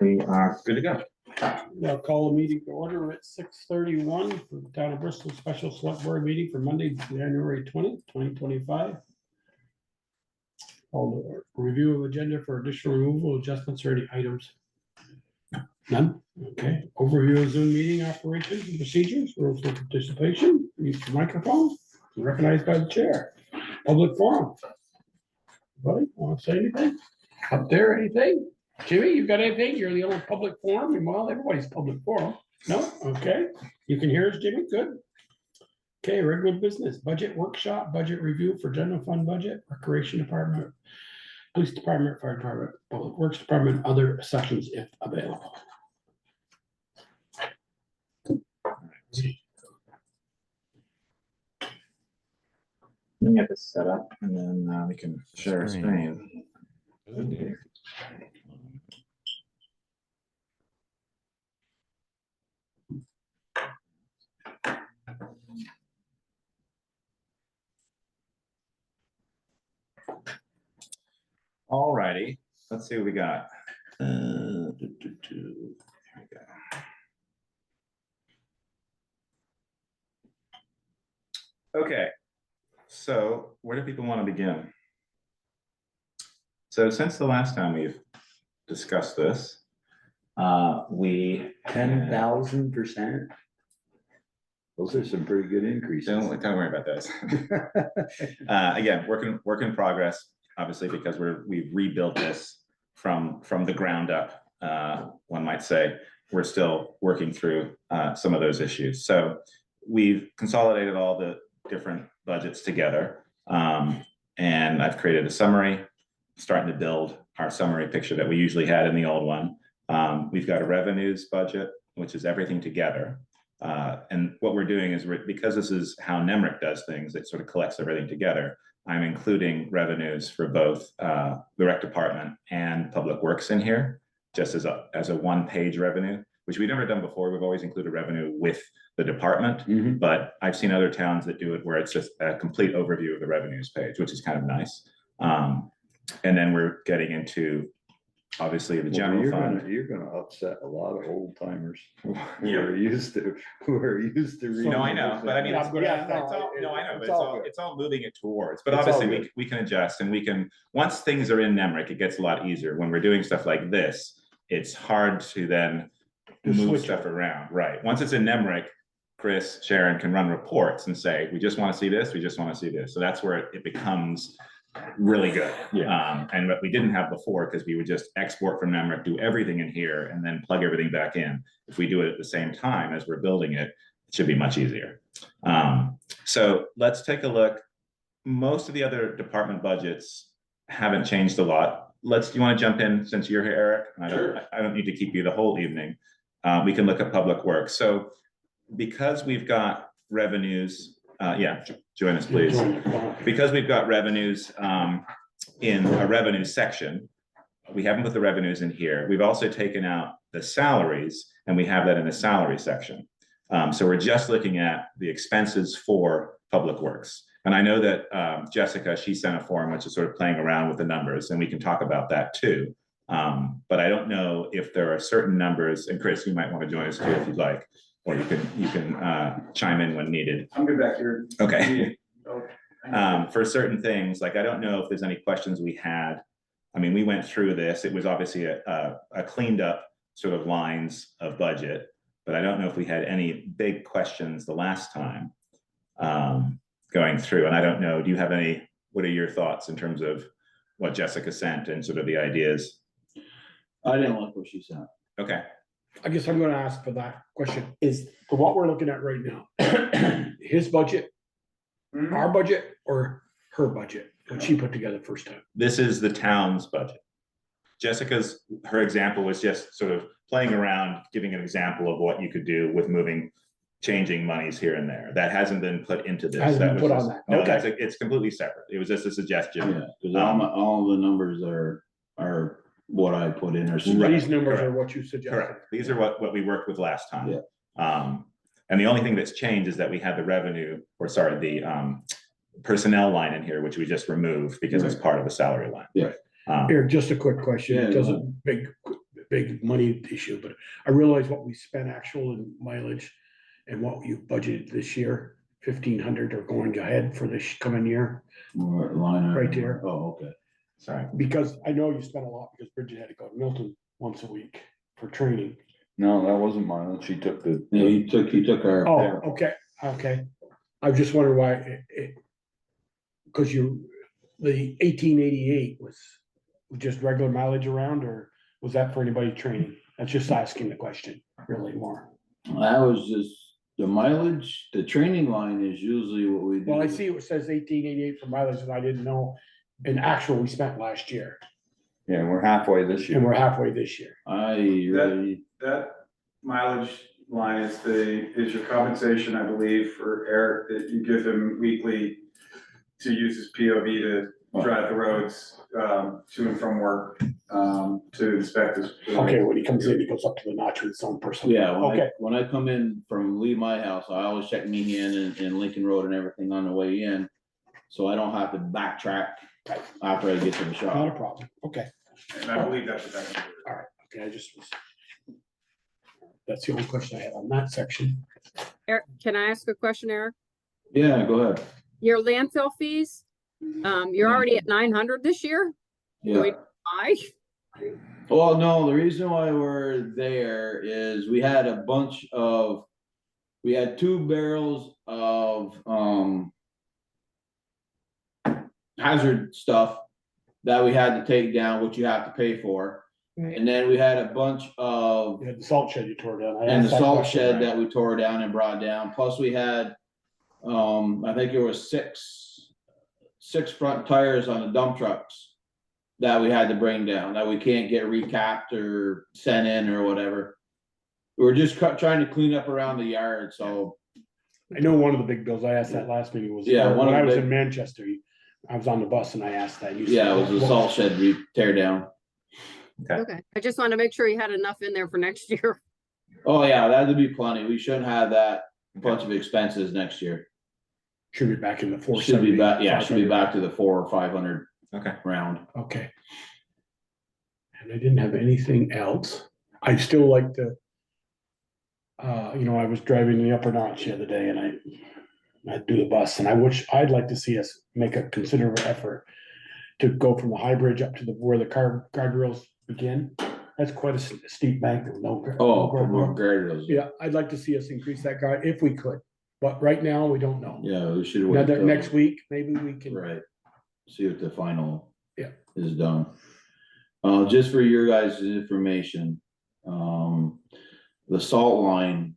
We are good to go. I'll call the meeting to order at 6:31 for the Town of Bristol Special Select Board meeting for Monday, January 20th, 2025. Call the review of agenda for additional removal, adjustments, or any items. None? Okay. Overview of Zoom meeting operations and procedures, rules of participation, use your microphone, recognized by the chair. Public forum. Anybody want to say anything? Up there, anything? Jimmy, you got anything? You're the only public forum. Well, everybody's public forum. No? Okay. You can hear us, Jimmy? Good. Okay, regular business, budget workshop, budget review for general fund budget, recreation department, police department, fire department, public works department, other sections if available. Let me get this set up and then we can share a screen. All righty, let's see what we got. Here we go. Okay, so where do people want to begin? So since the last time we've discussed this, we 10,000%. Those are some pretty good increases. don't worry about those. Again, work in progress, obviously, because we've rebuilt this from the ground up. One might say we're still working through some of those issues. So we've consolidated all the different budgets together, and I've created a summary, starting to build our summary picture that we usually had in the old one. We've got a revenues budget, which is everything together. And what we're doing is, because this is how NEMRIC does things, it sort of collects everything together. I'm including revenues for both the rec department and public works in here, just as a one-page revenue, which we've never done before. We've always included revenue with the department, but I've seen other towns that do it where it's just a complete overview of the revenues page, which is kind of nice. And then we're getting into, obviously, the general fund. You're gonna upset a lot of old timers who are used to reading. No, I know, but I mean, it's all moving it towards, but obviously we can adjust, and we can, once things are in NEMRIC, it gets a lot easier. When we're doing stuff like this, it's hard to then move stuff around, right? Once it's in NEMRIC, Chris, Sharon can run reports and say, we just want to see this, we just want to see this. So that's where it becomes really good. And what we didn't have before, because we would just export from NEMRIC, do everything in here, and then plug everything back in. If we do it at the same time as we're building it, it should be much easier. So let's take a look. Most of the other department budgets haven't changed a lot. Do you want to jump in since you're here, Eric? Sure. I don't need to keep you the whole evening. We can look at public works. So because we've got revenues, join us, please. Because we've got revenues in a revenue section, we haven't put the revenues in here. We've also taken out the salaries, and we have that in the salary section. So we're just looking at the expenses for public works. And I know that Jessica, she sent a form which is sort of playing around with the numbers, and we can talk about that too. But I don't know if there are certain numbers, and Chris, you might want to join us too if you'd like, or you can chime in when needed. I'm good back here. Okay. For certain things, like I don't know if there's any questions we had. I mean, we went through this. It was obviously a cleaned up sort of lines of budget, but I don't know if we had any big questions the last time going through. And I don't know, do you have any, what are your thoughts in terms of what Jessica sent and sort of the ideas? I didn't like what she sent. Okay. I guess I'm gonna ask for that question, is for what we're looking at right now, his budget, our budget, or her budget, what she put together first time? This is the town's budget. Her example was just sort of playing around, giving an example of what you could do with changing monies here and there. That hasn't been put into this. Hasn't been put on that. No, Okay. it's completely separate. It was just a suggestion. Yeah, because all the numbers are what I put in there. These numbers are what you suggested. Correct. These are what we worked with last time. Yeah. And the only thing that's changed is that we had the personnel line in here, which we just removed because it's part of the salary line. Yeah. Here, just a quick question. Yeah, Doesn't big money issue, but I realize what we spent actual in mileage and what you budgeted this year, 1,500 are going ahead for this coming year. What line item? Right there. Oh, okay. Sorry. Because I know you spent a lot because Bridget had to go to Milton once a week for training. No, that wasn't mine. She took the. Yeah, he took our. Oh, okay. I was just wondering why because the 1888 was just regular mileage around, or was that for anybody training? That's just asking the question, really more. That was just the mileage, the training line is usually what we do. Well, I see it says 1888 for mileage, and I didn't know in actual we spent last year, Yeah, we're halfway this year. and we're halfway this year. I really, That mileage line is your compensation, I believe, for Eric, that you give him weekly to use his POV to drive the roads, to and from work, to inspect this. Okay, when he comes in, he goes up to the notch with his own person. yeah, Okay, when I come in from leave my house, I always check median and Lincoln Road and everything on the way in. So I don't have to backtrack after I get to the not a shop. problem. Okay, And I believe that's what that number is. okay, I just was. That's the only question I had on that section. Eric, can I ask a question, Eric? Yeah, go ahead. Your landfill fees, you're already at 900 this year? Yeah. Why? Well, no, the reason why we're there is we had we had 2 barrels of, hazard stuff that we had to take down, which you have to pay for. Right. And then we had a bunch of, You had the salt shed you tore down. I and the asked that salt question, shed right? that we tore down and brought down, plus we had, I think there was six front tires on the dump trucks that we had to bring down, that we can't get recapped or sent in or whatever. We were just trying to clean up around the yard, so. I know one of the big bills, I asked that last meeting was. Yeah, one when of I the was big- in Manchester, I was on the bus and I asked that. You said, Yeah, it was the what salt shed we tear down. Okay, I just want to make sure you had enough in there for next year. Oh, yeah, that'd be plenty. We shouldn't have that bunch of expenses next year. Should be back in the 470. Should be back, yeah, should be 500. back to the 400 or 500 Okay. round. Okay. And I didn't have anything else. I'd still like to. I was driving the upper notch the other day and I'd do the bus and I'd like to see us make a considerable effort to go from the high bridge up to where the guardrails begin. That's quite a steep bank. There's no. Oh, no guardrail. guardrails. Yeah, I'd like to see us increase that guard if we could, but right now we don't know. Yeah, we should. Now wait that till- next week, maybe we can. Right, see what the final. Yeah. Is done. Just for your guys' information, the salt line.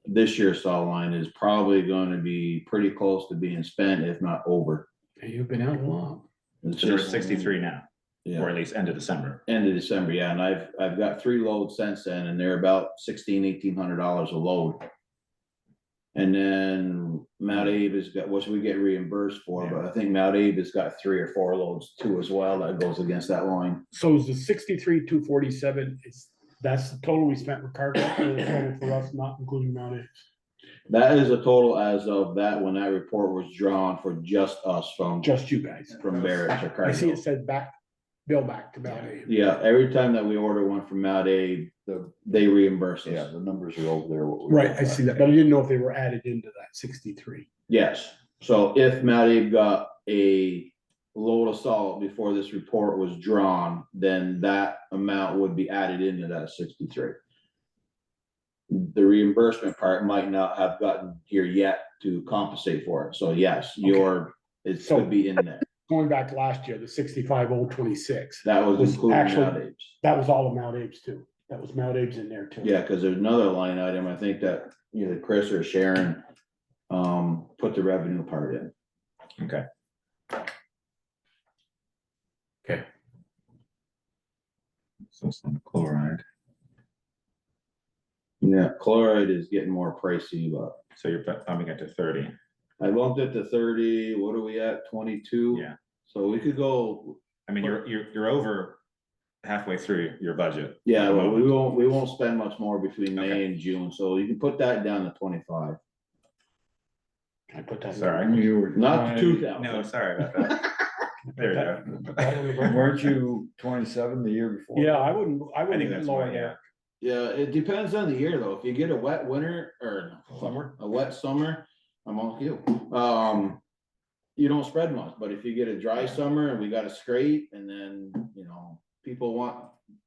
This year's salt line is probably gonna be pretty close to being spent, if not over. Hey, you've been out a lot. It's So we're at just- 63 now, or Yeah, at least end of December. end of December, yeah, and I've got 3 loads since then, and they're about $1,800 a load. And then Mount Abe has got, which we get reimbursed for, but I think Mount Abe has got 3 or 4 loads too as well, that goes against that line. So is the 63,247, that's the total we spent with cargo, or the total for us, not including Mount Abe? That is a total as of that, when that report was drawn for just us from Just you guys. Barrett or I see Cargill. it said bill back to Mount Abe. Yeah, every time that we order one from Mount Abe, they reimburse Yeah, us. the numbers are over there. what we Right, got I see back. that, but I didn't know if they were added into that 63. Yes, so if Mount Abe got a load of salt before this report was drawn, then that amount would be added into that 63. The reimbursement part might not have gotten here yet to compensate for it, so yes, it So- could be in there. Going back last year, the 65,026, That was was including actually- Mount Abe's. that was all of Mount Abe's too. That was Mount Abe's in there too. Yeah, cause there's another line item, I think that either Chris or Sharon, put the revenue part in. Okay. Okay. So some chloride. Yeah, chloride is getting more pricey, but So you're bumping it to 30. I bumped it to 30, what are we at, 22? Yeah. So we could go, I mean, you're over halfway through your budget. yeah, at the well, we moment. won't spend much more between May Okay. and June, so you can put that down to 25, Can I put that? in? Sorry. You were not to trying- 2,000. No, sorry about that. There you Put that on the ground. Weren't you 27 the year before? Yeah, I wouldn't I think even that's lower why, yeah. there. Yeah, it depends on the year though. If you get a wet winter or Summer. a wet summer, I'm on you. You don't spread much, but if you get a dry summer and we got to scrape and then, people want,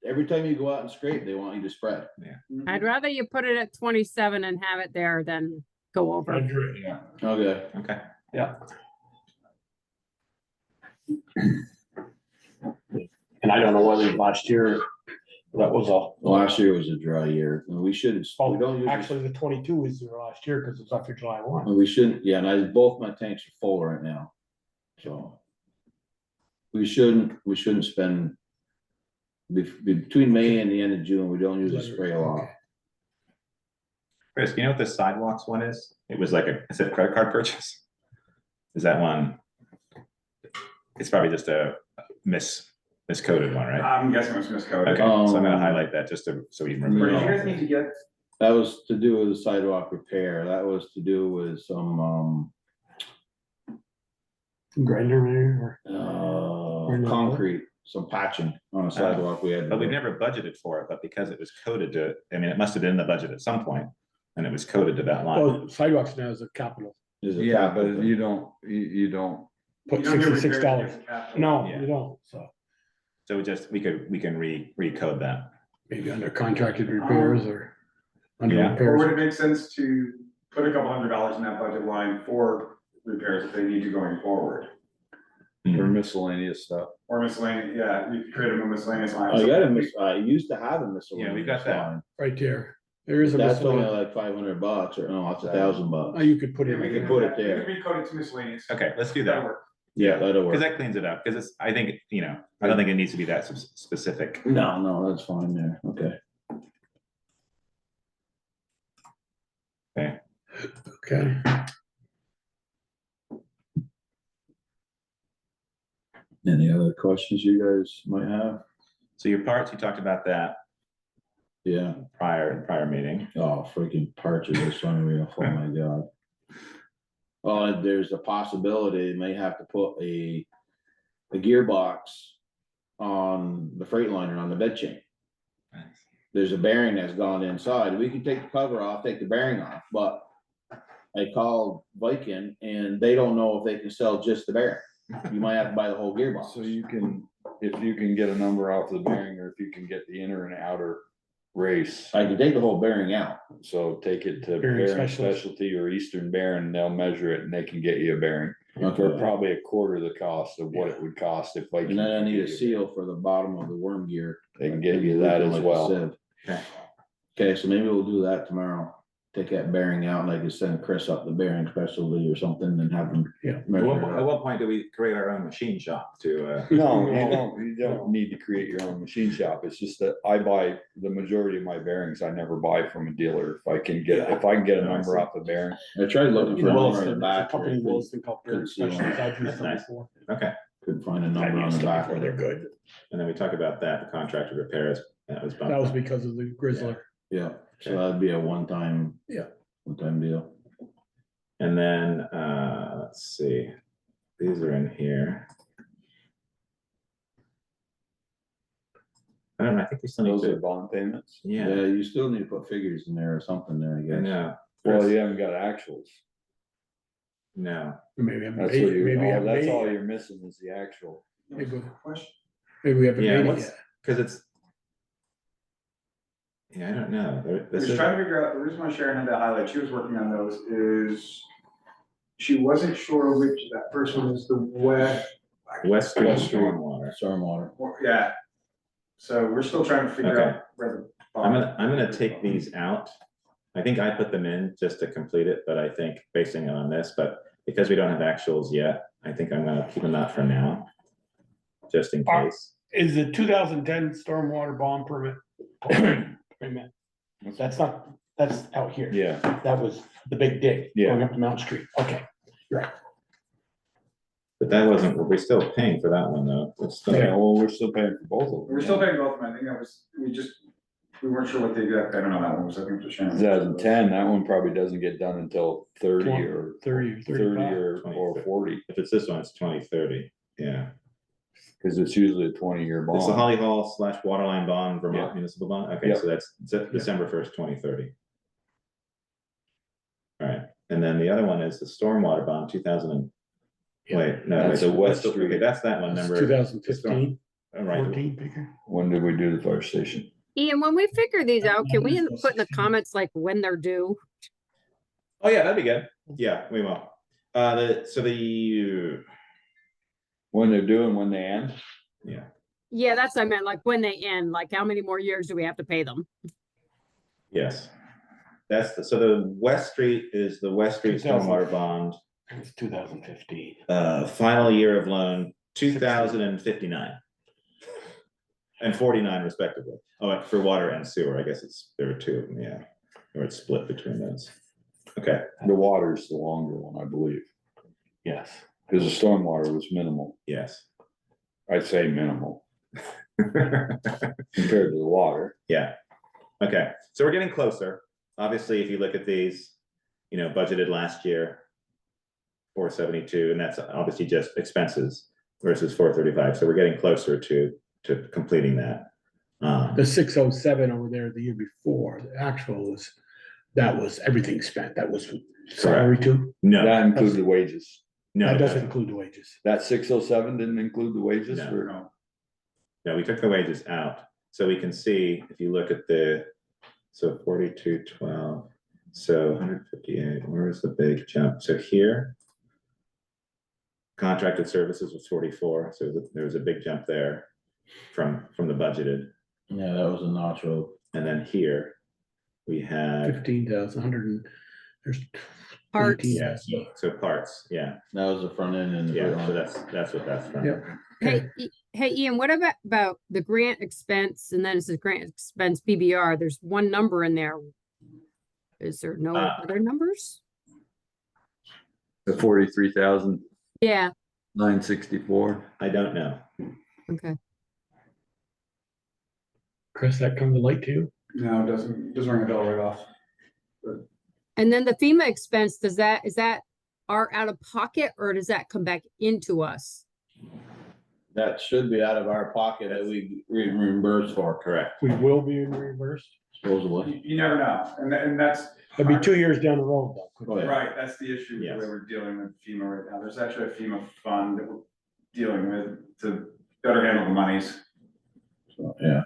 every time you go out and scrape, they want you to spread. I'd rather you put it at 27 and have it there than go over. Agree. Yeah. Okay. Okay. Yeah. And I don't know whether last year, that was Last year was a dry year. And we shouldn't, we don't usually, actually the 22 was there last year because it's after July 1. we shouldn't, yeah, and both my tanks are full right now. So we shouldn't spend between May and the end of June, we don't usually spray a lot. Chris, you know what the sidewalks one is? It was like is it a credit card purchase? Is that one? It's probably just a miscoded one, right? I'm guessing it's miscoded. Okay, so I'm gonna highlight that just so we can But you remember. guys need to get, That was to do with the sidewalk repair. That was to do with some, Grinder maybe, or concrete, some patching on a sidewalk we had. to But we've do. never budgeted for it, but because it was coded to, I mean, it must have been in the budget at some point, and it was coded to that line. well, sidewalks now is a capital. Is it Yeah, capital? but you don't, Put you don't get repairs $66. against capital. No, Yeah. you don't, so So we can recode that. maybe under contracted repairs or under Yeah. Or would repairs. it make sense to put a couple $100s in that budget line for repairs if they need to going forward? or miscellaneous stuff. Or miscellaneous, yeah, you could create a miscellaneous line. I used to have a miscellaneous. Yeah, we got that. line. Right there. There is a That's only miscellaneous. like $500 or no, it's $1,000. Oh, you could put Yeah, it we can in could put there. it there. We could recode it to miscellaneous. Okay, let's do That'll that, work. Yeah, that'll because work. that cleans it up, because it's, I think, I don't think it needs to be that specific. No, that's fine there. Okay. Okay. Any other questions you guys might have? So your parts, you talked about that Yeah. prior meeting. Oh, freaking parts are just unreal. Oh my God. Oh, there's a possibility they may have to put a gearbox on the Freightliner on the bed chain. There's a bearing that's gone inside. We can take the cover off, take the bearing off, but I called Viking and they don't know if they can sell just the bearing. You might have to buy the whole gearbox. So you can, if you can get a number off the bearing, or if you can get the inner and outer race. I can take the whole bearing out. So take it to Bearing Bearing Specialist. Specialty or Eastern Bearing, and they'll measure it and they can get you a bearing. For Okay. probably a quarter the cost of what it would cost if like. And then I need a seal for the bottom of the worm gear. They can get you that as Like a well. sieve. Okay. Okay, so maybe we'll do that tomorrow. Take that bearing out and I can send Chris up the bearing specialty or something and have him. Yeah. At measure what, it at out. what point do we create our own machine shop to, No, you don't need to create your own machine shop. It's just that I buy the majority of my bearings. I never buy from a dealer. If I can get a number off the bearing. I tried looking You for a know, number on the it's a back. company but I Wilson called Bearing couldn't see one. Specialist. I've used That's them nice. before. okay. Couldn't find a I've number on used the them back. before. They're good. And then we talked about that, the contractor repairs, that was bumped That was up. because of the Grizzly. Yeah, so that'd be a one-time. Yeah. One-time deal. And then, let's see, these are in here. I don't know, I think we still need Those are to, bond payments. yeah, Yeah, you still need to put figures in there or something there, I I guess. know. Well, you haven't got actuals. No, Maybe I'm That's what you, maybe oh, I'm that's all maybe, you're missing is the actual. maybe Question? we haven't yeah, made it what's, yet. cause it's. Yeah, I don't know. I This was is, trying to figure out, the reason why Sharon had that highlight, she was working on those, is she wasn't sure which, that first one is the west. West Street West Street. Stormwater. Stormwater. Yeah. So we're still trying to figure Okay. out where the. I'm gonna take these out. I think I put them in just to complete it, but I think basing it on this, but because we don't have actuals yet, I think I'm gonna keep them out for now. Just in case. Is the 2010 stormwater bond permit? Wait a minute. That's out here. Yeah, That was the big dig. Yeah. Going up to Mount Street. Okay. But that wasn't, we're still paying for that one though. It's still- yeah, well, we're still paying for both of them. We're still paying both of them, I think that was, we weren't sure what the exact, I don't know that one was, I think for Sharon. 2010, that one probably doesn't get done until 30 20, or 30 or 30 35. or 40. If it's this one, it's 2030, yeah. Cause it's usually a 20-year It's the bond. Holly Hall / Waterline Bond, Vermont Yeah. Municipal Bond, okay, Yeah. so that's December 1st, 2030. All right, and then the other one is the Stormwater Bond, 2000 and, wait, no. That's a West okay, Street. that's that one, number. 2015, All right, 14, bigger. When did we do the fire station? Ian, when we figure these out, can we put in the comments like when they're due? oh, yeah, that'd be good, yeah, we will. So the, When they're doing, when they end? yeah, Yeah, that's what I meant, like when they end, like how many more years do we have to pay them? yes. So the West Street is the West Street 2000. Stormwater Bond, It's 2015. final year of loan, 2059. And 49 respectively. Oh, for water and sewer, I guess there are two of them, yeah, or it's split between those. Okay, The water's the longer one, I believe, Yes. because the stormwater was minimal. yes. I'd say minimal compared to the water. Yeah, okay, so we're getting closer. Obviously, if you look at these, budgeted last year, 472, and that's obviously just expenses versus 435, so we're getting closer to completing that. The 607 over there the year before, the actual was everything spent. That was salary too. No, That includes the wages. no, That it doesn't doesn't. include the wages. That 607 didn't include the wages No. for, No, we took the wages out, so we can see, if you look at so 4212, so 158, where is the big jump? So here, contracted services was 44, so there was a big jump there from the budgeted. Yeah, that was a nacho. And then here, we had, 15,100 there's Parts. 18. yeah, so parts, yeah, That was the front end and the. yeah, so that's what that's from. Yep. Hey, Ian, what about the grant expense? And then it says grant expense PBR. There's one number in there. Is there no other numbers? the 43,964. Yeah, I don't know. okay. Chris, that come to light too? No, it doesn't ring a bell right off. And then the FEMA expense, is that our out of pocket or does that come back into us? That should be out of our pocket that we reimburse for, Correct. We will be reimbursed. supposedly. You never know, and that's. It'll be 2 years down the road though. Oh, yeah. Right, that's the issue, the Yes. way we're dealing with FEMA right now. There's actually a FEMA fund that we're dealing with to better handle the monies. So, yeah.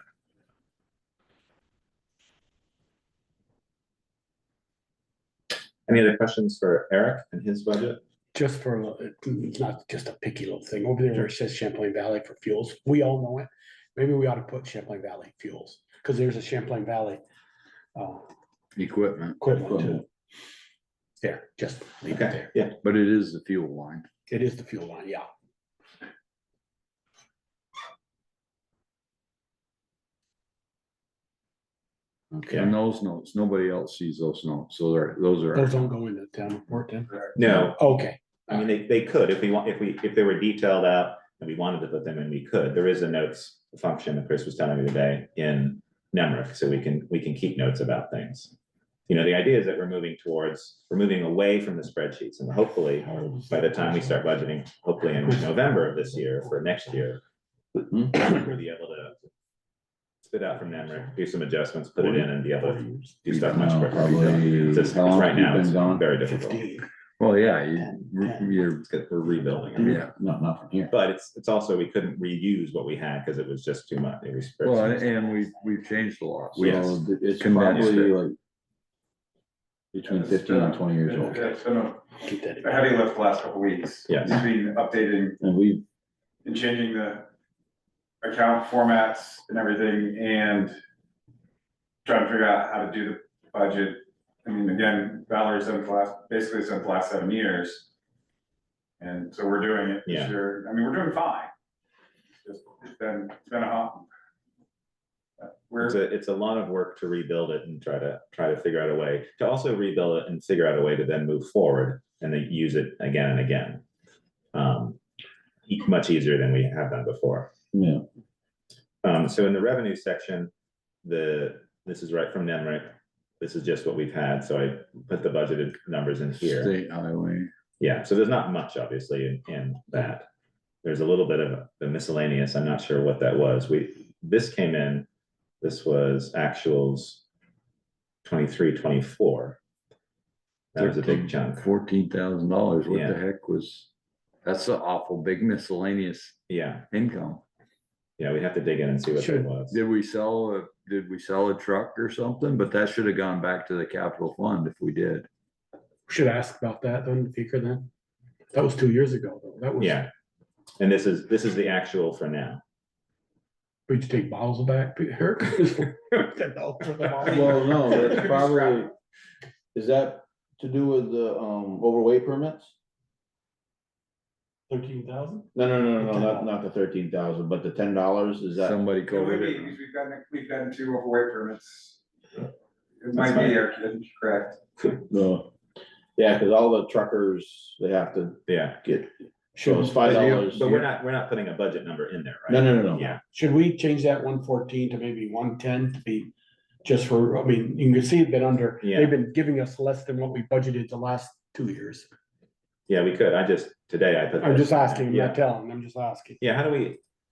Any other questions for Eric and his budget? Just for, it's not just a picky little thing over there where it says Champlain Valley for fuels. We all know it. Maybe we ought to put Champlain Valley fuels, because there's a Champlain Valley Equipment, equivalent to. There, just leave it Okay, there. yeah, but it is the fuel line. It is the fuel line, yeah. Okay. And those notes, nobody else sees those notes, so those are. Those don't go in the town report then? no, Okay. I mean, they could, if they were detailed out and we wanted to put them in, we could. There is a notes function that Chris was telling me today in Nemrick, so we can keep notes about things. The idea is that we're moving away from the spreadsheets, and hopefully, by the time we start budgeting, hopefully in November of this year for next year, we'll be able to spit out from Nemrick, do some adjustments, put it in, and be able to do stuff much No, quicker. probably. It's just- how long right have you now, been it's gone? very difficult. 15. Well, yeah, you're, It's 'cause we're rebuilding it. yeah, Not from here. But it's also, we couldn't reuse what we had because it was just too much. It was- well, and we've changed a lot. We- Yes. So it's Condensed probably it. like between 15 and 20 years old. It's been a Keep that in. heavy lift the last couple weeks. Yes. Between updating And we, and changing the account formats and everything, and trying to figure out how to do the budget. I mean, again, Valerie's done basically since the last 7 years. And so we're doing it Yeah. this year. I mean, we're doing fine. It's been a hump. It's a lot of work to rebuild it and try to figure out a way to also rebuild it and figure out a way to then move forward and then use it again and again. Much easier than we have done before. yeah, So in the revenue section, this is right from Nemrick. This is just what we've had. So I put the budgeted numbers in here. State highway. Yeah, so there's not much obviously in that. there's a little bit of the miscellaneous, I'm not sure what that was. This came in, this was actuals 23, 24. That was a big chunk. $14,000, what Yeah. the heck was, that's an awful big miscellaneous Yeah, income. yeah, we'd have to dig in and see what that Should- was. Did we sell a truck or something? But that should have gone back to the capital fund if we did. Should ask about that then, if you could then. That was 2 years ago, though. That was. Yeah, and this is the actual for now. We just take bottles back, Peter. Well, no, that's probably, is that to do with the, overweight permits? 13,000? No, not the 13,000, but the $10, is that? Somebody It would covered be, it. because we've gotten 2 overweight permits. It That's might fine. be, I think you're correct. No. Yeah, cause all the truckers, they have to Yeah, get, Should, so it's $5. but we're not putting a budget number in there, right? No. Yeah, should we change that 114 to maybe 110 to be just for, I mean, you can see it's been under, Yeah. they've been giving us less than what we budgeted the last 2 years. yeah, we could. Today I put. I'm this just in there. asking, I'm Yeah, not telling, I'm just asking. yeah,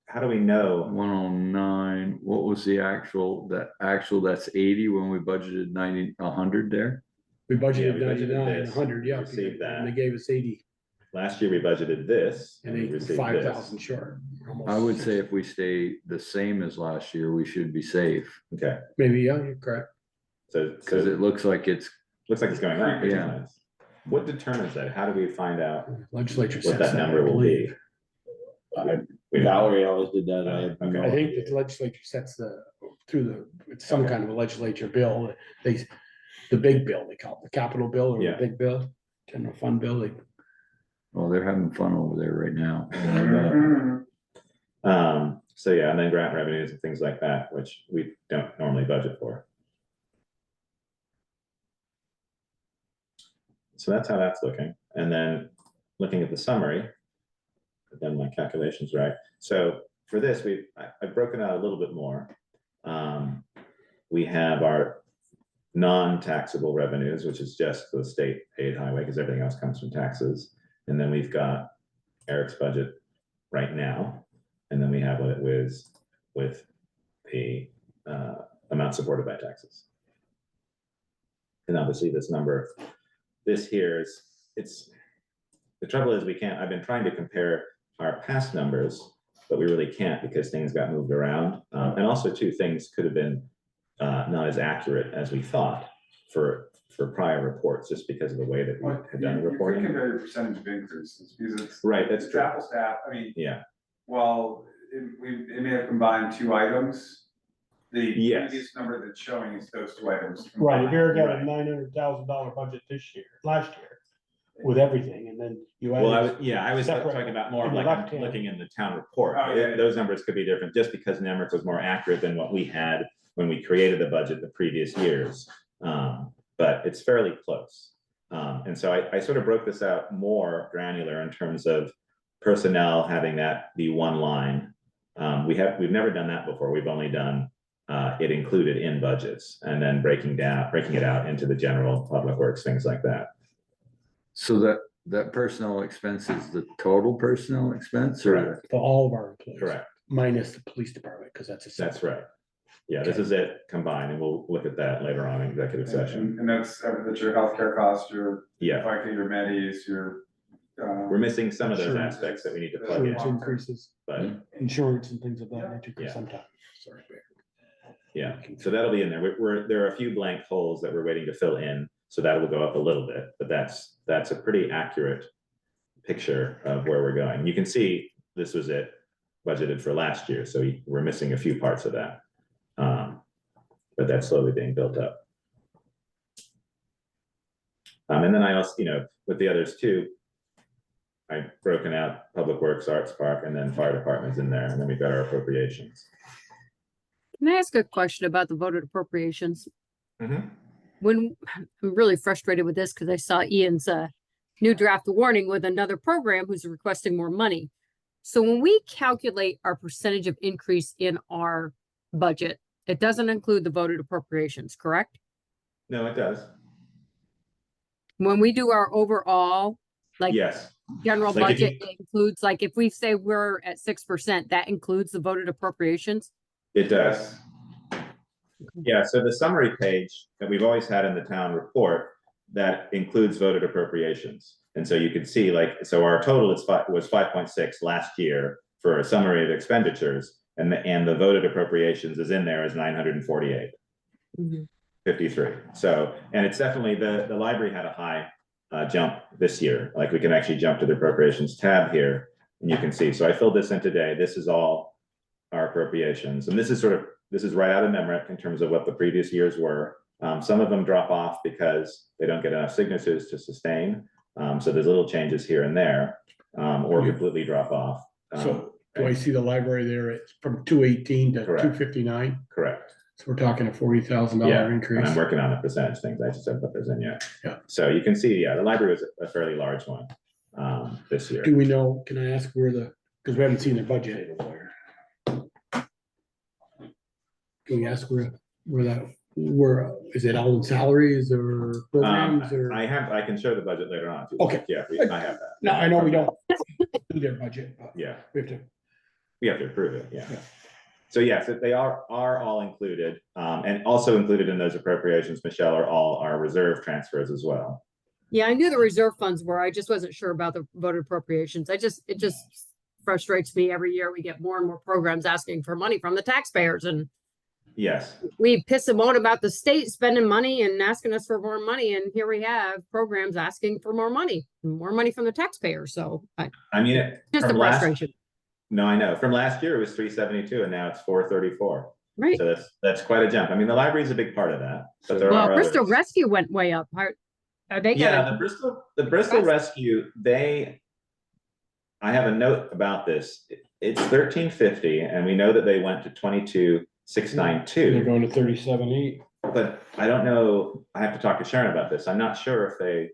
how do we know? 109, what was the actual, that's 80 when we budgeted 90, 100 there? We Yeah, budgeted we budgeted 99, this, 100, yeah. received that. And they gave us 80 Last year we budgeted this and we and received 5,000 this. short. almost I would 60. say if we stay the same as last year, we should be safe. Okay, Maybe, yeah, you're correct. so Cause it looks like it's, looks like it's going up. which is Yeah. nice. What determines that? How do we find out Legislature what sets that that, I number will be? believe. We don't know. Valerie always did that. I have Okay. no I think idea. that the legislature sets it's some kind of a legislature bill, the big bill, they call it, the capital bill or the Yeah. big bill, general fund bill, well, they're having fun over there right now. Mhm. So yeah, and then grant revenues and things like that, which we don't normally budget for. So that's how that's looking. And then looking at the summary, then my calculations right. So for this, I've broken out a little bit more. We have our non-taxable revenues, which is just the state paid highway, because everything else comes from taxes. And then we've got Eric's budget right now. And then we have what it was with the amount supported by taxes. And obviously this number, this here is, the trouble is I've been trying to compare our past numbers, but we really can't because things got moved around. And also too, things could have been not as accurate as we thought for prior reports, just because of the way that we Well, had done the you could reporting. compare your percentage of increases, because it's. Right, that's The true. travel staff, I mean, Yeah, well, it may have combined 2 items. The Yes. previous number that's showing is those 2 items. right, combined. Eric had a Right. $900,000 budget last year, with everything, and then you well, added. I was Separate. talking about more of On the like left hand. looking in the town report. Oh, yeah, yeah. Those numbers could be different just because Nemrick was more accurate than what we had when we created the budget the previous years. But it's fairly close. And so I sort of broke this out more granular in terms of personnel having that be one line. We've never done that before. We've only done it included in budgets and then breaking it out into the general public works, things like that. So that personnel expense is the total personnel expense or? Correct. For all of our employees. Correct. Minus the police department, because that's a. That's separate- right. Yeah, this is it combined, and we'll look at that later on in executive session. And that's your healthcare costs, your Yeah, FICA, your medis, your. we're missing some of those Insurance. aspects that we need to plug in, Insurance increases, but insurance and things of that nature, Yeah. sometimes, sorry. Bear. yeah, so that'll be in there. There are a few blank holes that we're waiting to fill in, so that will go up a little bit, but that's a pretty accurate picture of where we're going. You can see this was it budgeted for last year, so we're missing a few parts of that. But that's slowly being built up. And then I also, with the others too, I've broken out Public Works, Arts Park, and then Fire Department's in there, and then we've got our appropriations. Can I ask a question about the voted appropriations? Mhm. When, I'm really frustrated with this because I saw Ian's new draft warning with another program who's requesting more money. So when we calculate our percentage of increase in our budget, it doesn't include the voted appropriations, correct? No, it does. When we do our overall Like Yes, general Like if you- budget includes, like if we say we're at 6%, that includes the voted appropriations? it does. Yeah, so the summary page that we've always had in the town report, that includes voted appropriations. And so you can see like, so our total was 5.6 last year for a summary of expenditures, and the voted appropriations is in there as 948. Mhm. 53. So, and it's definitely, the library had a high jump this year. Like we can actually jump to the appropriations tab here, and you can see. So I filled this in today. This is all our appropriations. And this is right out of MEMRIC in terms of what the previous years were. Some of them drop off because they don't get enough signatures to sustain. So there's little changes here and there, or completely drop off. So do I see the library there? It's from 218 to Correct. 259. Correct. So we're talking a $40,000 Yeah, and increase. I'm working on the percentage things. I just haven't put those in yet. Yeah. So you can see, yeah, the library was a fairly large one this year. Do we know, can I ask where because we haven't seen their budget. Can we ask where is it all in salaries or programs or? I can show the budget later on. if you Okay. like. Yeah, I have that. No, I know we don't do their budget, but Yeah, we have to. we have to approve it, yeah. Yeah. So yes, they are all included, and also included in those appropriations, Michelle, are all our reserve transfers as well. Yeah, I knew the reserve funds were, I just wasn't sure about the voted appropriations. It just frustrates me every year. We get more and more programs asking for money from the taxpayers, and Yes, we piss and moan about the state spending money and asking us for more money, and here we have programs asking for more money from the taxpayers, so I mean, just a from last, frustration, no, I know, from last year it was 372 and now it's 434. right? So that's quite a jump. I mean, the library is a big part of that, but there Well, are Bristol others. Rescue went way up. Are they Yeah, gonna, the Bristol Rescue, I have a note about this. It's 1350, and we know that they went to They're 22,692. going to 37.8. But I don't know, I have to talk to Sharon about this. I'm not sure if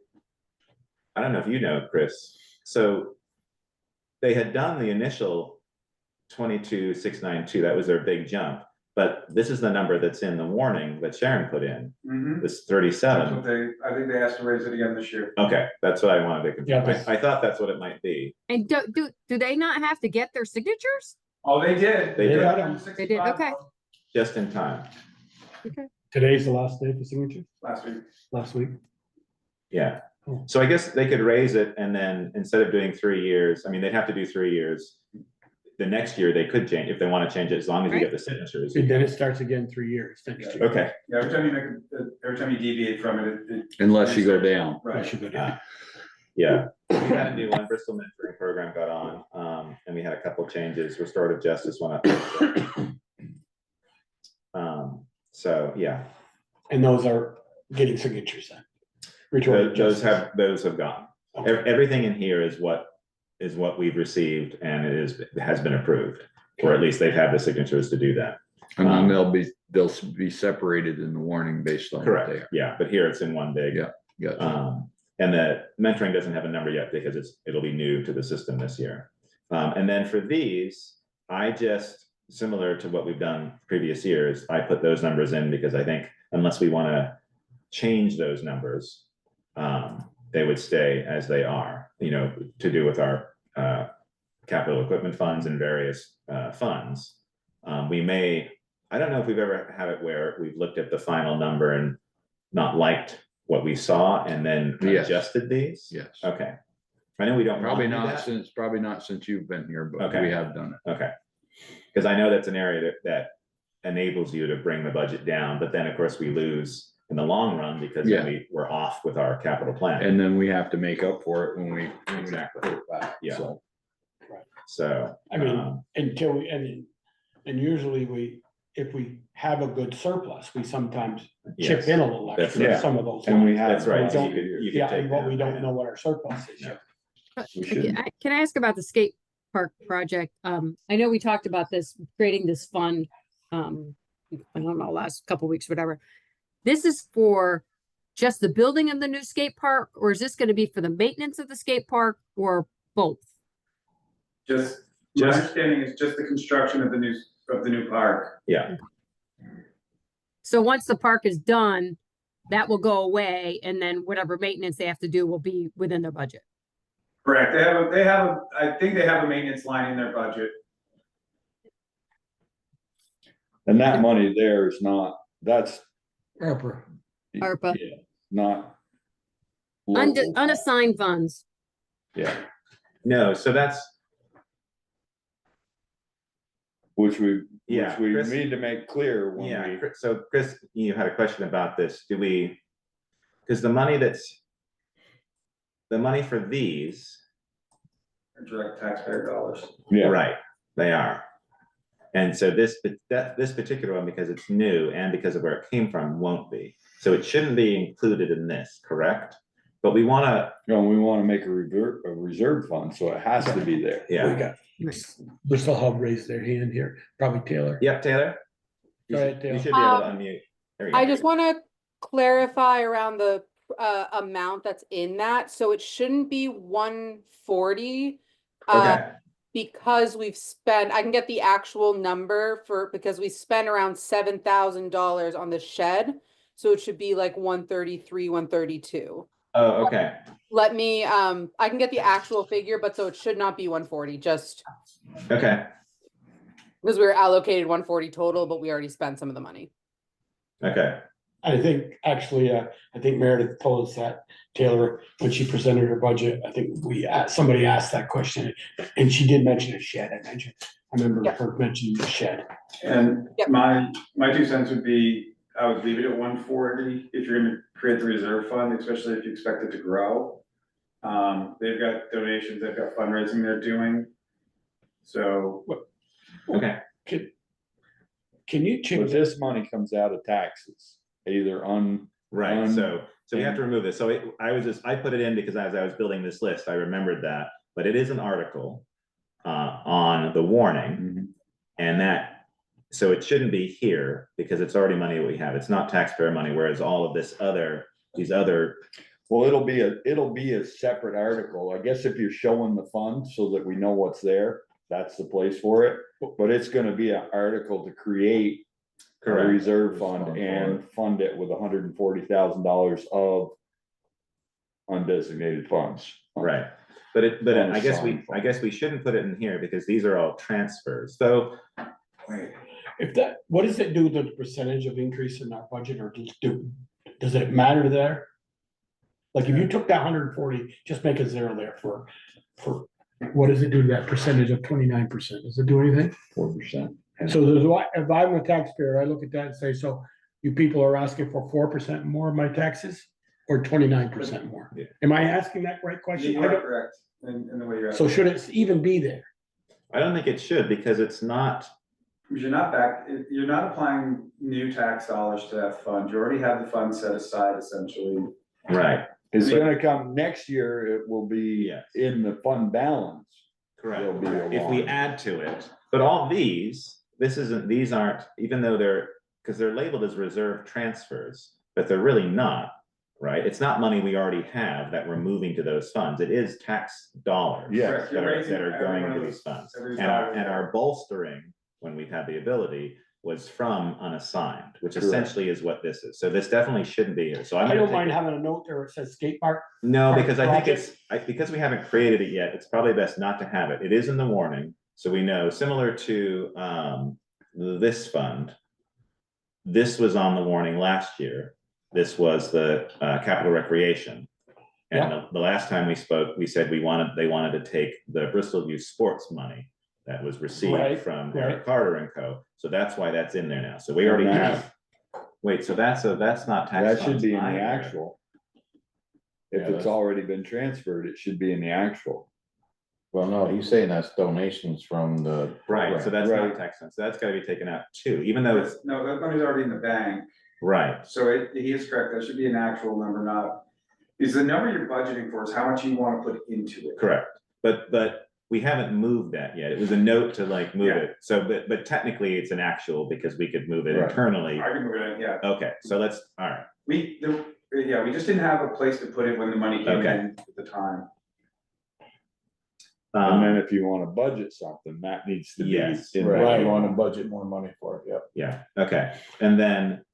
I don't know if you know, Chris. So they had done the initial 22,692, that was their big jump. But this is the number that's in the warning that Sharon put in, Mhm. this That's 37. what I think they asked to raise it again this year. Okay, that's what I wanted to confirm. Yeah, I thought that's what it might be. and do they not have to get their signatures? Oh, they did. They did. got 'em. They did, okay. Just in time. Today's the last day for signature, Last week. last week. Yeah. Cool. So I guess they could raise it, and then instead of doing 3 years, I mean, they'd have to do 3 years. The next year they could change, if they want to change it, as long as you get the signatures. And then it starts again 3 years next year. Okay, Yeah, every time you deviate from it. Unless you go down. I Right. should go down. yeah. We had a new one, Bristol mentoring program got on, and we had a couple changes, restorative justice went up. So, yeah, And those are getting signatures then. Retorted those justice. have gone. Everything in here is what we've received, and it has been approved, or at least they've had the signatures to do that. And then they'll be separated in the warning based on what they Correct, are. yeah, but here it's in one big. Yeah. Gotcha. And the mentoring doesn't have a number yet because it'll be new to the system this year. And then for these, I just, similar to what we've done previous years, I put those numbers in because I think unless we want to change those numbers, they would stay as they are, to do with our capital equipment funds and various funds. We may, I don't know if we've ever had it where we've looked at the final number and not liked what we saw and then Yes. adjusted these. Yes. Okay. I know we don't. Probably want to do not since you've been here, but Okay. we have done it. that. Okay. Because I know that's an area that enables you to bring the budget down, but then of course we lose in the long run because then we're off with our capital plan. And then we have to make up for it when we Exactly. put it back. Yeah. So, So. I mean, until we, and usually if we have a good surplus, we sometimes chip yes. in a little That's extra, right. in some of those. and we lines. have. That's right. We So don't- you could Yeah, take and what we down, don't know what our surplus is Yeah. yet. We should. Can I ask about the skate park project? I know we talked about this, creating this fund, I don't know, last couple weeks, whatever. This is for just the building of the new skate park, or is this gonna be for the maintenance of the skate park, or both? My Just- understanding is just the construction of the new park. Yeah, So once the park is done, that will go away, and then whatever maintenance they have to do will be within their budget. Correct, I think they have a maintenance line in their budget. And that money there is not, that's. ARPA. ARPA. Yeah, not. local. Unassigned funds. Yeah, No, so that's, which we Yeah, Chris- need to make clear when yeah, we, So Chris, you had a question about this, because the money for these, Direct taxpayer dollars. yeah, right, they are. And so this particular one, because it's new and because of where it came from, won't be. So it shouldn't be included in this, correct? But we wanna, we wanna make a reserve fund, so it has to be there. We yeah, got Bristol Hub raised their hand here, probably Taylor. yep, Taylor? You Go should ahead, Taylor. you should be able to unmute. There you I go. just want to clarify around the amount that's in that, so it shouldn't be 140. Okay, Because we've spent, I can get the actual number because we spent around $7,000 on the shed. So it should be like 133, 132. oh, okay, Let me, I can get the actual figure, but so it should not be 140, just okay, because we were allocated 140 total, but we already spent some of the money. okay, I think, actually, I think Meredith told us that, Taylor, when she presented her budget, I think somebody asked that question, and she did mention a shed, I remember Yep. her mentioning the shed. And Yep. my 2 cents would be, I would leave it at 140 if you're gonna create the reserve fund, especially if you expect it to grow. They've got donations, they've got fundraising they're doing. So, okay, Can you But change this money comes out of taxes, either right, Um, so we have to remove this, so I put it in because as I was building this list, I remembered that, but it is an article on the warning, Mhm. and so it shouldn't be here, because it's already money that we have, it's not taxpayer money, whereas all of these other, Well, it'll be a separate article, I guess if you're showing the fund so that we know what's there, that's the place for it. But it's gonna be an article to create a correct, reserve fund and fund it with $140,000 of undesignated funds. right, but I guess Unassigned fund. we shouldn't put it in here, because these are all transfers, so. what does it do to the percentage of increase in our budget, or does it matter there? Like, if you took that 140, just make a zero there for, what does it do to that percentage of 29%? Does it do anything? 4%. So if I'm a taxpayer, I look at that and say, so you people are asking for 4% more of my taxes or 29% more? Yeah. Am I asking that right question? you are correct in the way you're. So should it even be there? I don't think it should, because it's not, Because you're not applying new tax dollars to that fund, you already have the fund set aside essentially. right, It's gonna come next year, it will be Yes. in the fund balance. correct. There'll be a If we line. add to it, but all these aren't, even though because they're labeled as reserve transfers, but they're really not, right? It's not money we already have that we're moving to those funds, it is tax dollars. Yeah. Correct, you're raising That are every going one to of these those- funds. every And dollar. our bolstering, when we've had the ability, was from unassigned, which Correct. essentially is what this is. So this definitely shouldn't be here, so I'm I gonna don't take mind it- having a note there, it says skate park. No, Part because I think project. because we haven't created it yet, it's probably best not to have it. It is in the warning, so we know, similar to this fund. This was on the warning last year. This was the capital recreation. And the last time we spoke, we said they wanted to take the Bristol Youth Sports money that was received Right, from right. Eric Carter and Co. So that's why that's in there now. So we already have, wait, so that's not tax That should funds be in the either. actual. If Yeah, it's that's- already been transferred, it should be in the actual. Well, no, he's saying that's donations from the. Right, so that's Right. not tax funds, so that's gotta be taken out too, even though it's, No, that money's already in the bank, right, so he is correct, that should be an actual number, not, is the number you're budgeting for is how much you wanna put into it. correct. But we haven't moved that yet, it was a note to like move Yeah. it, so, but technically it's an actual, because we could move it Right. internally. I can move it in, yeah, Okay, so let's, all right, we just didn't have a place to put it when the money came Okay. in at the time. And then if you wanna budget something, that needs to be. Yes. in the Right, budget. you wanna budget more money for it, yep. yeah, okay, and then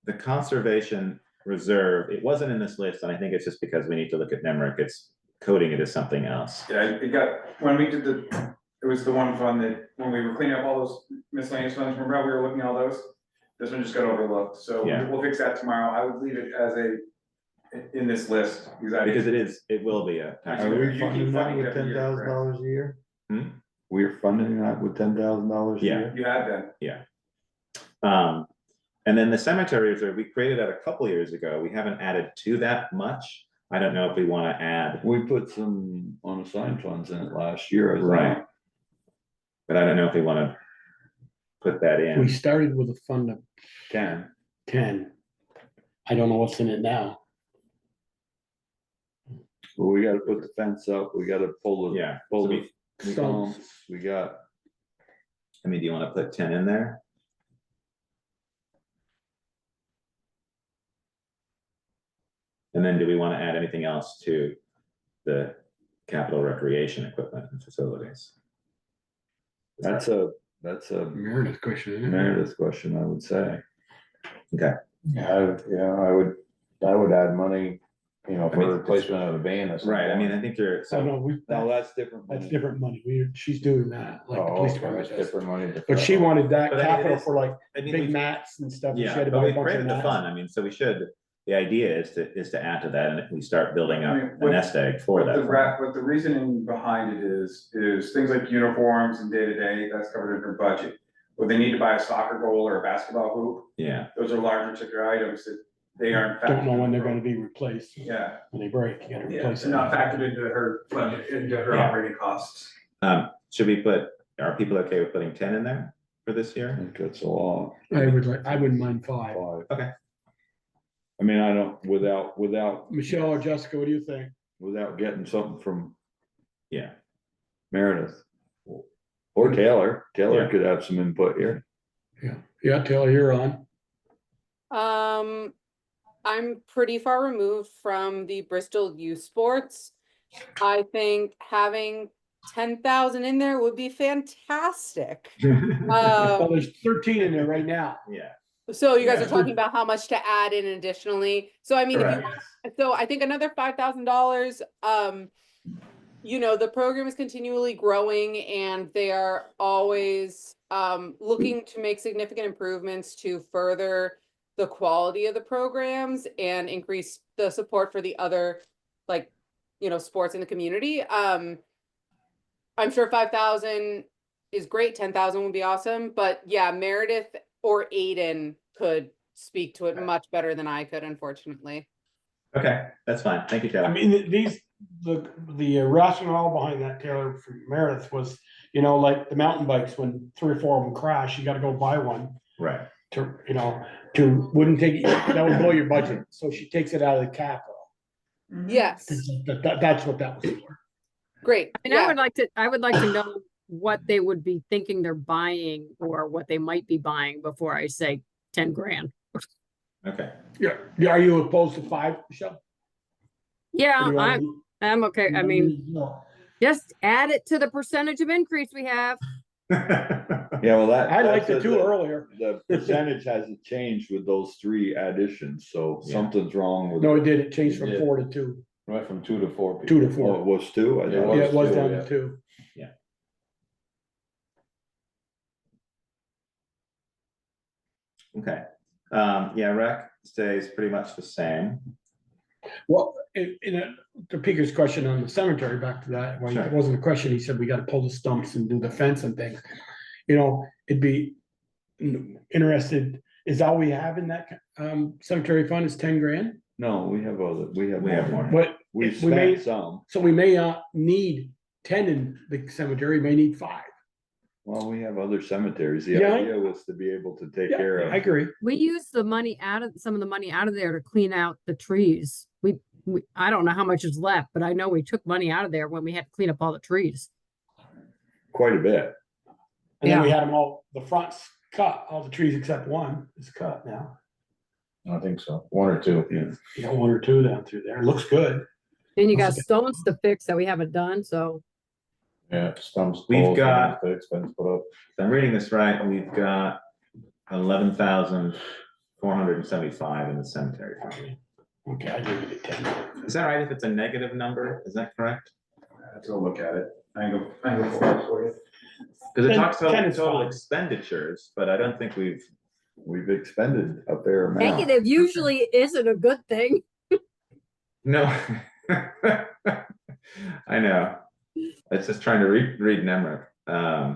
the conservation reserve, it wasn't in this list, and I think it's just because we need to look at NEMRIC, coding it as something else. Yeah, it got, when we did it was the one fund that, when we were cleaning up all those miscellaneous funds, remember how we were looking at all those? This one just got overlooked, so Yeah. we'll fix that tomorrow. I would leave it as in this list, Because it will be a. tax Are credit. we You keep funding that funding it with every year, $10,000 a year? Hmm? We're funding that with $10,000 a Yeah. year? You had been. And then the cemetery reserve, we created that a couple years ago. We haven't added to that much. I don't know if we want to add, We put some unassigned funds in it last year, I think. right? But I don't know if we want to put that We in. started with a fund of 10. 10. I don't know what's in it now. Well, we gotta put the fence up, we gotta pull the, Yeah. pull So the we, stumps, we got, I mean, do you want to put 10 in there? And then do we want to add anything else to the capital recreation equipment and facilities? that's a Meredith question, isn't it? Meredith question, I would say. Okay, I would add money, you know, I mean, for replacement of the van or something. right, I mean, I think you're, Oh, so, no, No, that's different. that's money. different money. She's doing that, like the Oh, police okay, department that's does. different money. But she wanted that But I mean, it capital is- for like I mean, big we, mats and stuff. and she yeah, had to but buy a we bunch of created the mats. fund, I mean, so we should, the idea is to add to that, and if we start building I up mean, a what- nest egg for that. fund. What the reasoning behind it is things like uniforms and day-to-day, that's covered in her budget. When they need to buy a soccer goal or a basketball hoop, Yeah, those are larger ticket items that they aren't. Don't know factored when they're in. gonna be replaced. Yeah, When they break, you gotta yeah, replace they're it. not factored into her budget, into her Yeah. operating costs. should we put, are people okay with putting 10 in there for this I year? think that's a lot. I wouldn't mind 5. 5. Okay. I mean, I don't, without Michelle or Jessica, what do you think? getting something from Yeah, Meredith. Or Taylor Yeah. could have some input here. Yeah, Taylor, you're on. I'm pretty far removed from the Bristol youth sports. I think having 10,000 in there would be fantastic. Well, there's 13 in there right now. yeah, So you guys Yeah. are talking about how much to add in additionally. So I mean, if you, correct. so I think another $5,000, you know, the program is continually growing and they are always looking to make significant improvements to further the quality of the programs and increase the support for the other, like, you know, sports in the community. I'm sure 5,000 is great, 10,000 would be awesome, but yeah, Meredith or Aiden could speak to it much better than I could, unfortunately. Okay, that's fine, thank you, I Taylor. mean, the rationale behind that, Taylor, from Meredith was, you know, like the mountain bikes, when 3 or 4 of them crash, you gotta go buy one Right, to, you know, wouldn't take, that would blow your budget. So she takes it out of the capital. Yes, That's what that was for. great. And Yeah. I would like to know what they would be thinking they're buying or what they might be buying before I say 10 grand. okay, Yeah. Are you opposed to 5, Michelle? Yeah, Or do you wanna- I'm okay. I mean, No. just add it to the percentage of increase we have. Yeah, well, I liked the 2 earlier. The percentage hasn't changed with those 3 additions, so Yeah. something's wrong with. No, it did. It changed from It did. 4 to 2. Went from 2 to 4. 2 to Oh, 4. it was 2? I It thought Yeah, it was 2, down yeah. to 2. Okay, yeah, rec stays pretty much the same. Well, to Peter's question on the cemetery, back to that, well, Sure. it wasn't a question. He said we gotta pull the stumps and do the fence and things. You know, it'd be interested, is all we have in that cemetery fund is 10 grand? No, we have more. But We we may, spent some. so we may not need 10 in the cemetery, may need 5. Well, we have other cemeteries. The Yeah. idea was to be able to take Yeah, care I of. agree. We use the money some of the money out of there to clean out the trees. I don't know how much is left, but I know we took money out of there when we had to clean up all the trees. Quite a bit. And then we had them all, the fronts cut, all the trees except one is cut now. I think so, 1 or 2. Yeah. You got 1 or 2 down through there. It looks good. And you got Okay. stones to fix that we haven't done, so Yeah, stumps. We've poles, got- fixed, fence put up. If I'm reading this right, we've got 11,475 in the cemetery fund. Okay, I leave it at 10. Is that right? If it's a negative number, is that correct? I have to look at it. I can go for you. Because it 10 talks about 10 is total fine. expenditures, but I don't think We've expended a fair amount. Negative usually isn't a good thing. no. I know. It's just trying to read number. Yeah,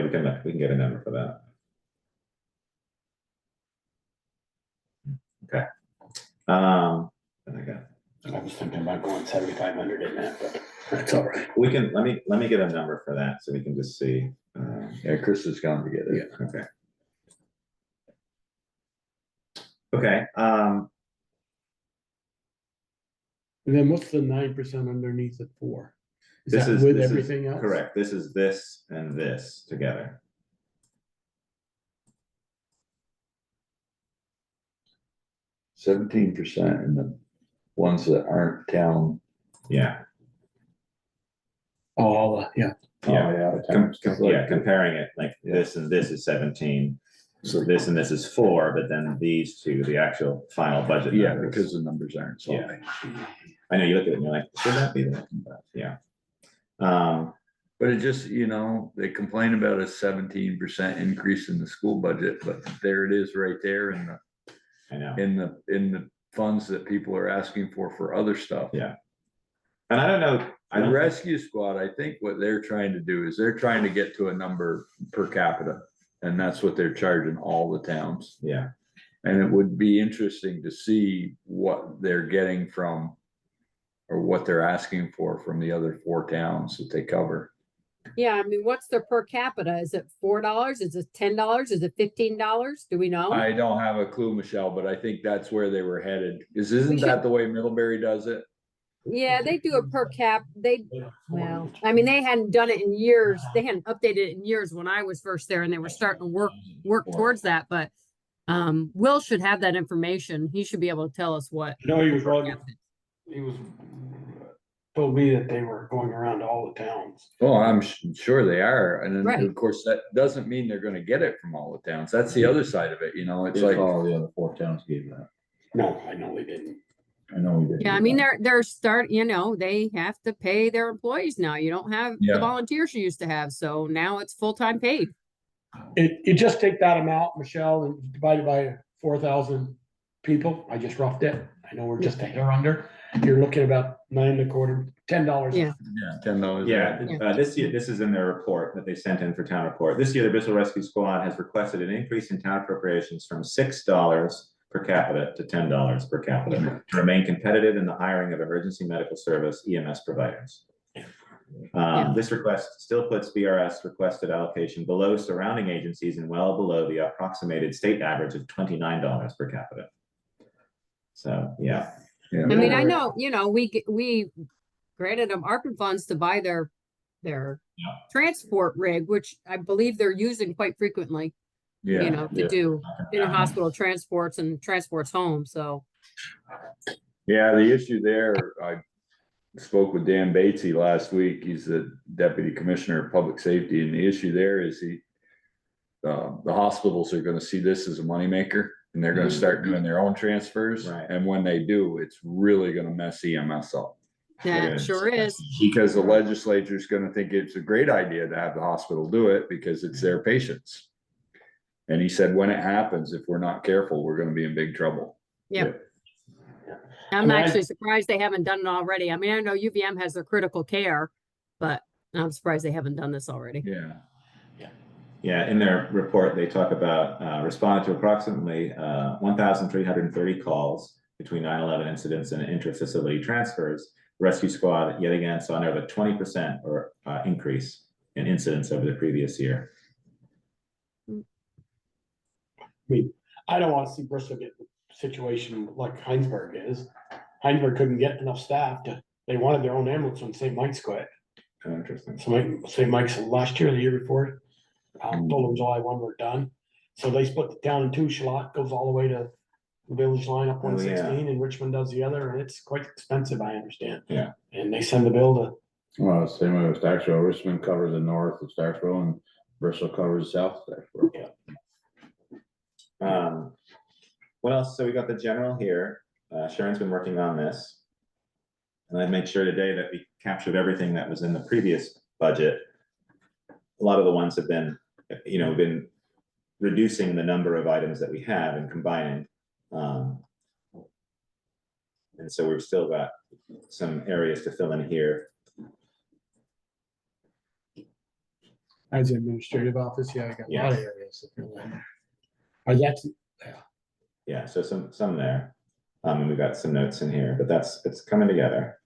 we can get a number for that. Okay. I got. I was thinking about going 7,500 in that, but that's all right. We can, let me get a number for that, so we can just see. Yeah, Chris is going to get it. Okay. Okay, And then what's the 9% underneath it for? Is this that is. with this is everything else? Correct, this is this and this together. 17% in the ones that aren't town. Yeah, Oh, yeah. yeah. Yeah. Comparing it, like Yeah. this and this is 17, so this and this is 4, but then these two, the actual final budget. Yeah, numbers. because the numbers aren't so Yeah. high. I know, you look at it and you're like, should that be that? But, yeah. But it just, they complain about a 17% increase in the school budget, but there it is right there in I know, the funds that people are asking for other stuff. Yeah. and I don't know, I The don't, rescue squad, I think what they're trying to do is they're trying to get to a number per capita. And that's what they're charging all the towns. yeah, And it would be interesting to see what they're getting from, or what they're asking for from the other 4 towns that they cover. Yeah, I mean, what's their per capita? Is it $4? Is it $10? Is it $15? Do we know? I don't have a clue, Michelle, but I think that's where they were headed. Isn't should- that the way Middlebury does it? Yeah, they do a per cap. Well, I mean, they hadn't done it in years. They hadn't updated it in years when I was first there, and they were starting to work towards that, but Will should have that information. He should be able to tell us what. No, he was per wrong. cap is. He was, told me that they were going around to all the towns. Well, I'm sure they are. And then, Right. of course, that doesn't mean they're gonna get it from all the towns. That's the other side of it, it's If like, all the other 4 towns gave that. No, I know they didn't. I know we did. Yeah, I mean, they're they have to pay their employees now. You don't have the Yeah. volunteers you used to have, so now it's full-time paid. You just take that amount, Michelle, and divide it by 4,000 people. I just roughed it. I know we're just a hair under. You're looking about $9.25, $10. Yeah. $10. yeah. This year, this is in their report that they sent in for town report. This year, the Bristol Rescue Squad has requested an increase in town appropriations from $6 per capita to $10 per capita to remain competitive in the hiring of emergency medical service EMS providers. This request still puts BRS requested allocation below surrounding agencies and well below the approximated state average of $29 per capita. So, yeah. Yeah. I mean, I know, we granted them ARPA funds to buy their transport rig, which I believe they're using quite frequently, to do in-hospital transports and transports home, so. Yeah, the issue there, I spoke with Dan Batesy last week. He's the Deputy Commissioner of Public Safety, and the issue there is the hospitals are gonna see this as a moneymaker, and they're gonna start doing their own transfers. Right. And when they do, it's really gonna mess EMS up. That is. sure is. Because the legislature's gonna think it's a great idea to have the hospital do it because it's their patients. And he said, when it happens, if we're not careful, we're gonna be in big trouble. Yep. I I'm mean, actually surprised they haven't done it already. I mean, I know UVM has their critical care, but I'm surprised they haven't done this already. Yeah. Yeah, in their report, they talk about responded to approximately 1,330 calls between 9/11 incidents and inter-facility transfers. Rescue Squad yet again saw another 20% or increase in incidents over the previous year. I mean, I don't want to see Bristol get the situation like Heinsberg is. Heinsberg couldn't get enough staff they wanted their own ambulance when St. Mike's quit. Interesting. So St. Mike's last year, the year before, told them July 1 we're done. So they split the town in 2. Schlott goes all the way to the village line up Oh, yeah. 116 and Richmond does the other, and it's quite expensive, I understand. Yeah. And they send the bill to, Well, same way with Stacksville. Richmond covers the north of Stacksville and Bristol covers the south of Stacksville. Yeah. What else? So we got the general here. Sharon's been working on this. And I made sure today that we captured everything that was in the previous budget. A lot of the ones have been, been reducing the number of items that we have and combining. And so we've still got some areas to fill in here. As administrative office, yeah, I got a lot of Yes. areas. to fill in. That's, Yeah, so some there. And we've got some notes in here, but it's coming together.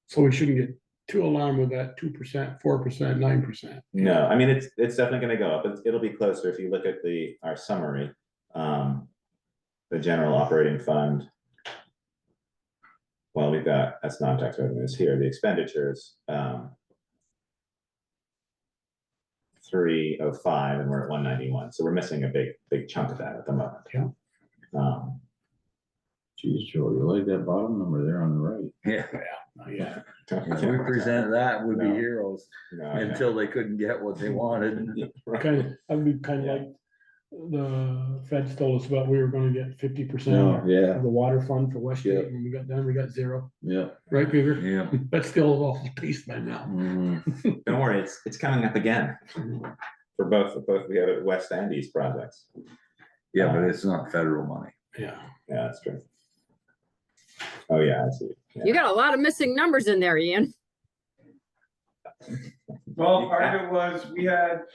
so we shouldn't get too alarmed with that 2%, 4%, 9%. No, I mean, it's definitely gonna go up. It'll be closer if you look at our summary. The general operating fund. Well, we've got, that's non-tax revenues here, the expenditures. 305 and we're at 191, so we're missing a big chunk of that at the moment. Yeah. Geez, Joe, you like that bottom number there on the right? Yeah, Yeah, if we presented that, we'd be No. heroes No, I know. until they couldn't get what they wanted. I'd be kind of Yeah. like the feds told us about, we were gonna get 50% No, of yeah, the water fund for Westgate, Yeah. and when we got done, we got 0, yeah. right, Peter? Yeah. That's still an awful piece by now. Mhm. Don't worry, it's coming up again for both we have west and east projects. Yeah, but it's not federal money. Yeah, Yeah, that's true. Oh, yeah, I see. Yeah. You got a lot of missing numbers in there, Ian. Well, part of it was, there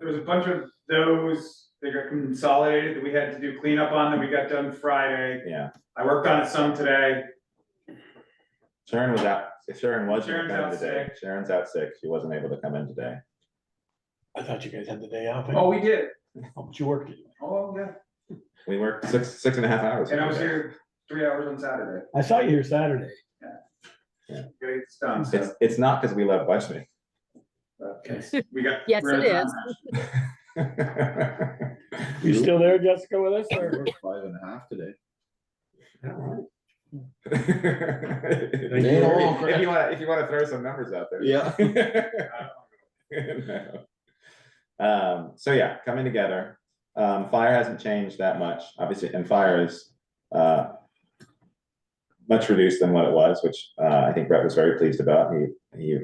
was a bunch of those, they got consolidated that we had to do cleanup on that we got done Friday. Yeah, I worked on it some today. Sharon was out, Sharon wasn't Sharon's coming out today. sick. Sharon's out sick, she wasn't able to come in today. I thought you guys had the day off. Oh, we did. Oh, but you worked it. Oh, yeah. We worked six and a half hours. And I was today. here 3 hours on Saturday. I saw you here Saturday. Get it done. So, It's not because we love budgeting. we got. Yes, we're it on is. time. You still there, Jessica, with us? or- 5.5 today. If you wanna throw some numbers out there. Yeah. So yeah, coming together. Fire hasn't changed that much, obviously, and fire is much reduced than what it was, which I think Brett was very pleased about. He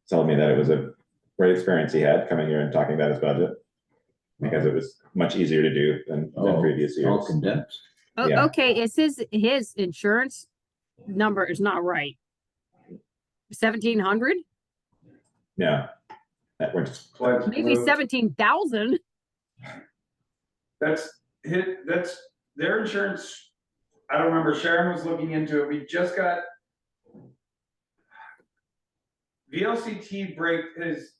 told me that it was a great experience he had coming here and talking about his budget, because it was much easier to do than previous All years. condensed. Oh, Yeah. okay, it's his insurance number is not right. 1,700, Yeah. That we're just, Pledge maybe moved. 17,000. That's their insurance. I don't remember, Sharon was looking into it, we just got. VLCT has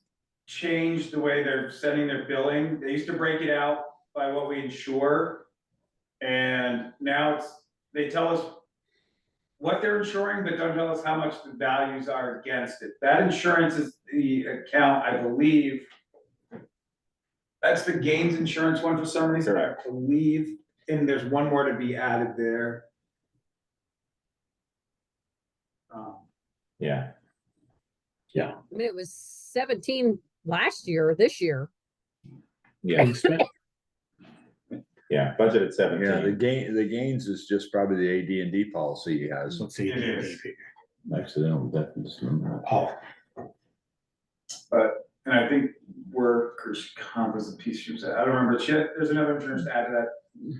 changed the way they're sending their billing, they used to break it out by what we insure. And now they tell us what they're insuring, but don't tell us how much the values are against it. That insurance is the account, I believe. That's the gains insurance one for some reason, I believe, and there's one more to be added there. yeah. I mean, it was 17 last year or this year. Yeah, You spent- yeah, budgeted Yeah, 17. the gains is just probably the AD&D policy he has. Let's see. It is. Accidental death and dismemberment. Oh, And I think workers' comp was a piece she was, I don't remember, there's another insurance to add to that.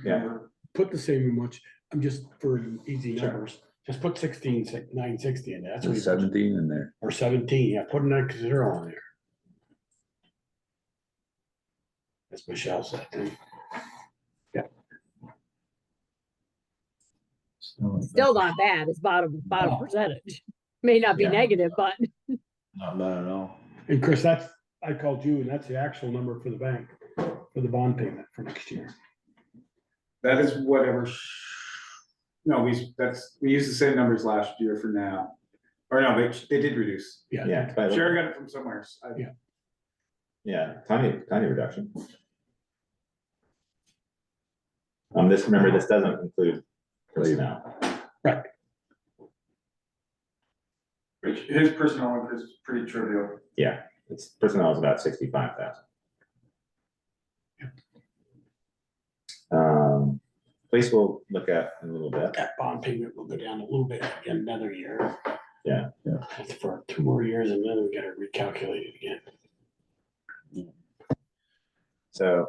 Yeah. number. put the same much, I'm just for easy Sure. numbers, just put 16,960 in there. That's what There's you- 17 in there. Or 17, yeah, put an extra 0 on there. That's Michelle said. Still not bad. It's bottom No. percentage. May not be Yeah. negative, but Not bad at all. And Chris, I called you, and that's the actual number for the bank, for the bond payment for next year. That is whatever. No, we used the same numbers last year for now. Or no, they did reduce. Yeah, but- Sharon got it from somewhere. Yeah. yeah, tiny reduction. Remember, this doesn't include personnel. Right. His personnel increase is pretty trivial. Yeah, it's personnel is about 65,000. Police will look at in a little bit. That bond payment will go down a little bit in another year. Yeah. That's for 2 more years and then we gotta recalculate it again. So.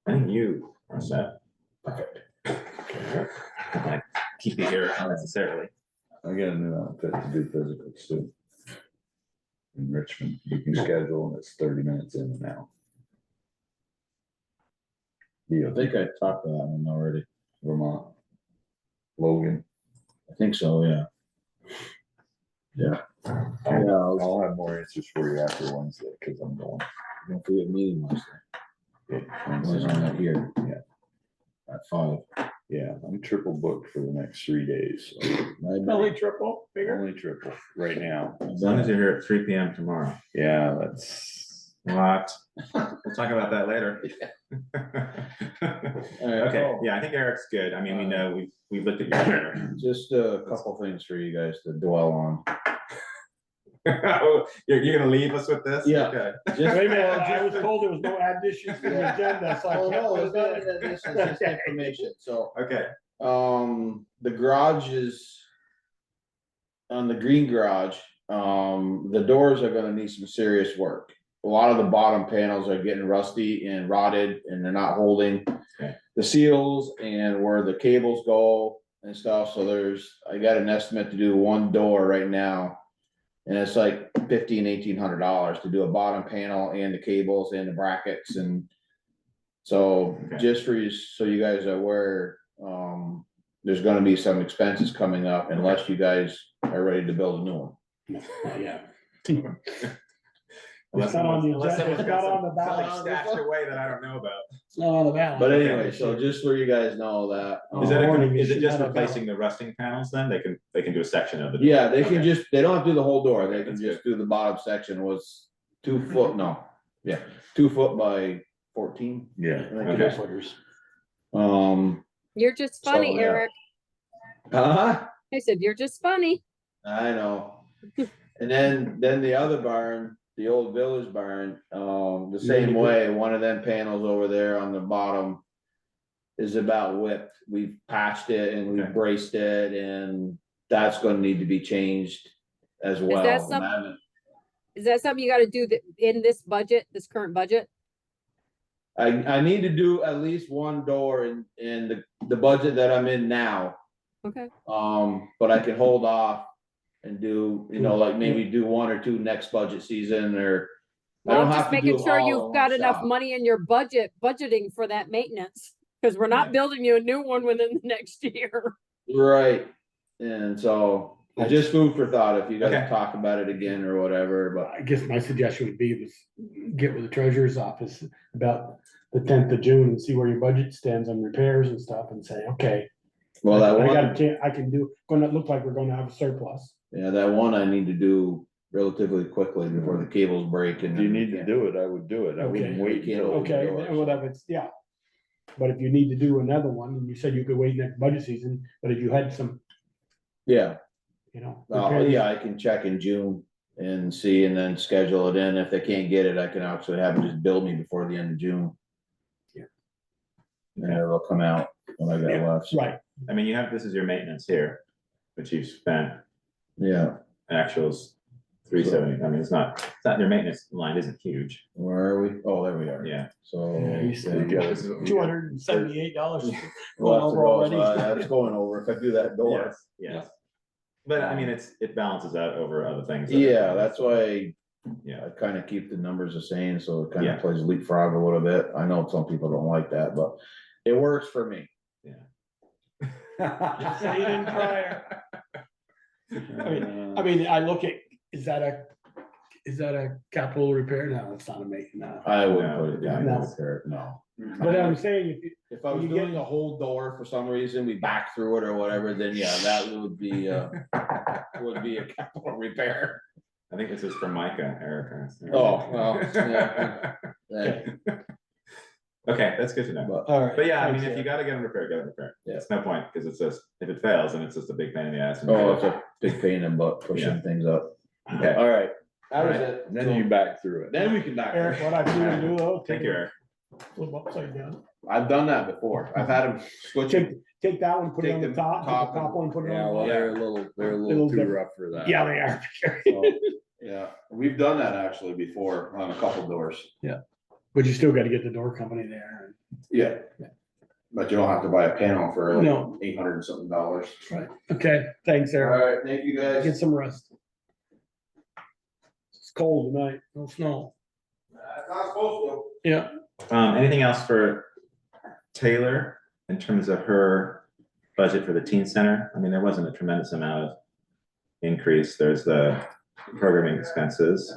I think you are set. Perfect. I keep you here unnecessarily. I got a new outfit to do physicals too. In Richmond, you can schedule and it's 30 minutes in and out. I Yeah, think I talked to that one already. Vermont. Logan. I think so, yeah. Yeah. Yeah, I'll have more answers for you after Wednesday, cause I'm going. don't forget meeting Wednesday. Wednesday's on that here. Yeah. At 5. Yeah, I'm triple booked for the next 3 days. So Only triple, bigger. only triple right now. As long as you're here at 3 PM tomorrow. Yeah, that's. What? We'll talk about that later. Okay, yeah, I think Eric's good. I mean, we know, we've looked at your letter. Just a couple things for you guys to dwell on. You're gonna leave us with this? Yeah. Okay. Just- Wait a minute, I was told there was no additions to the agenda, so I Oh, can't. no, put it's it not in. even addition, it's just information, so, Okay, the garage is. On the green garage, the doors are gonna need some serious work. A lot of the bottom panels are getting rusty and rotted and they're not holding. Okay. The seals and where the cables go and stuff, so I got an estimate to do one door right now. And it's like $1,500-$1,800 to do a bottom panel and the cables and the brackets and. So Okay. just for you, so you guys are aware, there's gonna be some expenses coming up unless you guys are ready to build a new one. Not yet. Unless It's not on the unless agenda, someone's it's got not on the something ballot. stashed away that I don't know about. It's not on the ballot. But anyway, so just so you guys know that. Is that, Warning, is you it should just have a replacing the rusting panels then? They can do a section of the door? Yeah, they can Okay. just, they don't have to do the whole door, they can That's just do the bottom section was 2 foot, no, yeah, 2 foot by 14. Yeah. I think it Okay. is. Footers. You're just So, funny, yeah. Eric. I said, you're just funny. I know. And then the other barn, the old village barn, the same way, one of them panels over there on the bottom. Is about whipped, we've patched it and we've Okay. braced it and that's gonna need to be changed as well. that And some- I haven't- Is that something you gotta do in this budget, this current budget? I need to do at least one door in the budget that I'm in now. Okay. But I can hold off and do, like maybe do 1 or 2 next budget season or. I Well, don't I'm have just to do making them sure all in you've one got enough shot. money in your budgeting for that maintenance. Cause we're not building you a new one within the next year. Right, and so, just food for thought, if you Okay. guys talk about it again or whatever, but. I guess my suggestion would be was get with the treasurer's office about the 10th of June and see where your budget stands on repairs and stuff and say, okay. Well, that I got a one, chance, I can do, gonna look like we're gonna have a surplus. yeah, that one I need to do relatively quickly before the cables break and. If you need to do it, I would do it. I wouldn't Okay. wait until. Okay, whatever, it's, yeah. But if you need to do another one, and you said you could wait next budget season, but if you had some, Yeah, repairs- yeah, I can check in June and see and then schedule it in. If they can't get it, I can actually have them just bill me before the end of June. Yeah. And it'll come out when I got Yeah, left. right, I mean, this is your maintenance here, which you've spent Yeah, actuals 370. I mean, it's not your maintenance line isn't huge. where are we? Oh, there we are. Yeah. So. Yeah, you said You yeah. gotta- $278. We'll have to over go, already. that's going over if I do that door. Yes, yes. But I mean, it balances out over other things. that are- Yeah, that's why Yeah, I kind of keep the numbers the same, so it kind Yeah. of plays leapfrog a little bit. I know some people don't like that, but it works for me. yeah. So you didn't try I mean, I look at, is that a capital repair? No, it's not a maintenance, no. I wouldn't No, put it down no. there, no. But I'm saying, if you, If I was You get- doing the whole door for some reason, we back through it or whatever, then yeah, that would be a capital repair. I think this is for Micah, Erica. Oh, well, yeah. Okay, that's good to know. But, all right. But yeah, I mean, thanks, if you gotta get them repaired, get them repaired. Yeah. It's no point, because it's just, if it fails, then it's just a big pain in the ass. oh, it's a big pain in the butt pushing things up. Okay. All right, that was All right. it. Then you back through it. Then we can back. Eric, what I do to do though, Thank take you, it, Eric. flip upside down. I've done that before. I've had them switch it. Take that one, put it Take on the the top, top the top one, put it Yeah, on the well, bottom. they're a Little little too different. rough for that. Yeah, they are. So, yeah, we've done that actually before on a couple doors. But you still gotta get the door company there. Yeah. But you don't have to buy a panel for like No. $800 and something dollars. Right, okay, thanks, All Eric. right, thank you guys. Get some rest. It's cold tonight, no snow. It's not supposed Yeah. Anything else for Taylor in terms of her budget for the teen center? I mean, there wasn't a tremendous amount of increase. There's the programming expenses.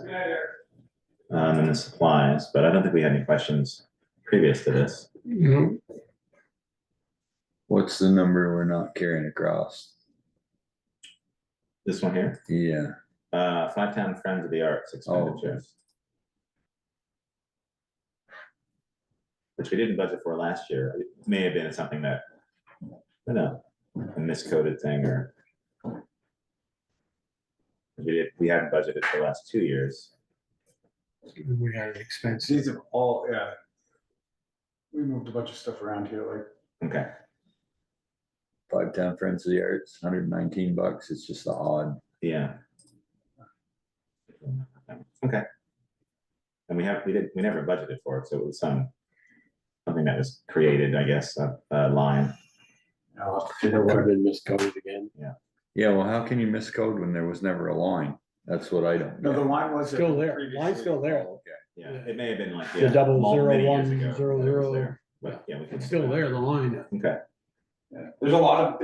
And the supplies, but I don't think we had any questions previous to this. Mhm. What's the number we're not carrying across? This one here, Yeah, 5 Friends of the Arts expenditures. Which we didn't budget for last year. It may have been something that, I don't know, a miscoded thing or. We hadn't budgeted for the last 2 years. We had an expense. These have all, yeah. We moved a bunch of stuff around here, like, Okay, 5 Friends of the Arts, $119. It's just the odd. yeah. Okay. And we never budgeted for it, so it was something that was created, I guess, a line. It would have been miscoded again. Yeah, well, how can you miscode when there was never a line? That's what I don't no, the know. line was. Still there, line's still there. Okay. Yeah, it may have been like. The yeah, double many zero years one ago zero that it was zero. there. But yeah, we can. It's still there, the line. Okay, Yeah, there's a lot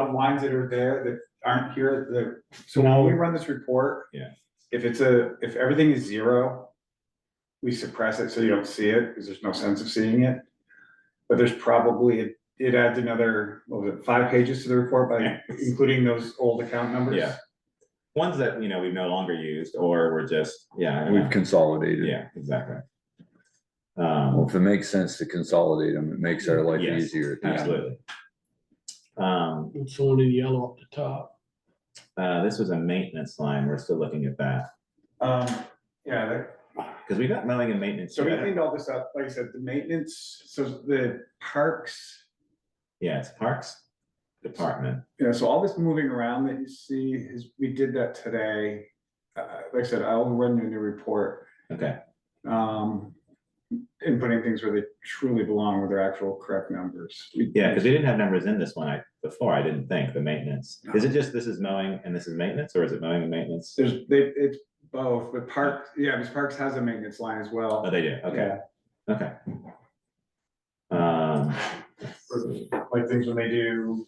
of lines that are there that aren't here, so Now- when we run this report. Yeah. If everything is zero, we suppress it so you don't see it, because there's no sense of seeing it. But there's probably, it adds another, what was it, 5 pages to the report by including those old account numbers. Yeah. Ones that, we've no longer used, or we're just, I don't know. We've consolidated. Yeah, exactly. Well, if it makes sense to consolidate them, it makes our life Yes, easier. at the end. absolutely. It's the one in yellow up the top. This was a maintenance line, we're still looking at that, Yeah, because we got mowing and maintenance. so we together. cleaned all this up, like I said, the maintenance, so the parks. Yeah, it's Parks Department, So all this moving around that you see is, we did that today. Like I said, I'll run you a new report, okay, inputting things where they truly belong with their actual correct numbers. yeah, because we didn't have numbers in this one, before, I didn't think, the maintenance. Is it just, this is mowing and this is maintenance, or is it mowing and maintenance? It's both, but because Parks has a maintenance line as well. Oh, they do, okay, Yeah, okay. like things when they do,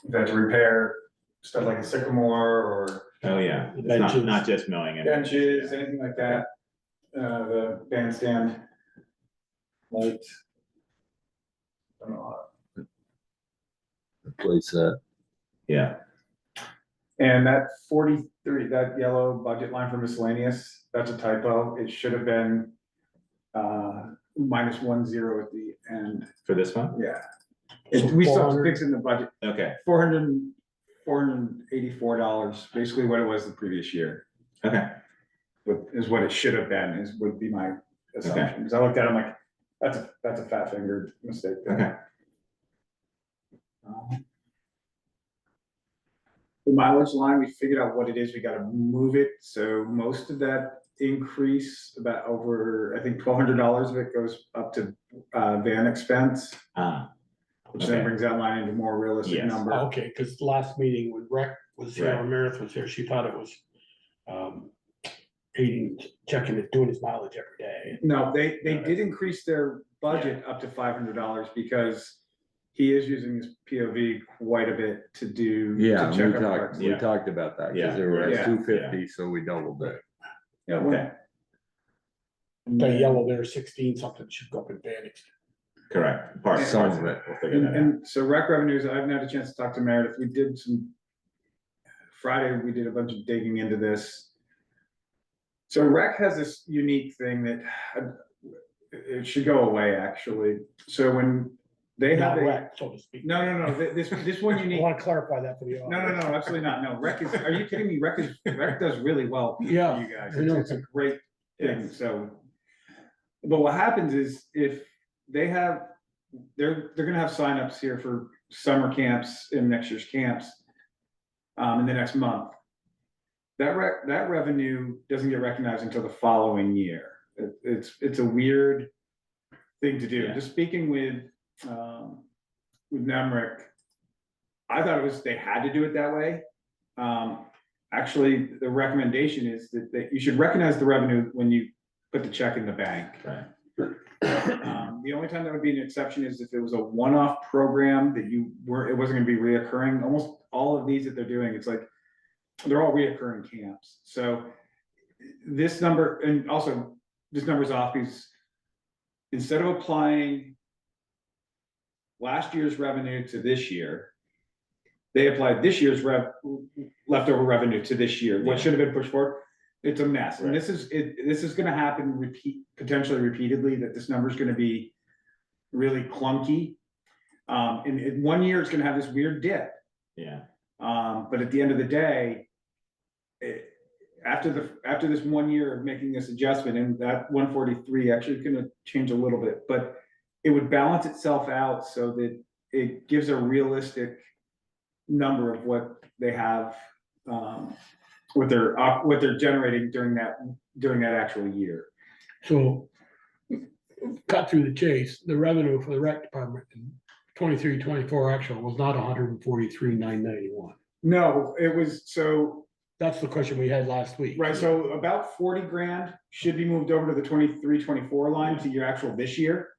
they have to repair stuff like a sycamore or Oh, yeah, The it's not, benches. not just mowing and. benches, anything like that. The bandstand. Light. I don't know. Replace that. Yeah, And that 43, that yellow budget line for miscellaneous, that's a typo. It should have been -10 at the end. for this one, Yeah. So We still have to 400. fix it in the budget. okay, $484, basically what it was the previous year, okay, is what it should have been, would be my assumption. Because I looked at it, I'm like, that's a fat fingered mistake. okay, The mileage line, we figured out what it is, we gotta move it, so most of that increase, about over, I think $1,200 of it goes up to van expense, which then okay. brings that line into a more realistic Yes. number. Okay, because last meeting when Rec was here, Right. or Meredith was here, she thought it was checking it, doing his mileage every day. No, they did increase their budget up to $500 because he is using his POV quite a bit to do. to Yeah, check we our talked, parks. we Yeah. talked about that, Yeah. because they were Yeah. at 250, so we doubled it. Yeah, Okay. The yellow there, 16 something should go up in Vanix. Correct. Parts, Some parts of of it. it, we'll figure And, that out. and so rec revenues, I haven't had a chance to talk to Meredith. We did Friday, we did a bunch of digging into this. So rec has this unique thing that it should go away, actually. So when they have Not a, Rec, so to speak. no, this one I unique, want to clarify that for the no, audience. absolutely not. No, rec is, are you kidding me? Rec does really well for you Yeah, guys. I know. It's a great thing, so. But what happens is if they're gonna have signups here for summer camps in next year's camps. In the next month. That revenue doesn't get recognized until the following year. It's a weird thing to do. Yeah. Just speaking with Nemrick, I thought they had to do it that way. Actually, the recommendation is that you should recognize the revenue when you put the check in the bank. Right. The only time that would be an exception is if it was a one-off program that it wasn't gonna be reoccurring. Almost all of these that they're doing, it's like, they're all reoccurring camps. So this number, and also this number's off because instead of applying last year's revenue to this year, they applied this year's leftover revenue to this year, what should have been pushed forward. It's a mess. And this is gonna happen potentially repeatedly, that this number is gonna be really clunky. And in 1 year, it's gonna have this weird dip. Yeah. But at the end of the day, after this 1 year of making this adjustment, and that 143 actually is gonna change a little bit, but it would balance itself out so that it gives a realistic number of what they have, what they're generating during that actual year. So, cut through the chase, the revenue for the rec department in 23-24 actual was not 143,991. No, it was, so, That's the question we had last week. right, so about 40 grand should be moved over to the 23-24 line to your actual this year.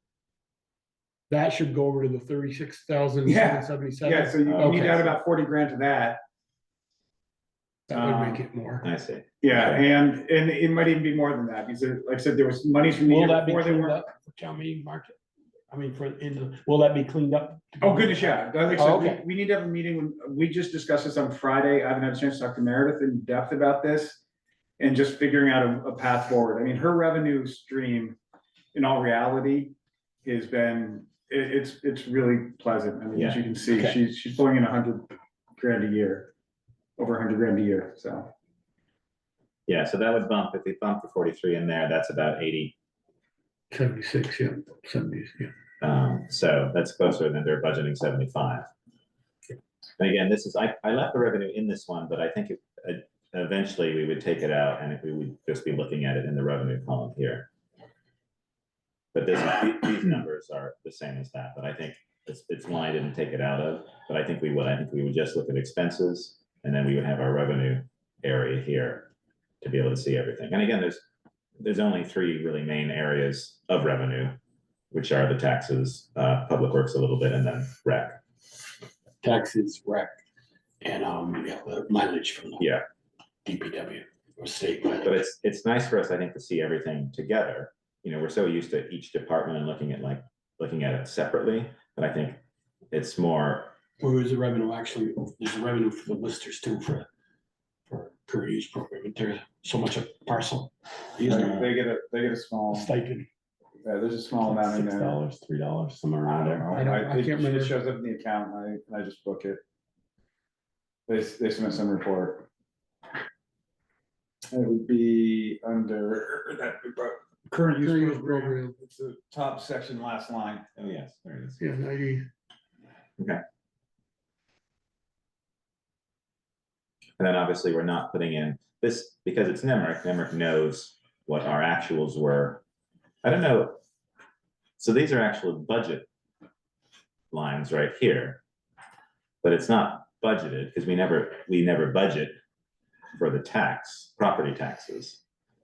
That should go over to the 36,777. Yeah, so you need to add about 40 grand to that. That would make it more. I see. Yeah, and it might even be more than that, because like I said, there was money from the Will year that be before they cleaned weren't. up for town meeting market? I mean, will that be cleaned up? Oh, goodness, yeah. Like I Oh, said, okay. we need to have a meeting. We just discussed this on Friday. I haven't had a chance to talk to Meredith in depth about this. And just figuring out a path forward. I mean, her revenue stream, in all reality, has been, it's really pleasant. I mean, as you can see, Okay. she's pulling in 100 grand a year, over 100 grand a year, so. Yeah, so that would bump, if we bump the 43 in there, that's about 80. 76, yeah, 70s, yeah. So that's closer than they're budgeting 75. And again, this is, I left the revenue in this one, but I think eventually we would take it out and we would just be looking at it in the revenue column here. But these numbers are the same as that, but I think it's one I didn't take it out of, but I think we would just look at expenses and then we would have our revenue area here to be able to see everything. And again, there's only 3 really main areas of revenue, which are the taxes, public works a little bit, and then rec. Taxes, rec, and the mileage from the DPW or state mileage. But it's nice for us, I think, to see everything together. You know, we're so used to each department and looking at it separately, but I think it's more. Where is the revenue actually? There's a revenue for the listers too for current use program. There's so much a parcel. They get a small, Stipend. there's a small amount in there. $6, $3, somewhere around there. I can't remember. It shows up in the account, and I just book it. They submit some report. It would be under that current use program. It's the top section, last line. Oh, yes, there it is. Yeah, 90. And then obviously we're not putting in this because it's Nemrick. Nemrick knows what our actuals were. I don't know. So these are actual budget lines right here, but it's not budgeted because we never budget for the property taxes.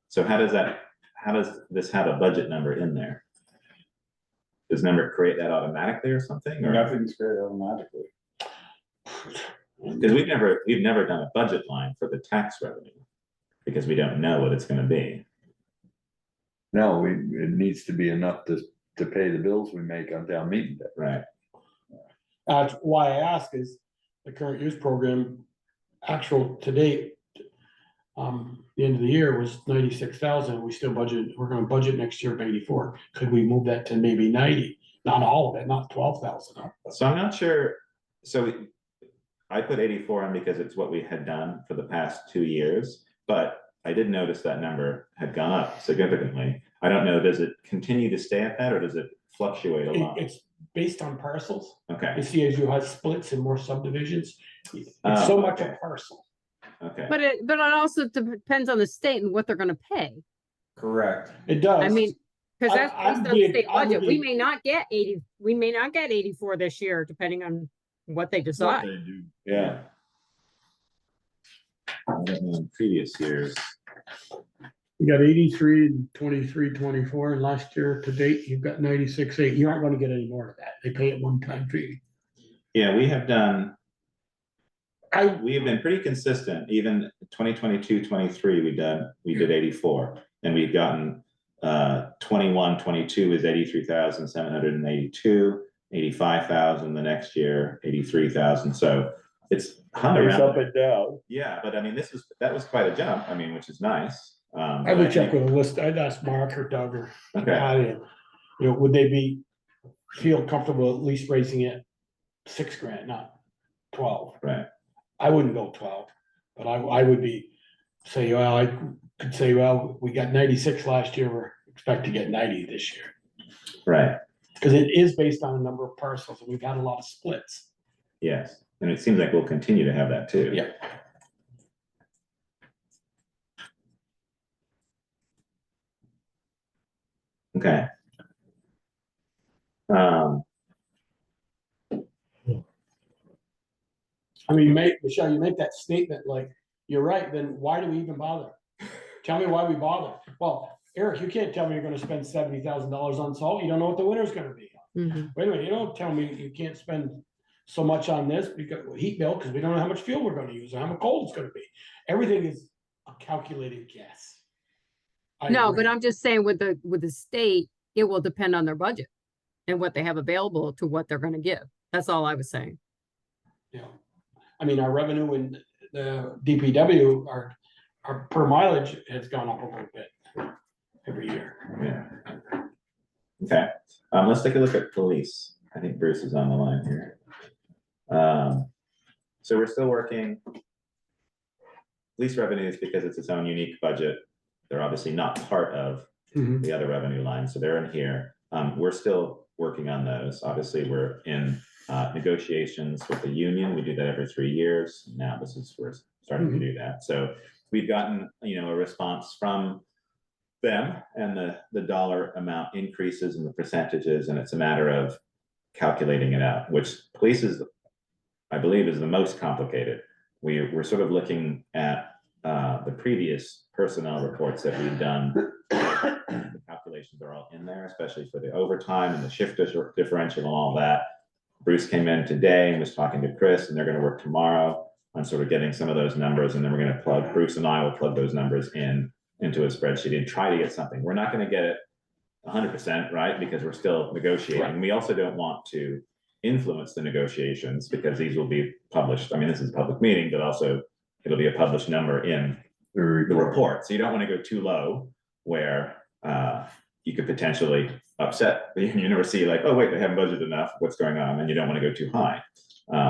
So how does this have a budget number in there? Does Nemrick create that automatically or something? Or? Nothing's created automatically. Because we've never done a budget line for the tax revenue because we don't know what it's going to be. No, it needs to be enough to pay the bills we make on town meeting day. Right. That's why I ask is the current use program actual to date. The end of the year was 96,000. We still budgeted, we're gonna budget next year of 84. Could we move that to maybe 90? Not all of it, not 12,000. So I'm not sure. So I put 84 in because it's what we had done for the past 2 years, but I did notice that number had gone up significantly. I don't know, does it continue to stay at that or does it fluctuate a lot? It's based on parcels. Okay, You see, as you have splits and more subdivisions, it's Oh, so much okay. a parcel. okay. But it also depends on the state and what they're gonna pay. Correct. It does. I mean, because that's I based would on the be- state I would budget. We be- may not get 80, we may not get 84 this year, depending on what they What decide. they do. Yeah, I don't know, in previous years, You got 83 and 23, 24, and last year to date, you've got 96.8. You aren't gonna get any more of that. They pay it one-time fee. yeah, we have done, I, we have been pretty consistent, even 2022, 23, we did 84. And we've gotten 21, 22 is 83,782, 85,000 the next year, 83,000, so it's hung it's up around. and down. Yeah, but I mean, that was quite a jump, I mean, which is nice. I would check with a list. I'd ask Mark or Doug or Okay, Patty, would they feel comfortable at least raising it $6,000, not 12? right, I wouldn't go 12, but I would I could say, well, we got 96 last year, we're expect to get 90 this year. right, Because it is based on a number of parcels, and we've had a lot of splits. yes, and it seems like we'll continue to have that too. Yeah. Okay. Um, I mean, Michelle, you make that statement like, you're right, then why do we even bother? Tell me why we bother. Well, Eric, you can't tell me you're gonna spend $70,000 on salt. You don't know what the winter's gonna be. Mhm. Wait a minute, you don't tell me you can't spend so much on this because heat bill, because we don't know how much fuel we're gonna use, or how much cold it's gonna be. Everything is a calculated guess. I No, agree. but I'm just saying with the state, it will depend on their budget and what they have available to what they're gonna give. That's all I was saying. Yeah. I mean, our revenue in the DPW, our per mileage has gone up a little bit every year. yeah. Okay, let's take a look at police. I think Bruce is on the line here. So we're still working. Police revenues, because it's its own unique budget, they're obviously not part of Mhm. the other revenue lines, so they're in here. We're still working on those. Obviously, we're in negotiations with the union. We do that every 3 years. Now we're starting to do that. So we've gotten, a response from them, and the dollar amount increases and the percentages, and it's a matter of calculating it out, which police is, I believe, is the most complicated. We're sort of looking at the previous personnel reports that we've done. The calculations are all in there, especially for the overtime and the shift differential and all that. Bruce came in today and was talking to Chris, and they're gonna work tomorrow on sort of getting some of those numbers, and then we're gonna Bruce and I will plug those numbers into a spreadsheet and try to get something. We're not gonna get it 100%, right? Because we're still negotiating. Right. We also don't want to influence the negotiations because these will be published. I mean, this is a public meeting, but also it'll be a published number in the report. So you don't want to go too low where you could potentially upset the union or see like, oh, wait, they haven't budgeted enough. What's going on? And you don't want to go too high.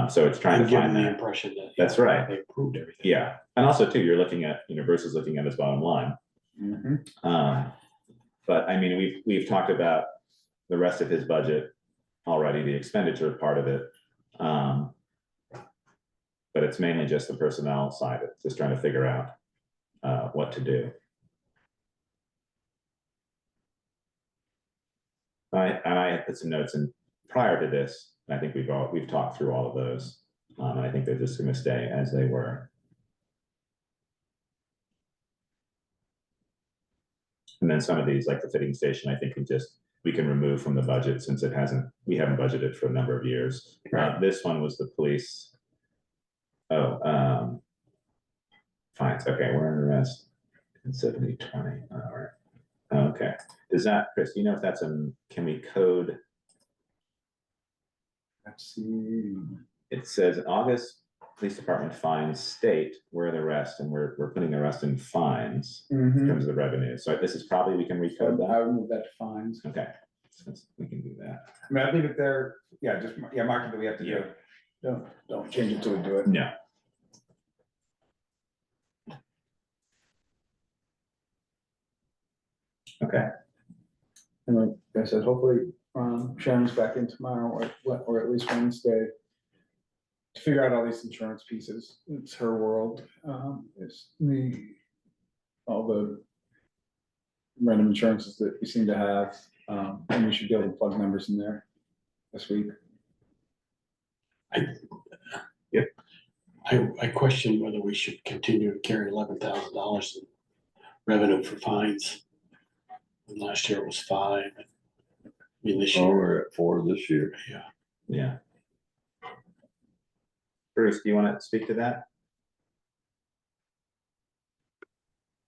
So it's trying And to give find them the that. impression that. That's right. They approved everything. Yeah. And also too, you're looking at, Bruce is looking at his bottom line. But I mean, we've talked about the rest of his budget already, the expenditure part of it. But it's mainly just the personnel side, it's just trying to figure out what to do. I had put some notes in prior to this, and I think we've talked through all of those, and I think they're just gonna stay as they were. And then some of these, like the fitting station, I think we can remove from the budget since we haven't budgeted for a number of years. This one was the police. Oh, fines, okay, we're in the rest. 70/20, all right. Okay, does that, Chris, do you know if can we code? Let's see. It says August police department fines state where the rest, and we're putting the rest in fines in terms of the revenue. So this is probably, we can recode I that. would move that to fines. Okay, since we can do that. I mean, I think that they're, marking that we have to do. Don't change it till we do it. No. Okay, And like I said, hopefully, Sharon's back in tomorrow or at least Wednesday. To figure out all these insurance pieces. It's her world. It's all the random insurances that we seem to have. And we should be able to plug numbers in there this week. I question whether we should continue to carry $11,000 in revenue for fines. And last year it was 5. I mean, this Oh, year, we're at 4 this year. yeah. Yeah. Bruce, do you want to speak to that?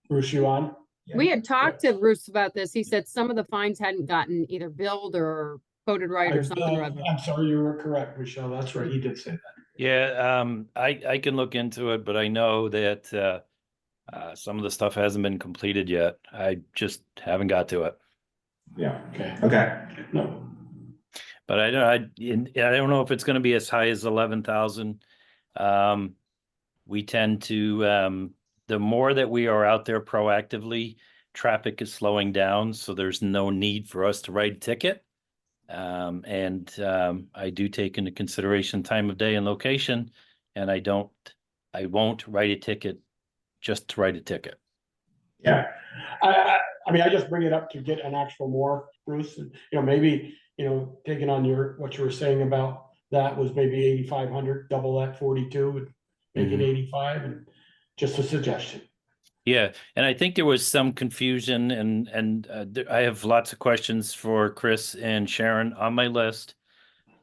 Bruce, you on? We had talked to Bruce about this. He said some of the fines hadn't gotten either billed or coded right or something or other. I'm sorry, you were correct, Michelle. That's right. He did say that. Yeah, I can look into it, but I know that some of the stuff hasn't been completed yet. I just haven't got to it. Yeah. Okay. Okay. No. But I don't know if it's going to be as high as 11,000. We tend to the more that we are out there proactively, traffic is slowing down, so there's no need for us to write a ticket. I do take into consideration time of day and location, and I won't write a ticket just to write a ticket. Yeah. I mean, I just bring it up to get an actual more, Bruce, and, maybe, taking on what you were saying about that was maybe 8,500, double that 42 and make it 85, and just a suggestion. Yeah, and I think there was some confusion, and I have lots of questions for Chris and Sharon on my list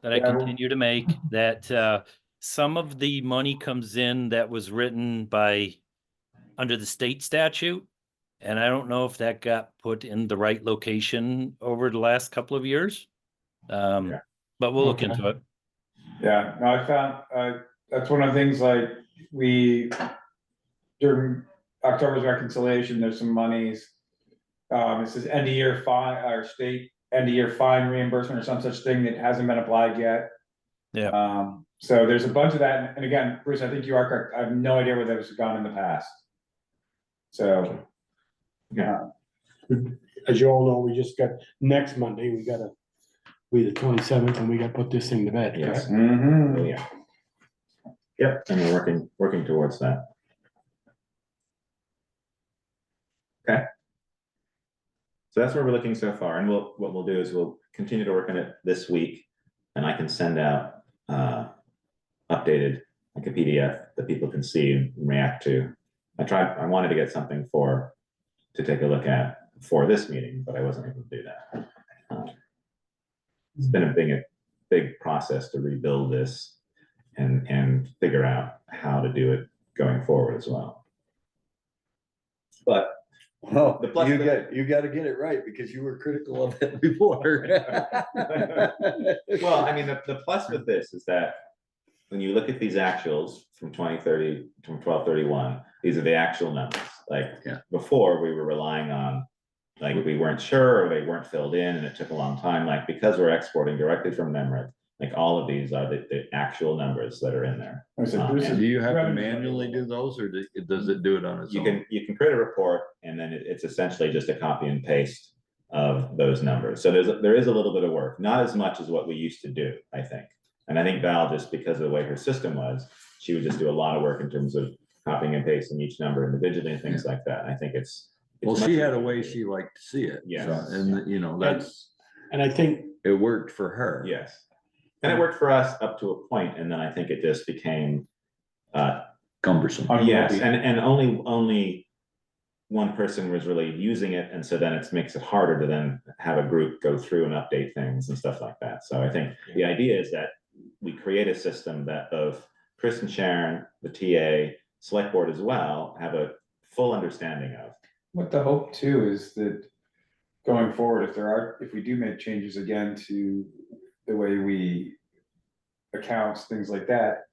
that I continue to make. That some of the money comes in that was written under the state statute, and I don't know if that got put in the right location over the last couple of years. But we'll look into it. Yeah, no, I found, that's one of the things like during October's reconciliation, there's some monies. It says end of year fine, or state end of year fine reimbursement or some such thing that hasn't been applied yet. Yeah. So there's a bunch of that. And again, Bruce, I think you are correct. I have no idea where those have gone in the past. So, yeah. As you all know, we just got next Monday, we the 27th, and we got to put this thing to bed. Yes. Correct? Mhm. Oh, yeah. Yep, and we're working towards that. Okay. So that's where we're looking so far, and what we'll do is we'll continue to work on it this week, and I can send out updated, like a PDF that people can see and react to. I wanted to get something to take a look at for this meeting, but I wasn't able to do that. It's been a big process to rebuild this and figure out how to do it going forward as well. But Well, The plus- you got to get it right because you were critical of it before. well, I mean, the plus with this is that when you look at these actuals from 2030, from 12/31, these are the actual numbers. Like before, we were relying on, like, we weren't sure or they weren't filled in and it took a long time. Like, because we're exporting directly from memory, like all of these are the actual numbers that are in there. I said, Bruce and is- Do you have to Revenue. manually do those, or does it do it on its You own? can create a report and then it's essentially just a copy and paste of those numbers. So there is a little bit of work, not as much as what we used to do, I think. And I think Val, just because of the way her system was, she would just do a lot of work in terms of copying and pasting each number individually and things like that. I think it's Well, much she had a easier way to do. she liked to see it. Yes. So, and And I think, it worked for her. Yes. And it worked for us up to a point, and then I think it just became, Cumbersome. yes, and only one person was really using it, and so then it makes it harder to then have a group go through and update things and stuff like that. So I think the idea is that we create a system that both Chris and Sharon, the TA, select board as well, have a full understanding of. What the hope too is that going forward, if we do make changes again to the way we accounts, things like that,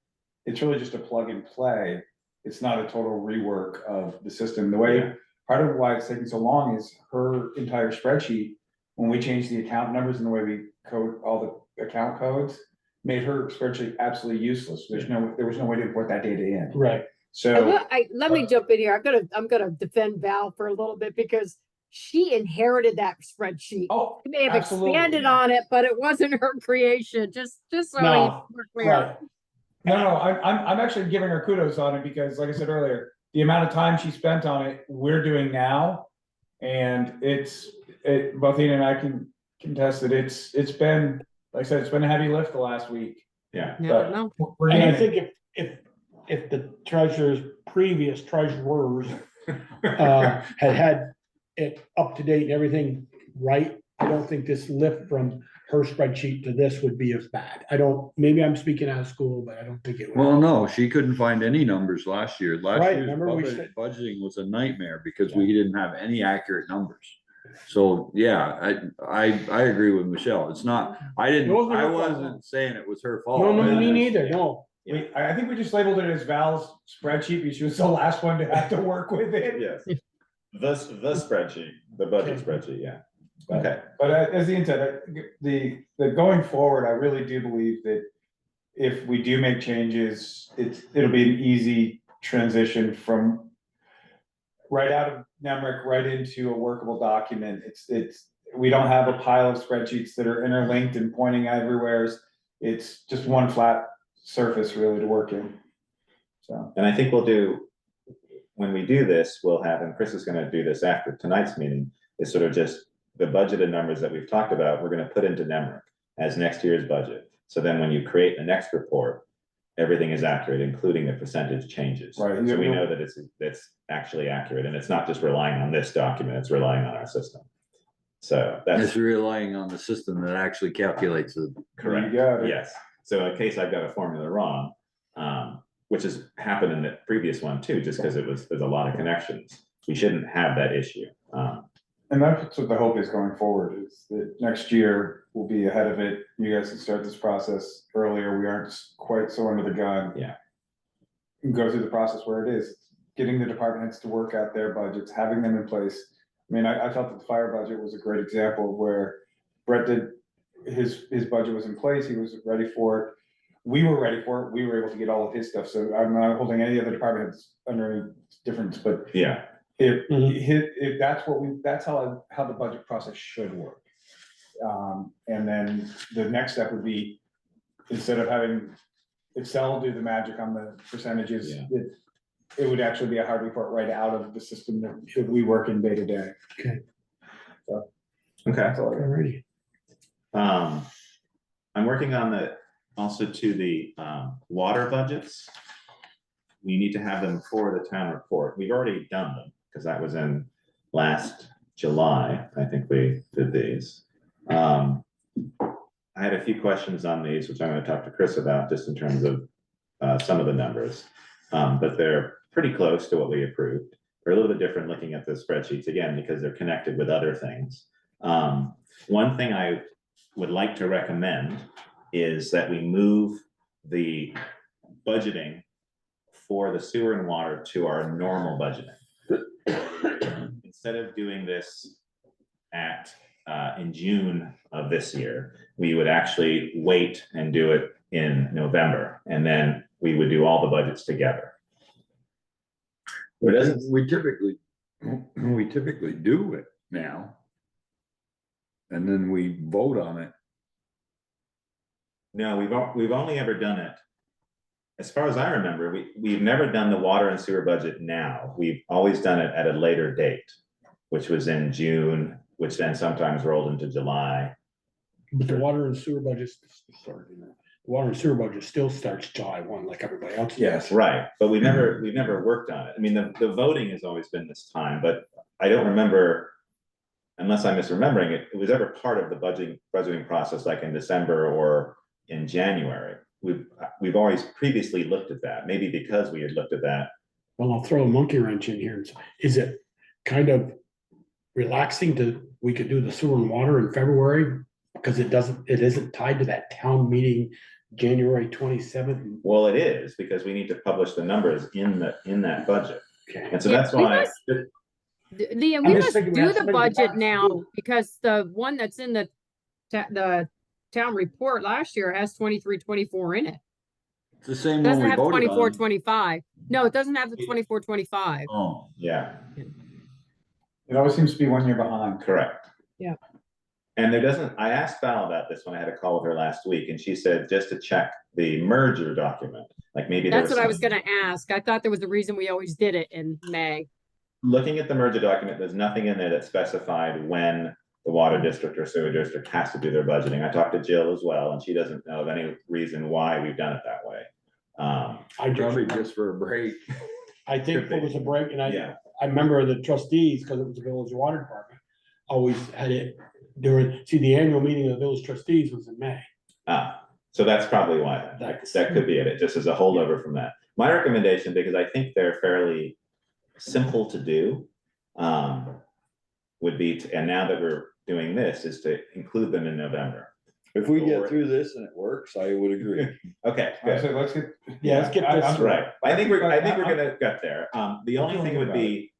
it's really just a plug and play. It's not a total rework of the system. The way, part of why it's taking so long is her entire spreadsheet, when we changed the account numbers and the way we code all the account codes, made her spreadsheet absolutely useless. There was no way to put that data in. right, So. Let me jump in here. I'm gonna defend Val for a little bit because she inherited that spreadsheet. Oh, She may have absolutely. expanded on it, but it wasn't her creation, just so No, we're clear. right. No, I'm actually giving her kudos on it because like I said earlier, the amount of time she spent on it, we're doing now. And both Ian and I can contest that it's been, like I said, it's been a heavy lift the last week. Yeah. Yeah, But no. we're And I getting think if the previous treasurers had it up to date and everything right, I don't think this lift from her spreadsheet to this would be as bad. Maybe I'm speaking out of school, but I don't think it would. Well, no, she couldn't find any numbers last year. Last Right, year's remember we said- budgeting was a nightmare because we didn't have any accurate numbers. So, yeah, I agree with Michelle. It's not, It wasn't her fault. wasn't saying it was her fault. No, me It's- neither, no. I think we just labeled it as Val's spreadsheet because she was the last one to have to work with it. Yes. The spreadsheet, the budget spreadsheet, yeah. Okay. But as Ian said, the going forward, I really do believe that if we do make changes, it'll be an easy transition from right out of NEMRIC right into a workable document. We don't have a pile of spreadsheets that are interlinked and pointing everywhere. It's just one flat surface really to work in. So. And I think when we do this, we'll have, and Chris is gonna do this after tonight's meeting, is sort of just the budgeted numbers that we've talked about, we're gonna put into NEMRIC as next year's budget. So then when you create the next report, everything is accurate, including the percentage changes. Right. So we know that it's actually accurate, and it's not just relying on this document, it's relying on our system. So It's that's relying on the system that actually calculates it. correct. You got it. Yes. So in case I've got a formula wrong, which has happened in the previous one too, just because there's a lot of connections, we shouldn't have that issue. And that's what the hope is going forward, is that next year we'll be ahead of it. You guys can start this process earlier. We aren't quite so under the gun. Yeah. And go through the process where it is, getting the department heads to work out their budgets, having them in place. I mean, I felt that the fire budget was a great example where Brett did, his budget was in place, he was ready for it. We were ready for it, we were able to get all of his stuff, so I'm not holding any other department heads under any difference, but Yeah. if that's how the budget process should work. And then the next step would be, instead of having Excel do the magic on the percentages, Yeah. it would actually be a hard report right out of the system that we work in day to day. Okay. Alrighty. I'm working on also to the water budgets. We need to have them for the town report. We've already done them, because that was in last July, I think we did these. I had a few questions on these, which I'm gonna talk to Chris about, just in terms of some of the numbers. But they're pretty close to what we approved. They're a little bit different looking at the spreadsheets, again, because they're connected with other things. One thing I would like to recommend is that we move the budgeting for the sewer and water to our normal budgeting. Instead of doing this in June of this year, we would actually wait and do it in November, and then we would do all the budgets together. We typically do it now. And then we vote on it. No, we've only ever done it, as far as I remember, we've never done the water and sewer budget now. We've always done it at a later date, which was in June, which then sometimes rolled into July. But the water and sewer budget, still starts July 1 like everybody else. Yes, right, but we've never worked on it. I mean, the voting has always been this time, but I don't remember, unless I'm misremembering it, it was ever part of the budgeting process, like in December or in January. We've always previously looked at that, maybe because we had looked at that. Well, I'll throw a monkey wrench in here. Is it kind of relaxing we could do the sewer and water in February? Because it isn't tied to that town meeting, January 27th. Well, it is, because we need to publish the numbers in that budget. Okay. And so Yeah, that's we why, Liam, I'm we just must thinking we do have the somebody to budget talk now, to. because the one that's in the town report last year has 23-24 in it. It's the same one Doesn't we have voted on. 24-25. No, it doesn't have the 24-25. Oh, yeah. It always seems to be 1 year behind. Correct. Yeah. And there doesn't, I asked Val about this when I had a call with her last week, and she said just to check the merger document, like maybe there That's was what I was some- gonna ask. I thought there was a reason we always did it in May. Looking at the merger document, there's nothing in there that specified when the water district or sewer district has to do their budgeting. I talked to Jill as well, and she doesn't know of any reason why we've done it that way. I Probably just, just for a break. I think it was a break, and Yeah, I remember the trustees, because it was the village water department, always had it during, see, the annual meeting of the village trustees was in May. so that's probably why. That's- That could be it, just as a holdover from that. My recommendation, because I think they're fairly simple to do, would be, and now that we're doing this, is to include them in November. If we get through this and it works, I would agree. Okay, I good. said, let's get. Yeah, let's get this I'm- Right, I think we're I'm- gonna get there. The only thing would be,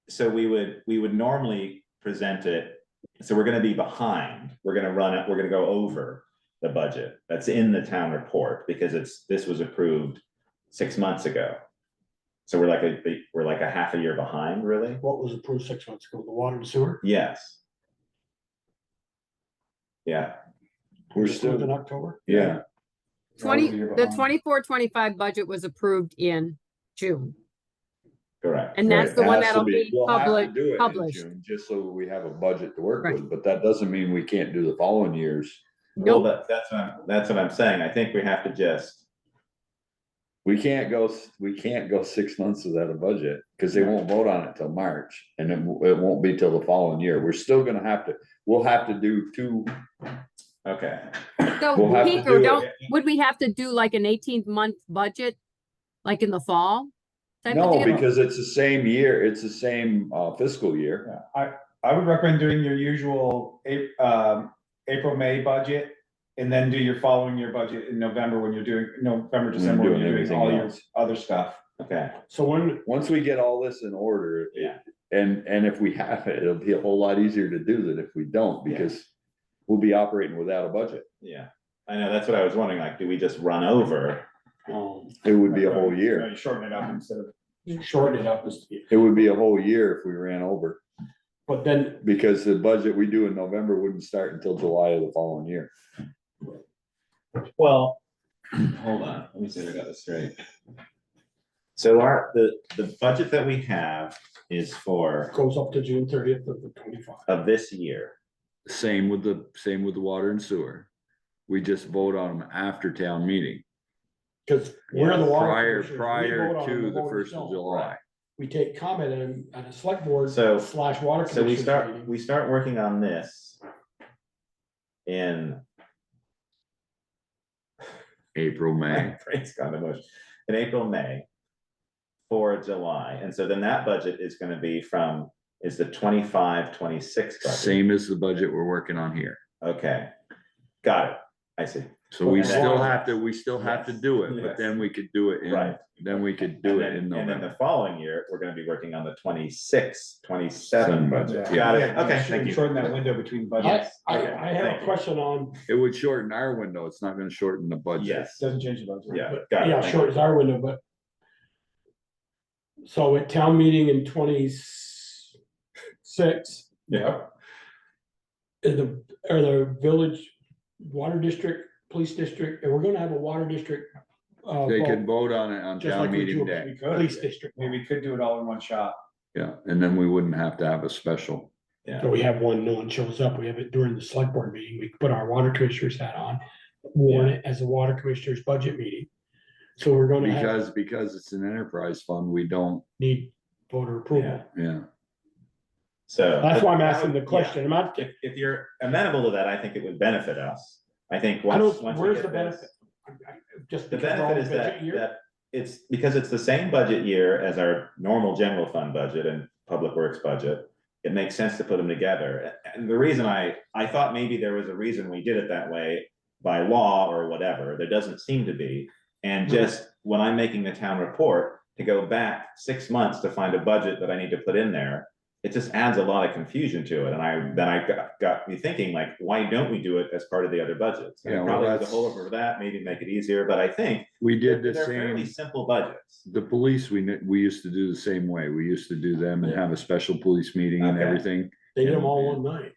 so we would normally present it, so we're gonna be behind, we're gonna run it, we're gonna go over the budget that's in the town report, because this was approved 6 months ago. So we're like a half a year behind, really? What was approved 6 months ago, the water and sewer? Yes. Yeah, We're Approved in still, October? yeah, The 24-25 budget was approved in June. correct. And that's the It one has to that'll be we'll have to public, do it in published. June, just so we have a budget to work Right. with, but that doesn't mean we can't do the following years. Well, Nope, that's what I'm saying. I think we have to just, We can't go 6 months without a budget, because they won't vote on it till March, and it won't be till the following year. We're still gonna we'll have to do two. okay. so We'll have to Peter, do don't, would we have to do like an 18-month budget? Like in the fall? type of No, deal? because it's the same year, it's the same fiscal year. Yeah, I would recommend doing your usual April, May budget. And then do your following year budget in November when you're doing, November, December, when doing you're doing everything all your else. other stuff. Okay, So when, Once we get all this in order, Yeah. and if we have it, it'll be a whole lot easier to do than if we don't, because we'll be operating without a budget. yeah. I know, that's what I was wondering, like, do we just run over? It would be a whole No, year. you shorten it up instead of. shorten it up, It would be a whole year if we ran over, but then, because the budget we do in November wouldn't start until July of the following year. Well, hold on, let me see if I got this straight. So the budget that we have is for, goes up to June 30th of the 25. of this year. Same with the water and sewer. We just vote on them after town meeting, Because we're the water. prior, commissioners, we prior vote on to the the voters first of don't. July. We take comment on a select board So- slash water. So we commissioners meeting. start working on this in April, my May. brain's gone to mush. In April, May for July. And so then that budget is gonna be is the 25-26 budget. Same as the budget we're working on here. Okay, got it. I see. So we And still then- have to do it, but Yes. then we could do it Right. then we could do it in And then November. the following year, we're gonna be working on the 26-27 budget. Yeah. Got it, Yeah, okay, thank you. Shorten that window between I, budgets. I, Okay, I have thank a you. question on, It would shorten our window, it's not gonna shorten the budget. Yes, Doesn't change the budget. yeah, but, got it. yeah, thank short you. as our window, but. So at town meeting in 26, Yeah. are the village water district, police district, and we're gonna have a water district. They vote, could vote on it on just town like we meeting do day, We could, Police district, maybe we could do it all in one shot. yeah, and then we wouldn't have to have a special. so we have one, no one shows up, we have it during the select board meeting, we put our water commissioner's hat on. Warn it as a water commissioner's budget meeting. So we're gonna have, Because it's an enterprise fund, we don't, need voter approval. yeah. So. That's why I'm that asking would- the question, I'm not, If you're amenable to that, I think it would benefit us. I think I once don't, we where's get the this- benefit? Just The because we're all benefit is budget that, year? because it's the same budget year as our normal general fund budget and public works budget. It makes sense to put them together. And the reason I thought maybe there was a reason we did it that way by law or whatever, there doesn't seem to be. And just when I'm making the town report, to go back 6 months to find a budget that I need to put in there, it just adds a lot of confusion to it, and I got me thinking, like, why don't we do it as part of the other budgets? And Yeah, well, probably there's a that's- holdover for that, maybe make it easier, but I think We did the they're fairly same, simple budgets. the police, we used to do the same way. We used to do them and have a special police meeting and Okay. everything. They did them all one night,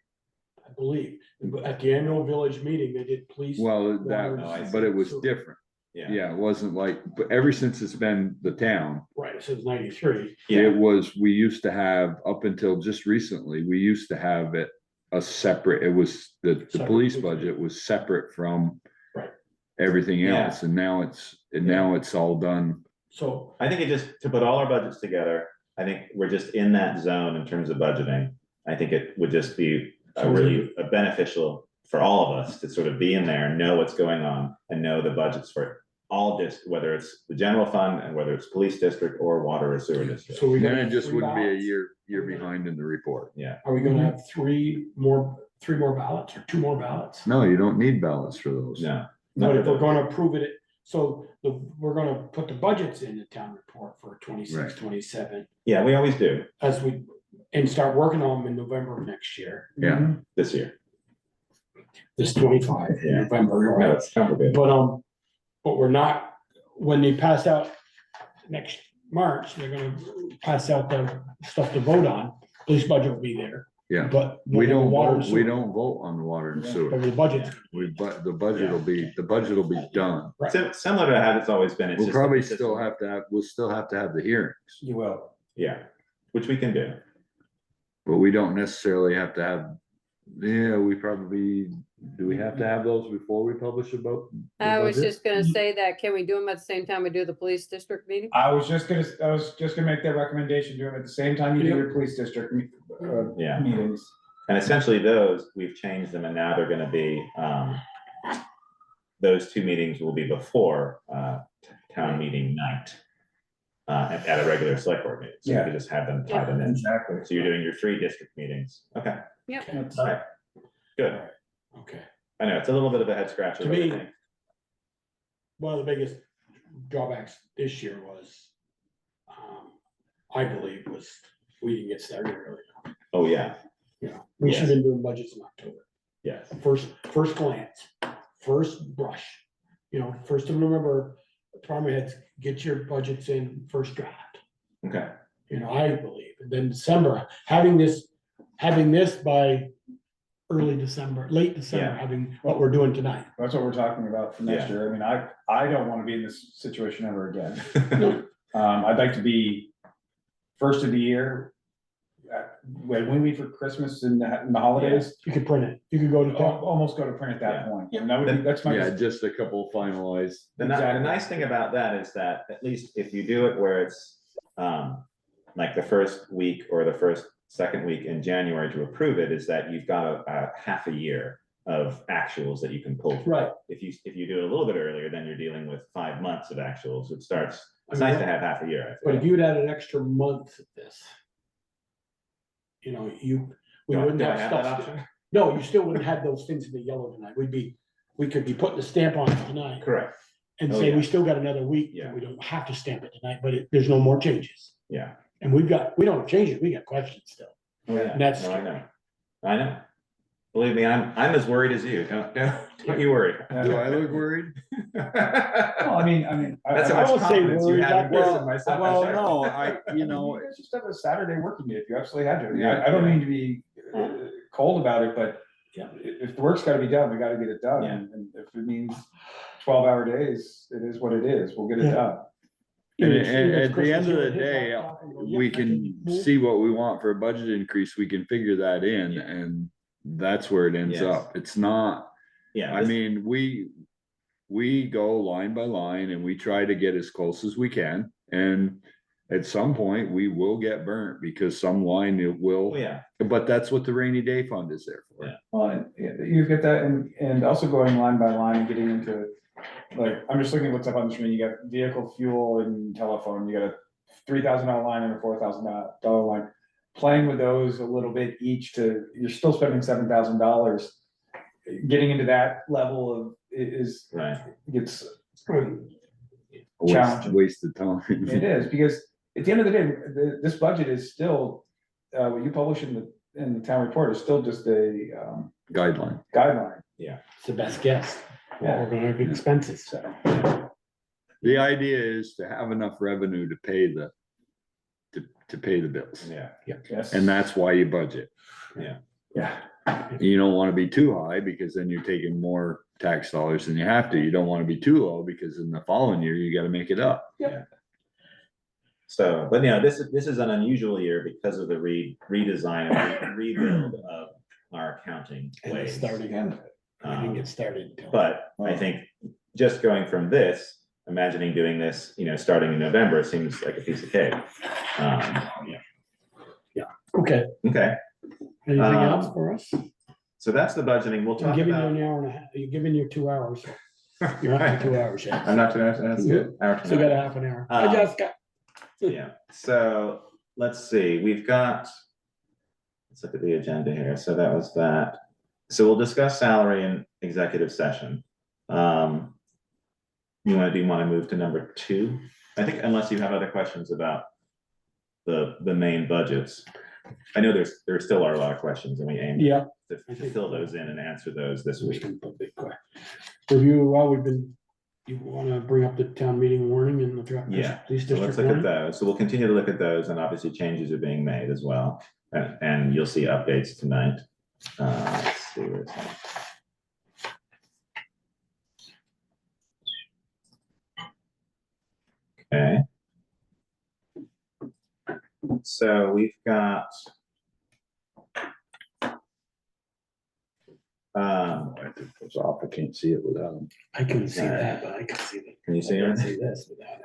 I believe. At the annual village meeting, they did police. Well, water, Oh, I that, see. but it was sewer. different. Yeah, Yeah, it wasn't like, but ever since it's been the town, Right, since 93. yeah, it was, we used to have, up until just recently, we used to have it a separate, it was, the Separate police police budget was separate from Right. everything Yeah. else, and now it's all done. So, I think it just, to put all our budgets together, I think we're just in that zone in terms of budgeting. I think it would just be a really a beneficial for all of us to sort of be in there and know what's going on and know the budgets for all whether it's the general fund and whether it's police district or water or sewer district. so we Then gonna it just three wouldn't be a ballots? year behind in the report. Yeah, Are we gonna have three more ballots or two more ballots? No, you don't need ballots for those. no, But if we're gonna approve it, so we're gonna put the budgets in the town report for 26, Right. 27, yeah, we always do and start working on them in November of next year. Yeah, this year. This 25 in Yeah. November, Yeah, right? it's complicated. But we're not, when they pass out next March, they're gonna pass out the stuff to vote on. Police budget will be there, yeah. but. We don't water and vote, we sewer. don't vote on the water and But sewer. the budget, The budget will be done. Similar to how it's always been. It's We'll just probably it's just- we'll still have to have the hearings, You will. Yeah, which we can do. but we don't necessarily have to have, do we have to have those before we publish about? the I was budget? just gonna say that, can we do them at the same time we do the police district meeting? I was just gonna make that recommendation, do them at the same time you do your police district, Yeah. meetings. And essentially those, we've changed them and now they're gonna be, those two meetings will be before, town meeting night. At a regular select board meeting, so you Yeah. can just have them, tie them in. Exactly. So you're doing your 3 district meetings, okay, That's- all right, good. okay. I know, it's a little bit of a head scratcher, To but I me- think, One of the biggest drawbacks this year was, I believe, was we didn't get started early. oh, yeah, You know, we should have been doing budgets in October. yes, First glance, first brush, first of November, department heads, get your budgets in first draft. okay, I believe, and then December, having this by early December, late December, Yeah. having what we're doing tonight. That's what we're talking about for next Yeah. year. I mean, I don't wanna be in this situation ever again. I'd like to be first of the year. When we meet for Christmas and the holidays, You could print it, you could go to town. almost go to print at that Yeah. point. And that would be, that's my. Yeah, just a couple finalized. the nice thing about that is that, at least if you do it where it's, like the first week or the second week in January to approve it, is that you've got a half a year of actuals that you can pull from. Right. If you do it a little bit earlier, then you're dealing with 5 months of actuals, it starts, it's I mean, nice to have half a year, I But if feel. you'd had an extra month of this. We wouldn't Do I have have that stuff. option? No, you still wouldn't have those things in the yellow tonight. We could be putting the stamp on it tonight Correct, and Oh, say, yeah. we still got another week. Yeah. We don't have to stamp it tonight, but there's no more changes. yeah. And we don't change it. We got questions still. Oh, yeah. And that's No, I know. Believe me, I'm as worried as you, don't you worry. Do I look worried? Well, I mean. That's how I much won't say confidence you worried, have in but- this and myself. Well, Sure. no, You guys just have a Saturday working day if you absolutely had to. I mean, Yeah. I don't mean to be cold about it, but if the work's gotta be done, we gotta get it done. Yeah. And if it means 12-hour days, it is what it is. We'll get it Yeah. done. And It's at the end of Christmas, the you day, hit that and go, yeah, we I can move. see what we want for a budget increase, we can figure that in, Yeah. and that's where it ends Yes. up. It's not, Yeah, I this- mean, we go line by line and we try to get as close as we can. And at some point, we will get burnt because some line it oh, will, yeah, but that's what the rainy day fund is there for. Yeah. Well, and you get that and also going line by line and getting into, like, I'm just looking at what's up on the screen. You got vehicle, fuel and telephone. You got a $3,000 line and a $4,000 line. Playing with those a little bit each you're still spending $7,000. Getting into that level of is right, gets, Wasted time. it is, because at the end of the day, this budget is still what you publish in the town report is still just a, Guideline. guideline. It's the best guess. What we're gonna have expenses, so. The idea is to have enough revenue to pay to pay the bills. Yeah. Yes. And that's why you budget. Yeah. You don't wanna be too high because then you're taking more tax dollars than you have to. You don't wanna be too low because in the following year, you gotta make it up. So, but yeah, this is an unusual year because of the redesign and rebuild of our accounting And ways. start again. We didn't get started until. But I think just going from this, imagining doing this, starting in November seems like a piece of cake. Okay, Okay, anything else for us? so that's the budgeting. We'll I'm talk giving you about. an hour and a half, you're giving you 2 hours. You're not in 2 hours yet. I'm not doing that's good. Hour Still got tonight. a half an hour. I just got. Yeah, so let's see, let's look at the agenda here. So that was that. So we'll discuss salary in executive session. Do you want to move to number 2? I think unless you have other questions about the main budgets. I know there still are a lot of questions and we aim Yeah. to fill those in and answer those this week. Review, you wanna bring up the town meeting warning and the draft? Yeah, Police so let's district look at warning? those. So we'll continue to look at those and obviously changes are being made as well. And you'll see updates tonight. Let's see where it's at. Okay. So we've got. It goes off, I can't see it without them. I couldn't see that, but I can see that. Can you see I can't it? see this without it.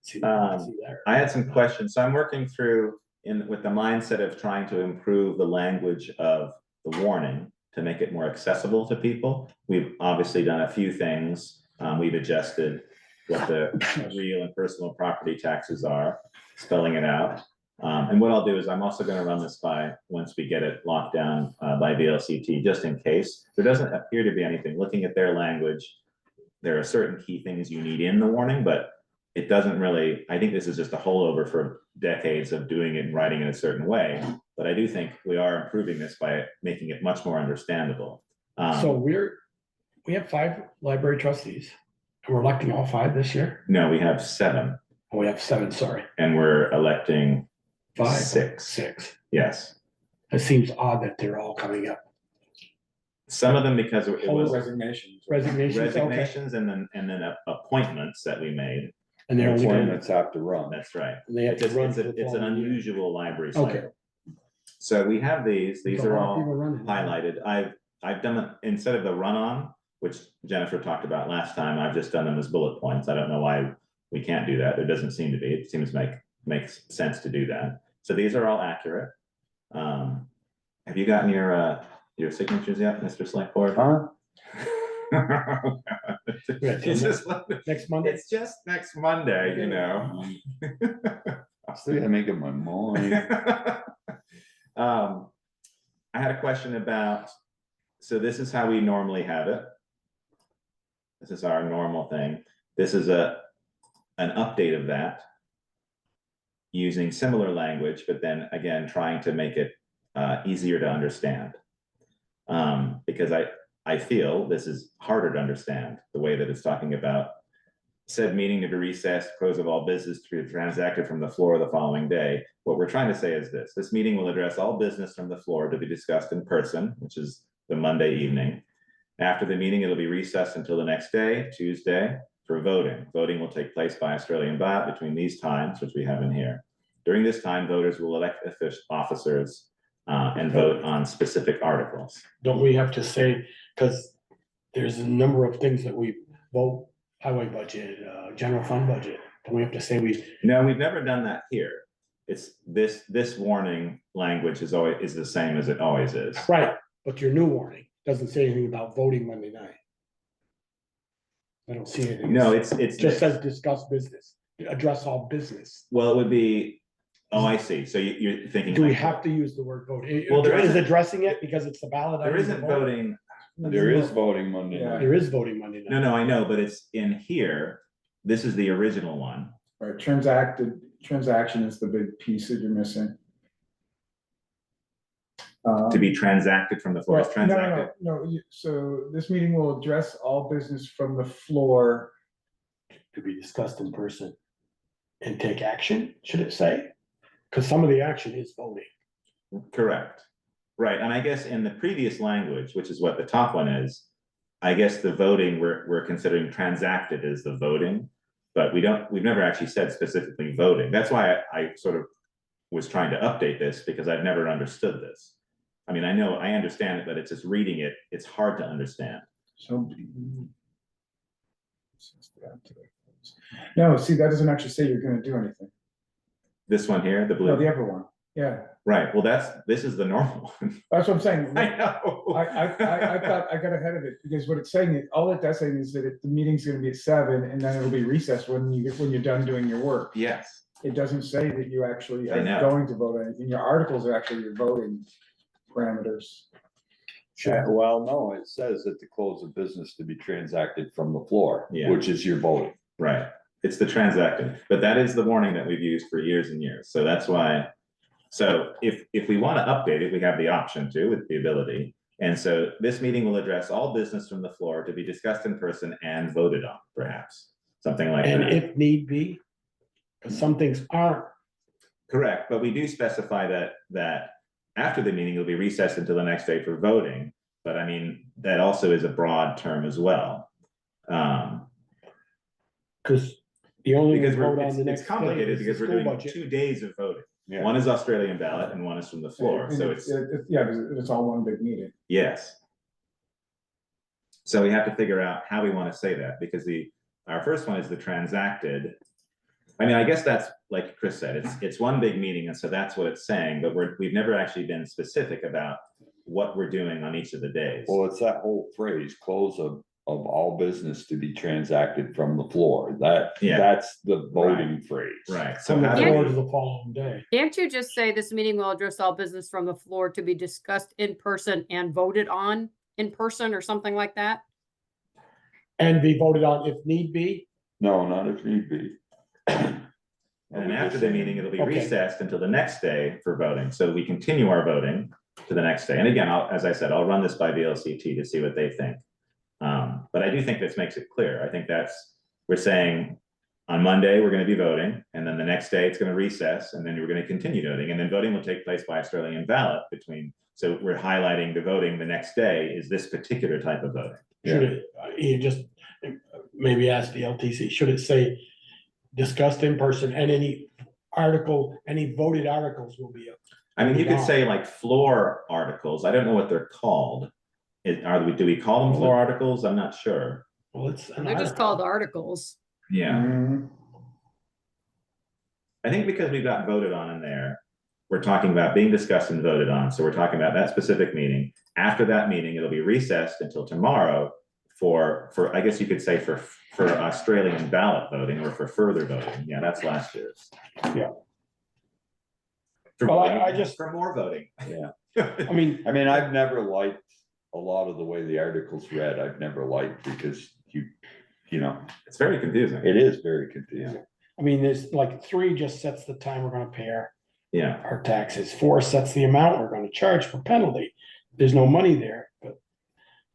See that, see that. I had some questions, so I'm working through with the mindset of trying to improve the language of the warning to make it more accessible to people. We've obviously done a few things. We've adjusted what the real and personal property taxes are, spelling it out. And what I'll do is I'm also gonna run this once we get it locked down by VLCT, just in case. There doesn't appear to be anything. Looking at their language, there are certain key things you need in the warning, but it doesn't really, I think this is just a holdover for decades of doing it and writing it a certain way. But I do think we are improving this by making it much more understandable. So we have 5 library trustees, and we're electing all 5 this year? No, we have 7, Oh, we have 7, sorry. and we're electing 5. 6. 6. Yes. It seems odd that they're all coming up. Some of them because it was Resignations. Resignations, okay. resignations and then appointments that we made. And they're only gonna, Appointments have to run. That's right. they have It's to run. for the an following year. unusual library Okay. cycle. So we have these There's are a lot of all people running. highlighted. I've done it instead of the run-on, which Jennifer talked about last time, I've just done them as bullet points. I don't know why we can't do that. There doesn't seem to be. It seems makes sense to do that. So these are all accurate. Have you gotten your signatures yet, Mr. Selectboard? Huh? It's just like- Next Monday? it's just next Monday, I still gotta make up my mind. I had a question about, so this is how we normally have it. This is our normal thing. This is an update of that. Using similar language, but then again, trying to make it easier to understand. Because I feel this is harder to understand, the way that it's talking about said meeting to be recessed, close of all business to be transacted from the floor the following day. What we're trying to say is this meeting will address all business from the floor to be discussed in person, which is the Monday evening. After the meeting, it'll be recessed until the next day, Tuesday, for voting. Voting will take place by Australian ballot between these times, which we have in here. During this time, voters will elect officers and vote on specific articles. Don't we have to say, because there's a number of things that we vote, highway budget, general fund budget, don't we have to say No, we've never done that here. It's this warning language is the same as it always is. right, but your new warning doesn't say anything about voting Monday night. I don't see anything. No, it's It just says discuss business, address all business. well, it would be, oh, I see. So you're thinking. Do we like- have to use the word vote? Well, there Is isn't- addressing it because it's the ballot? There item isn't to vote? voting. There is voting Monday Yeah. night. There is voting Monday night. No, I know, but it's in here. This is the original one. Right, transaction is the big piece that you're missing. To be transacted from the floor, is Well, transacted, so this meeting will address all business from the floor. To be discussed in person and take action, should it say? Because some of the action is voting. correct, right, and I guess in the previous language, which is what the top one is, I guess the voting, we're considering transacted as the voting, but we've never actually said specifically voting, that's why I sort of was trying to update this, because I've never understood this. I mean, I understand it, but it's just reading it, it's hard to understand. So. No, see, that doesn't actually say you're gonna do anything. This one here, the No, blue, the other one, yeah, right, well, this is the normal one. that's what I'm saying. I know. I thought I got ahead of it, because what it's saying, all it does say is that the meeting's gonna be at 7, and then it'll be recessed when you're done doing your work. Yes, It doesn't say that you actually I are know. going to vote on anything, your articles are actually your voting parameters. Well, no, it says that the close of business to be transacted from the floor, Yeah. which is your voting. right, it's the transacted, but that is the warning that we've used for years and years, so that's why. So if we want to update it, we have the option to, with the ability, and so this meeting will address all business from the floor to be discussed in person and voted on, perhaps, something like And that. if need be, because some things aren't. Correct, but we do specify that after the meeting, it'll be recessed until the next day for voting, but I mean, that also is a broad term as well. Because the only Because vote on the it's next day complicated is the because we're school doing budget. 2 days of voting. Yeah. One is Australian ballot and one is from the floor, And so it's, yeah, it's all one big meeting. yes. So we have to figure out how we want to say that, because our first one is the transacted. I mean, I guess that's, like Chris said, it's one big meeting, and so that's what it's saying, but we've never actually been specific about what we're doing on each of the days. Well, it's that whole phrase, close of all business to be transacted from the floor. Yeah. That's the voting phrase. Right, so From the how do floor we? to the following day. Can't you just say this meeting will address all business from the floor to be discussed in person and voted on in person or something like that? And be voted on if need be. No, not if need be. And then after the meeting, it'll be Okay. recessed until the next day for voting, so we continue our voting to the next day. And again, as I said, I'll run this by VLCT to see what they think. But I do think this makes it clear. I think we're saying on Monday, we're gonna be voting, and then the next day it's gonna recess, and then we're gonna continue voting, and then voting will take place by Australian ballot so we're highlighting the voting the next day is this particular type of voting. Should it, you just maybe ask the LTC, should it say discussed in person and any voted articles will be up? I mean, you could say like floor articles. I don't know what they're called. Do we call them floor articles? I'm not sure. Well, it's an They're just article. called articles. Yeah, Mhm. I think because we've got voted on in there, we're talking about being discussed and voted on. So we're talking about that specific meeting. After that meeting, it'll be recessed until tomorrow for I guess you could say for Australian ballot voting or for further voting. Yeah, that's last year's. Yeah. For Well, voting, I just- for more voting. Yeah. I mean, I've never liked a lot of the way the articles read. I've never liked because you know, It's very confusing. it is very confusing. there's like 3 just sets the time we're gonna pay Yeah, our taxes. 4 sets the amount we're gonna charge for penalty. There's no money there, but.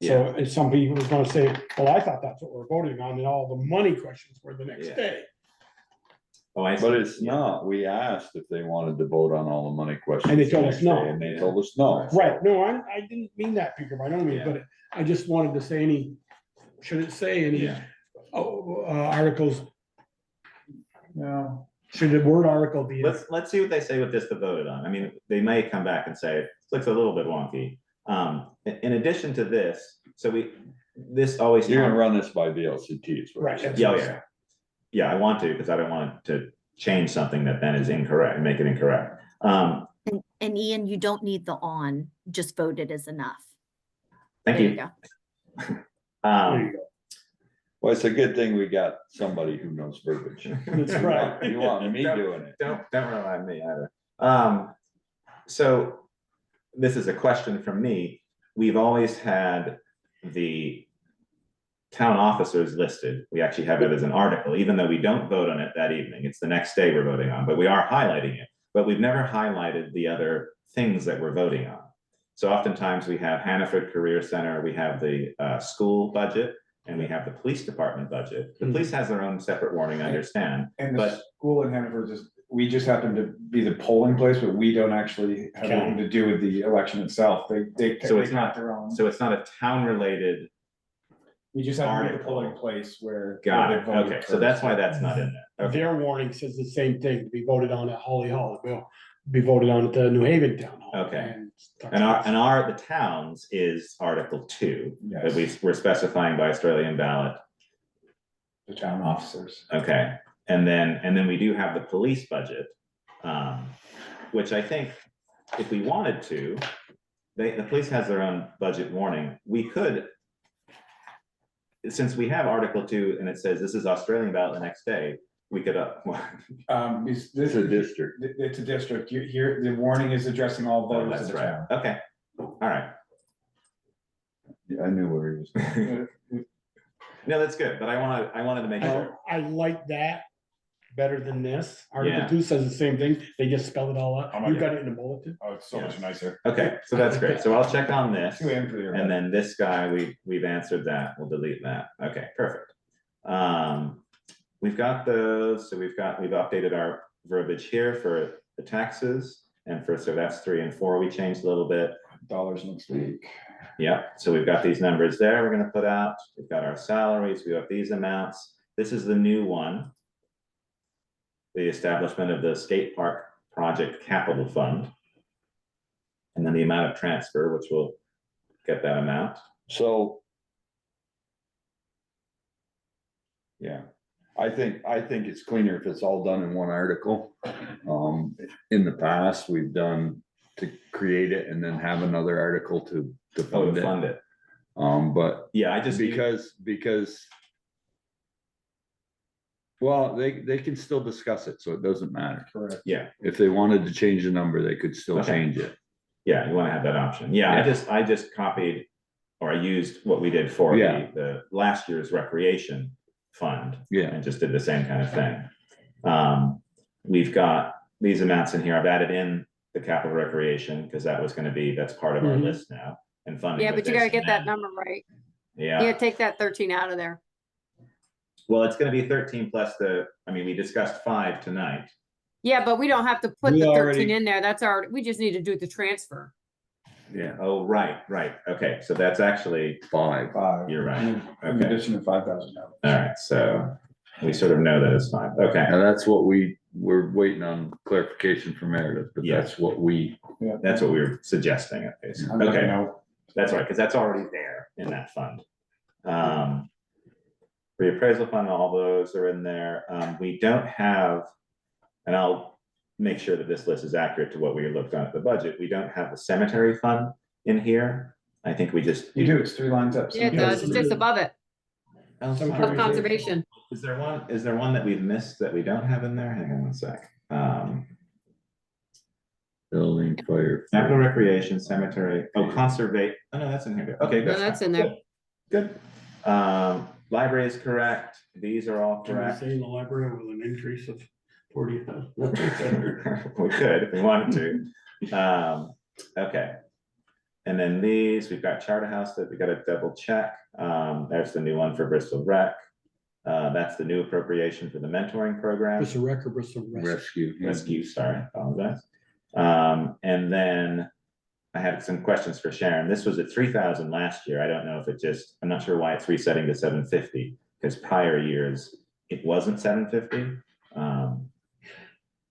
So if somebody was gonna say, well, I thought that's what we're voting on, and all the money questions were the next Yeah. day. oh, I see. But it's not. We asked if they wanted to vote on all the money questions. And they told the us next no. day, And they told us no. Right, no, I didn't mean that, Peter, by no means, Yeah. but I just wanted to say should it say any, Yeah, articles, No, should the word article be? let's see what they say with this to vote on. I mean, they may come back and say, this looks a little bit wonky. In addition to this, this always. You're gonna run this by VLCT. is what you're Right, saying. Yeah. Yeah, I want to, because I don't want to change something that then is incorrect, make it incorrect. And Ian, you don't need the on, just voted is enough. Thank There you. go. There you go. Well, it's a good thing we got somebody who knows verbiage. That's right. You want me doing it. Don't rely on me either. So this is a question from me. We've always had the town officers listed. We actually have it as an article, even though we don't vote on it that evening. It's the next day we're voting on, but we are highlighting it. But we've never highlighted the other things that we're voting on. So oftentimes we have Hannaford Career Center, we have the school budget, and we have the police department budget. The police has their own separate warning, I understand. And the But school in Hannaford we just happen to be the polling place, but we don't actually have anything to do with the election itself. So it's not- their own. so it's not a town-related. We just have to be the article. polling place where. Got where it. they voted Okay, so first. that's why that's not in there. Okay. Their warning says the same thing, to be voted on at Holly Hall, it will be voted on at the New Haven Town Hall. Okay. And the towns is Article 2, that Yes, we're specifying by Australian ballot. the town officers. Okay, and then we do have the police budget, which I think if we wanted to, the police has their own budget warning. We could, since we have Article 2 and it says this is Australian ballot the next day, we could, This It's a district. It's a district. You here, the warning is addressing all oh, voters that's of the right. town. Okay, all right. Yeah, I knew where he was going. No, that's good, but I wanted to make sure. I like that better than this. Article Yeah. 2 says the same thing, they just spell it all out, Oh my you God. got it in the bulletin. Oh, it's so much nicer. Okay, so that's great. So I'll check on this. Too angry. And then this guy, we've answered that, we'll delete that, okay, perfect. We've got those, so we've updated our verbiage here for the taxes, and so that's 3 and 4, we changed a little bit. Dollars next week. Yeah, so we've got these numbers there, we're gonna put out, we've got our salaries, we have these amounts, this is the new one. The establishment of the skate park project capital fund. And then the amount of transfer, which will get that amount. So. Yeah, I think it's cleaner if it's all done in one article. In the past, we've done to create it and then have another article to fund it. Fund it. But Yeah, I just. because. Well, they can still discuss it, so it doesn't matter. Correct. Yeah, If they wanted to change the number, they could still Okay. change it. yeah, you wanna have that option. Yeah, I just copied, or I used what we did for Yeah. the last year's recreation fund. Yeah, And just did the same kind of thing. We've got these amounts in here, I've added in the capital recreation, because that's part of our Mhm. list now, and funding. Yeah, with but you this gotta and get that number right. Yeah. You gotta take that 13 out of there. Well, it's gonna be 13 plus we discussed 5 tonight. Yeah, but we don't have to put We the 13 already- in there. That's we just need to do the transfer. yeah, Oh, right, okay, so that's actually, 5. you're right, In okay, addition to $5,000. all right, so we sort of know that it's 5, okay. And that's what we're waiting on clarification from Meredith, but Yeah. that's what we, Yeah. That's what we were suggesting, at least. I'm letting you Okay, know. that's right, because that's already there in that fund. Reappraisal fund, all those are in there. We don't have, and I'll make sure that this list is accurate to what we looked at the budget. We don't have the cemetery fund in here. I think we just. You do, it's 3 lines up. Yeah, it does. It's just above it, Oh, sorry. above conservation. Is there one that we've missed that we don't have in there? Hang on one sec. building, fire. Capital recreation, cemetery, conservate, oh no, that's in here. Okay, No, good. that's in there. Good. Library is correct. These are all Can we correct. say in the library with an increase of 40,000? We could if we wanted to. Okay. And then these, we've got Charter House that we gotta double check. There's the new one for Bristol Rec. That's the new appropriation for the mentoring program. Bristol Rec or Bristol Rescue? Rescue. Sorry, apologize. And then I had some questions for Sharon. This was at 3,000 last year. I don't know if I'm not sure why it's resetting to 750, because prior years it wasn't 750.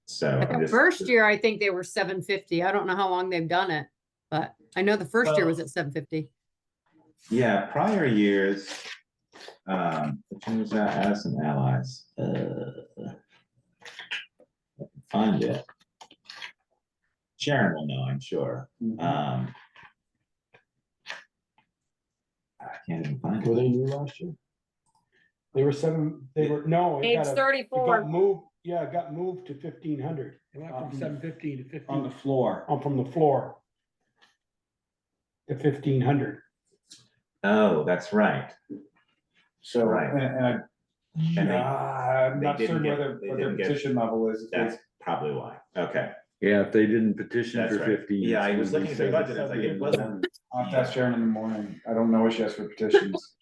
So But I'm the just. first year, I think they were 750. I don't know how long they've done it, but I know the first year was at 750. Yeah, prior years, which one was that, Addison Allies? Find it. Sharon will know, I'm sure. I can't even find Were it. they new last year? They were no. it Page got a- it 34. got moved, yeah, it got moved to 1,500. It went from Um, 750 to 15. On the floor. From the floor. To 1,500. Oh, that's right. So, Right. and And I'm they not didn't certain get- what they their didn't get- petition level is. That's probably why. Okay. Yeah, if they didn't petition That's for right. 15. Yeah, I it's was gonna looking be at the budget, I was like, it 17. wasn't. I'll have to ask Sharon in the morning. I don't know what she has for petitions.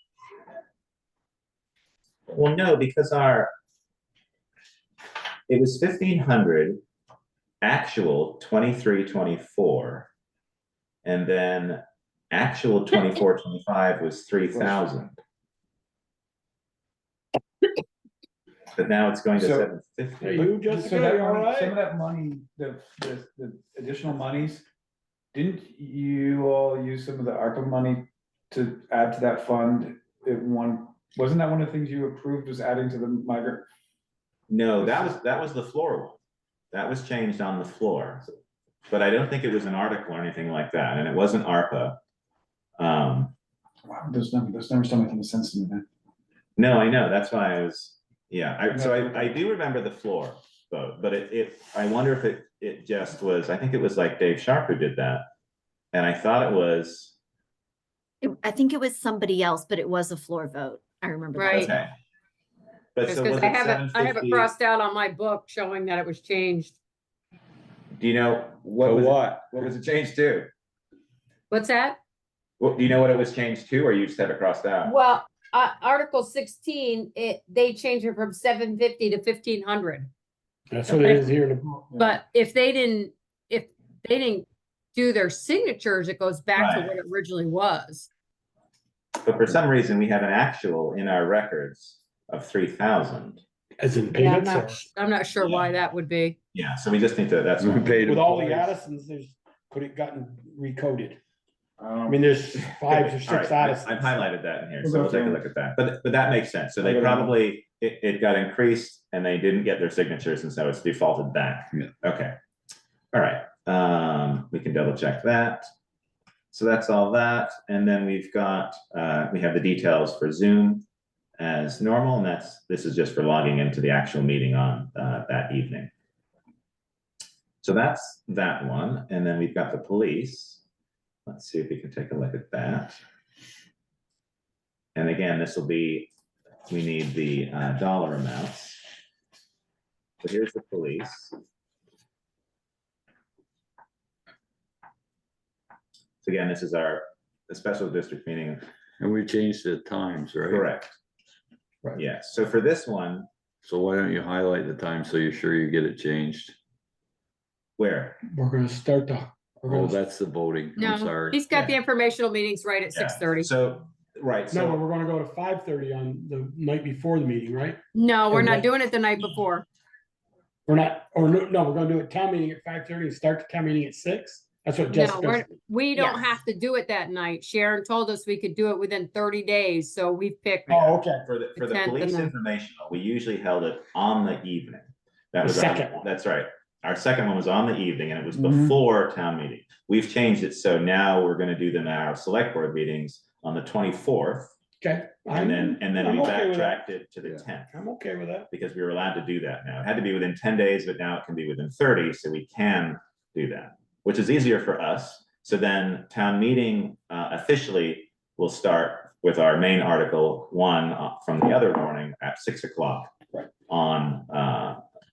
Well, no, because it was 1,500, actual 23-24. And then actual 24-25 was 3,000. But now it's going to So- 750. Hey, you, So Jessica, that you all money, some right? of that money, the additional monies, didn't you all use some of the ARPA money to add to that fund? Wasn't that one of the things you approved was adding to the migrant? No, that was the floor one. That was changed on the floor. But I don't think it was an article or anything like that, and it wasn't ARPA. Wow, those numbers don't make any sense to me then. No, I know, that's why I was, yeah, I do remember the floor vote, but I wonder if it just was, I think it was like Dave Sharp who did that. And I thought it was, I think it was somebody else, but it was a floor vote. I remember that. Right. okay. But Just so because was I it have it 750? crossed out on my book showing that it was changed. Do you know So was what? what was it changed to? What's that? Well, do you know what it was changed to, or you just have it crossed out? Well, Article 16, they changed it from 750 to 1,500. That's what it is here in the book. But if they didn't do their signatures, it goes back to Right. what it originally was. But for some reason, we have an actual in our records of 3,000. As in Yeah, payments, I'm not sure why that would be. Yeah, so we just need to, that's We one. paid with all the employees. Addisons, could it gotten recoded? I mean, there's 5 or 6 All right, Addisons. I've highlighted that in here, We'll so go we'll take a through look at that, but that makes sense, so they I'll go down. probably, it got increased and they didn't get their signatures, and so it's defaulted back. Yeah. Okay, all right, we can double check that. So that's all that, and then we've got, we have the details for Zoom as normal, and this is just for logging into the actual meeting on that evening. So that's that one, and then we've got the police. Let's see if we can take a look at that. And again, this will be, we need the dollar amounts. So here's the police. So again, this is the special district meeting. And we changed the times, right? Correct. Right. Yes, so for this one, So why don't you highlight the time so you're sure you get it changed? where? We're gonna start Oh, that's the voting. I'm No, sorry. he's got the Yeah. informational meetings right at Yeah, 6:30. So, right, No, but so, we're gonna go to 5:30 on the night before the meeting, right? No, we're not Okay. doing it the night before. We're not, or no, we're gonna do a town meeting at 5:30 and start the town meeting at 6? That's what No, Jessica. we don't Yes. have to do it that night. Sharon told us we could do it within 30 days, so we've picked. Oh, okay. for the 10th and police the- informational, we usually held it on the evening. That The was our- second one. That's right. Our second one was on the evening, and it was Mhm. before town meeting. We've changed it, so now we're gonna do them at our select board meetings on the 24th, Okay. and then I'm we okay with that. backtracked it to the Yeah. 10th. I'm okay with that. Because we were allowed to do that now. It had to be within 10 days, but now it can be within 30, so we can do that, which is easier for us. So then town meeting officially will start with our main article 1 from the other morning at 6 o'clock Right. on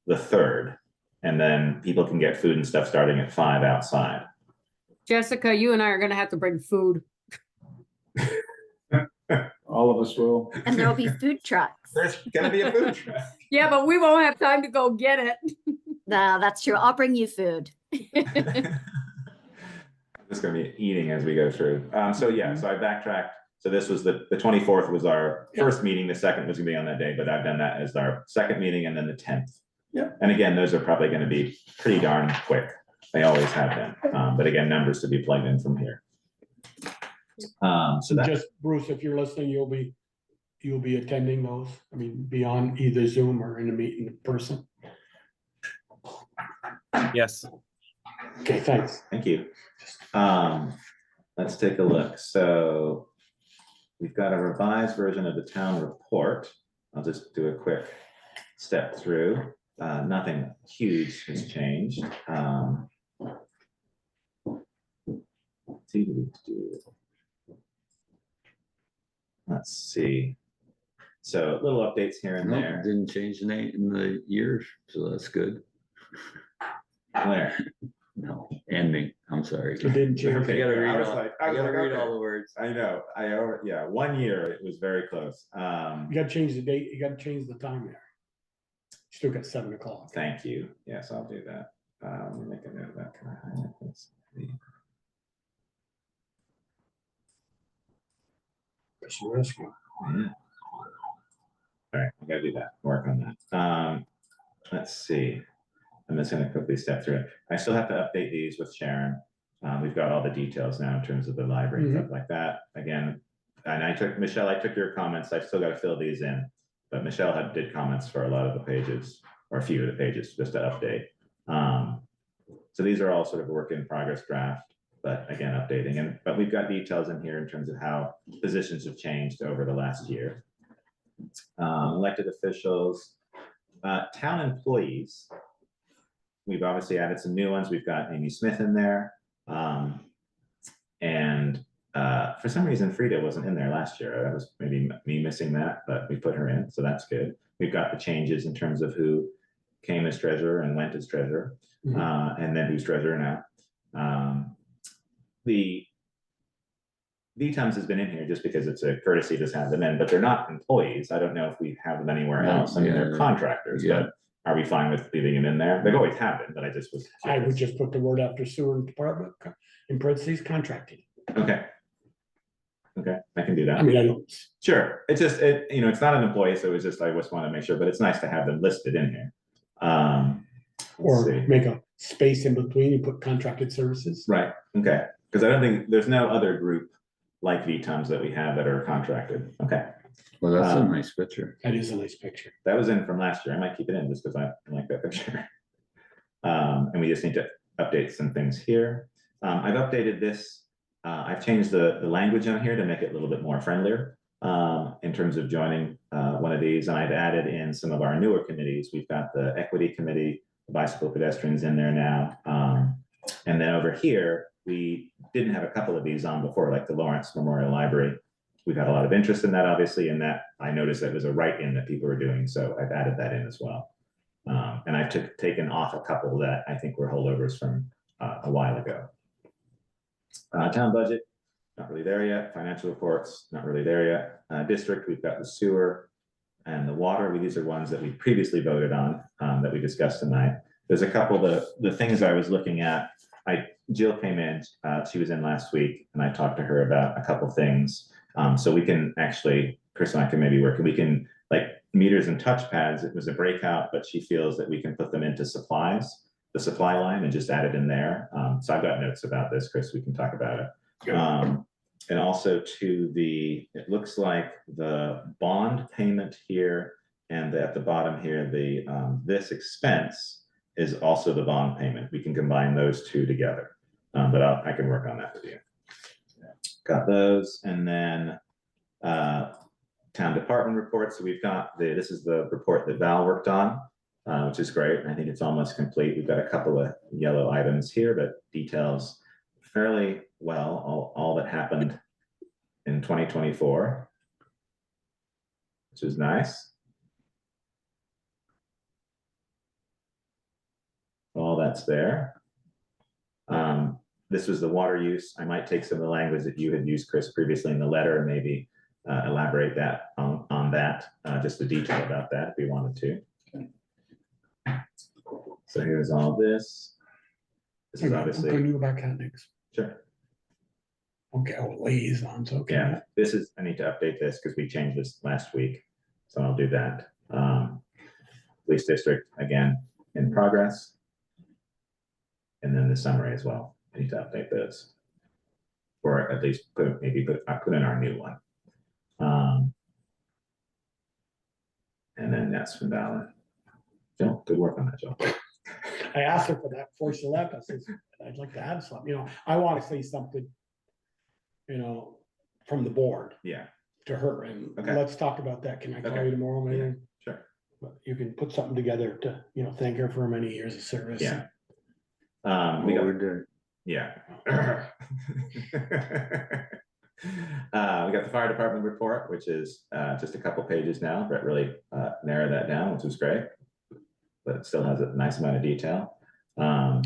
the 3rd. And then people can get food and stuff starting at 5 outside. Jessica, you and I are gonna have to bring food. All of us will. And there'll be food trucks. There's gonna be a food truck. Yeah, but we won't have time to go get it. No, that's true. I'll bring you food. Just gonna be eating as we go through. So yeah, so I backtracked. So this was the 24th was our first meeting. The second was gonna be on that day, but I've done that as our second meeting, and then the 10th. Yeah. And again, those are probably gonna be pretty darn quick. They always have been. But again, numbers to be plugged in from here. So that, Just Bruce, if you're listening, you'll be attending those. I mean, be on either Zoom or in a meeting in person. Yes. Okay, thanks. thank you. Let's take a look. So we've got a revised version of the town report. I'll just do a quick step through. Nothing huge has changed. Let's see. So little updates here and No, there. didn't change the name in the years, so that's good. Claire. No, ending, I'm sorry. It didn't change. I gotta read I was all, like- I gotta read okay. all the words. I know, yeah, 1 year, it was very close. You gotta change the date, you gotta change the time there. Still got 7 o'clock. Thank you. Yes, I'll do that. Let me make a note of that. Can I highlight this? Special rescue. Yeah. All right, I gotta do that, work on that. Let's see. I'm just gonna quickly step through it. I still have to update these with Sharon. We've got all the details now in terms of the library, and stuff like that. Again, and I took your comments. I've still got to fill these in. But Michelle did comments for a lot of the pages, or a few of the pages, just to update. So these are all sort of a work in progress draft, but again, updating. But we've got details in here in terms of how positions have changed over the last year. Elected officials, town employees. We've obviously added some new ones. We've got Amy Smith in there. And for some reason, Frida wasn't in there last year. That was maybe me missing that, but we put her in, so that's good. We've got the changes in terms of who came as treasurer and went as treasurer, and then who's treasurer now. The VTUMs has been in here just because it's a courtesy to have them in, but they're not employees. I don't know if we have them anywhere else. I mean, they're contractors, but are we fine with leaving them in there? They've always have been, but I just was. I would just put the word after sewer department in parentheses, contracted. Okay. Okay, I can do that. I mean, I don't. Sure, it's just, it's not an employee, so it's just, I just want to make sure, but it's nice to have them listed in here. Or see. make a space in between and put contracted services. Right, okay, because I don't think, there's no other group like VTUMs that we have that are contracted. Okay, Well, that's a nice picture. That is a nice picture. that was in from last year. I might keep it in just because I like that picture. And we just need to update some things here. I've updated this. I've changed the language on here to make it a little bit more friendlier in terms of joining one of these. And I've added in some of our newer committees. We've got the Equity Committee, the Bicycle Pedestrians in there now. And then over here, we didn't have a couple of these on before, like the Lawrence Memorial Library. We've had a lot of interest in that, obviously, and that I noticed that was a write-in that people were doing. So I've added that in as well. And I've taken off a couple that I think were holdovers from a while ago. Town budget, not really there yet. Financial reports, not really there yet. District, we've got the sewer and the water. These are ones that we previously voted on that we discussed tonight. There's a couple of the things I was looking at. Jill came in, she was in last week, and I talked to her about a couple things. So we can actually, Chris and I can maybe work, we can, like meters and touchpads, it was a breakout, but she feels that we can put them into supplies, the supply line, and just add it in there. So I've got notes about this, Chris, we can talk about it. And also to it looks like the bond payment here and at the bottom here, this expense is also the bond payment. We can combine those two together, but I can work on that with you. Got those, and then town department reports. So we've got this is the report that Val worked on, which is great. I think it's almost complete. We've got a couple of yellow items here, but details fairly well all that happened in 2024, which is nice. All that's there. This was the water use. I might take some of the language that you had used, Chris, previously in the letter, and maybe elaborate that on that, just the detail about that if we wanted to. So here's all this. This is obviously. Can you go back at next? Sure. Okay, liaisons, okay. Yeah, I need to update this because we changed this last week, so I'll do that. Police district, again, in progress. And then the summary as well. I need to update those. Or at least put in our new one. And then that's from Val. Jill, good work on that, Jill. I asked her for that before she left. I said, I'd like to add something, I want to say something, from the board. Yeah. To her, and Okay. let's talk about that. Can I call Okay. you tomorrow, maybe? Yeah, sure. But you can put something together to, thank her for her many years of service. Yeah. We got Yeah. We got the fire department report, which is just a couple pages now. Brett really narrowed that down, which is great. But it still has a nice amount of detail.